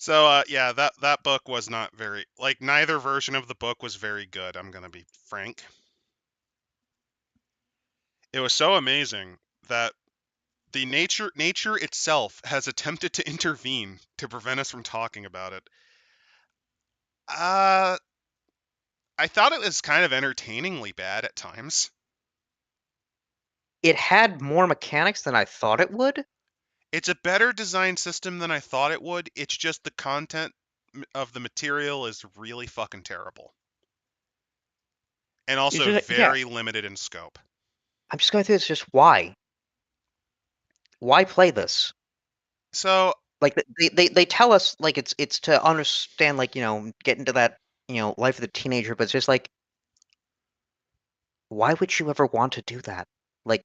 So yeah, that book was not very like neither version of the book was very good. I'm gonna be frank. It was so amazing that the nature itself has attempted to intervene to prevent us from talking about it. Uh, I thought it was kind of entertainingly bad at times. It had more mechanics than I thought it would. It's a better design system than I thought it would. It's just the content of the material is really fucking terrible. And It's also just, yeah, very limited in scope. I'm just going through this. Just why? Why play this? So Like they tell us like it's to understand, like, get into that, life of the teenager, but it's just like, why would you ever want to do that? Like,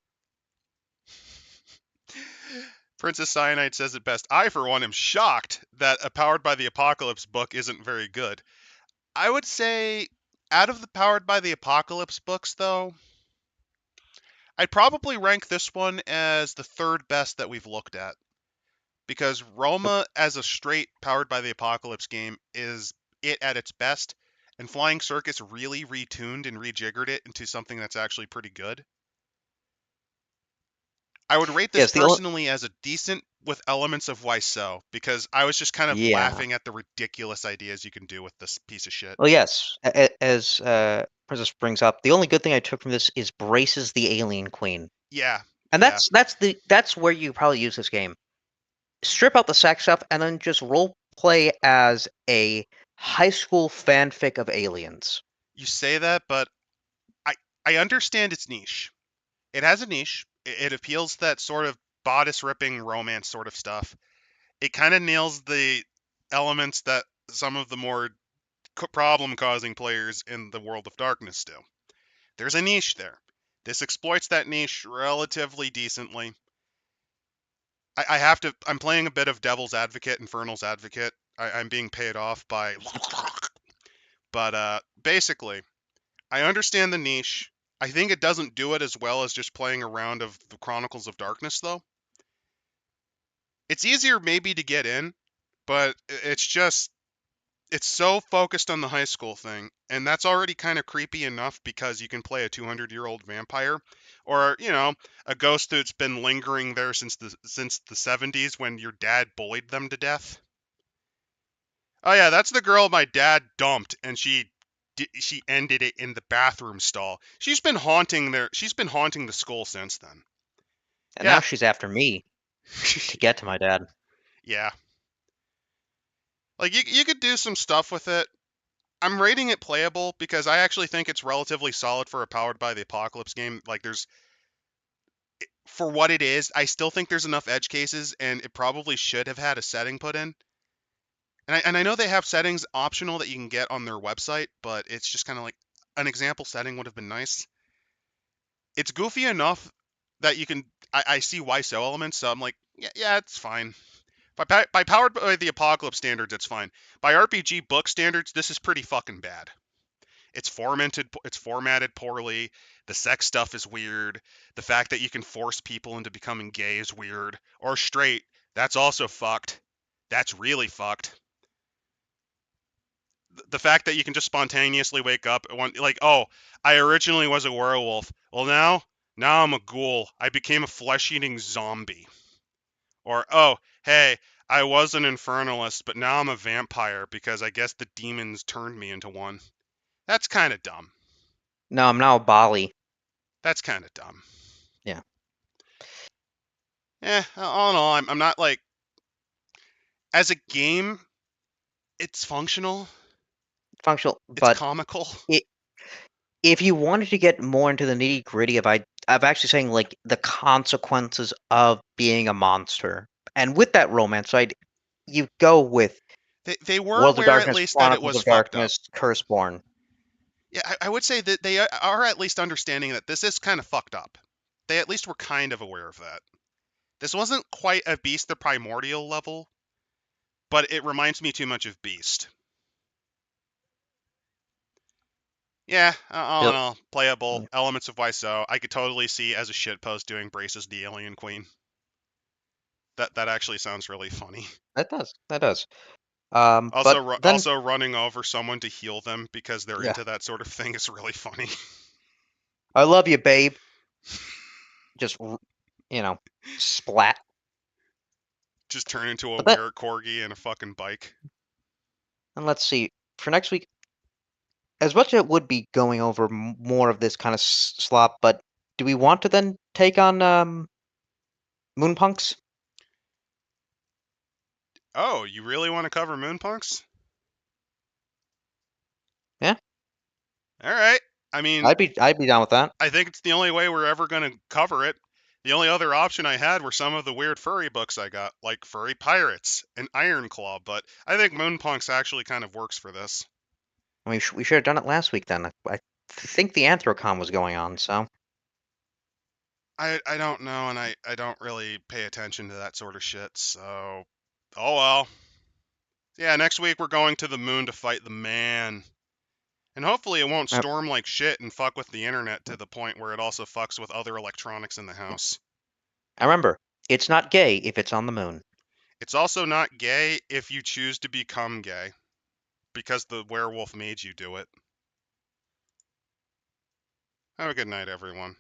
Princess Cyanide says it best. I, for one, am shocked that a Powered by the Apocalypse book isn't very good. I would say, out of the Powered by the Apocalypse books, though, I'd probably rank this one as the third best that we've looked at. Because Roma, as a straight Powered by the Apocalypse game, is it at its best, and Flying Circus really retuned and rejiggered it into something that's actually pretty good. I would rate this yes, the only, personally as a decent with elements of why so, because I was just kind of yeah. laughing at the ridiculous ideas you can do with this piece of shit. Well, yes, as Princess brings up, the only good thing I took from this is Braces the Alien Queen, Yeah, and yeah. that's where you probably use this game. Strip out the sex stuff and then just role play as a high school fanfic of aliens. You say that, but I I understand its niche. It has a niche. It appeals to that sort of bodice ripping romance sort of stuff. It kind of nails the elements that some of the more problem causing players in the World of Darkness do. There's a niche there. This exploits that niche relatively decently. I have to. I'm playing a bit of Devil's Advocate, Infernal's Advocate. I'm being paid off by, but basically, I understand the niche. I think it doesn't do it as well as just playing a round of the Chronicles of Darkness, though. It's easier maybe to get in, but it's just it's so focused on the high school thing, and that's already kind of creepy enough because you can play a 200-year-old vampire, or a ghost that's been lingering there since the 70s when your dad bullied them to death. Oh yeah, that's the girl my dad dumped, and she ended it in the bathroom stall. She's been haunting the school since then. And now Yeah. she's after me to get to my dad. Yeah. Like you could do some stuff with it. I'm rating it playable because I actually think it's relatively solid for a Powered by the Apocalypse game. Like there's for what it is, I still think there's enough edge cases, and it probably should have had a setting put in. And I know they have settings optional that you can get on their website, but it's just kind of like an example setting would have been nice. It's goofy enough that you can. I see why so elements, so I'm like, yeah, it's fine. By Powered by the Apocalypse standards, it's fine. By RPG book standards, this is pretty fucking bad. It's formatted poorly. The sex stuff is weird. The fact that you can force people into becoming gay is weird. Or straight, that's also fucked. That's really fucked. The fact that you can just spontaneously wake up and like, oh, I originally was a werewolf. Well, now I'm a ghoul. I became a flesh-eating zombie. Or, oh, hey, I was an infernalist, but now I'm a vampire because I guess the demons turned me into one. That's kind of dumb. No, I'm now a Bali. That's kind of dumb. Yeah, All in all, I'm not like, as a game, it's functional, functional, it's but comical. it, if you wanted to get more into the nitty gritty of actually saying like the consequences of being a monster, and with that romance side, you go with They were World of aware at Darkness, least that it Chronicles was of fucked up. Darkness, Curseborn. Yeah, I would say that they are at least understanding that this is kind of fucked up. They at least were kind of aware of that. This wasn't quite a Beast the Primordial level, but it reminds me too much of Beast. Yeah, all in Feel- all, playable, elements of why so. I could totally see as a shitpost doing Braces the Alien Queen. That actually sounds really funny. That does. That does. Also, But then, also running over someone to heal them because they're yeah, into that sort of thing is really funny. I love you, babe. Just, splat. Just turn into a But that, weird corgi and a fucking bike. and let's see. For next week, as much as it would be going over more of this kind of slop, but do we want to then take on Moonpunks? Oh, you really want to cover Moonpunks? Yeah, All right. I mean, I'd be down with that. I think it's the only way we're ever going to cover it. The only other option I had were some of the weird furry books I got, like Furry Pirates and Iron Claw, but I think Moonpunks actually kind of works for this. I mean, we should have done it last week then. I think the Anthrocon was going on, so I don't know, and I don't really pay attention to that sort of shit, so. Oh well. Yeah, next week we're going to the moon to fight the man. And hopefully it won't uh, storm like shit and fuck with the internet to the point where it also fucks with other electronics in the house. I remember it's not gay if it's on the moon. It's also not gay if you choose to become gay, because the werewolf made you do it. Have a good night, everyone.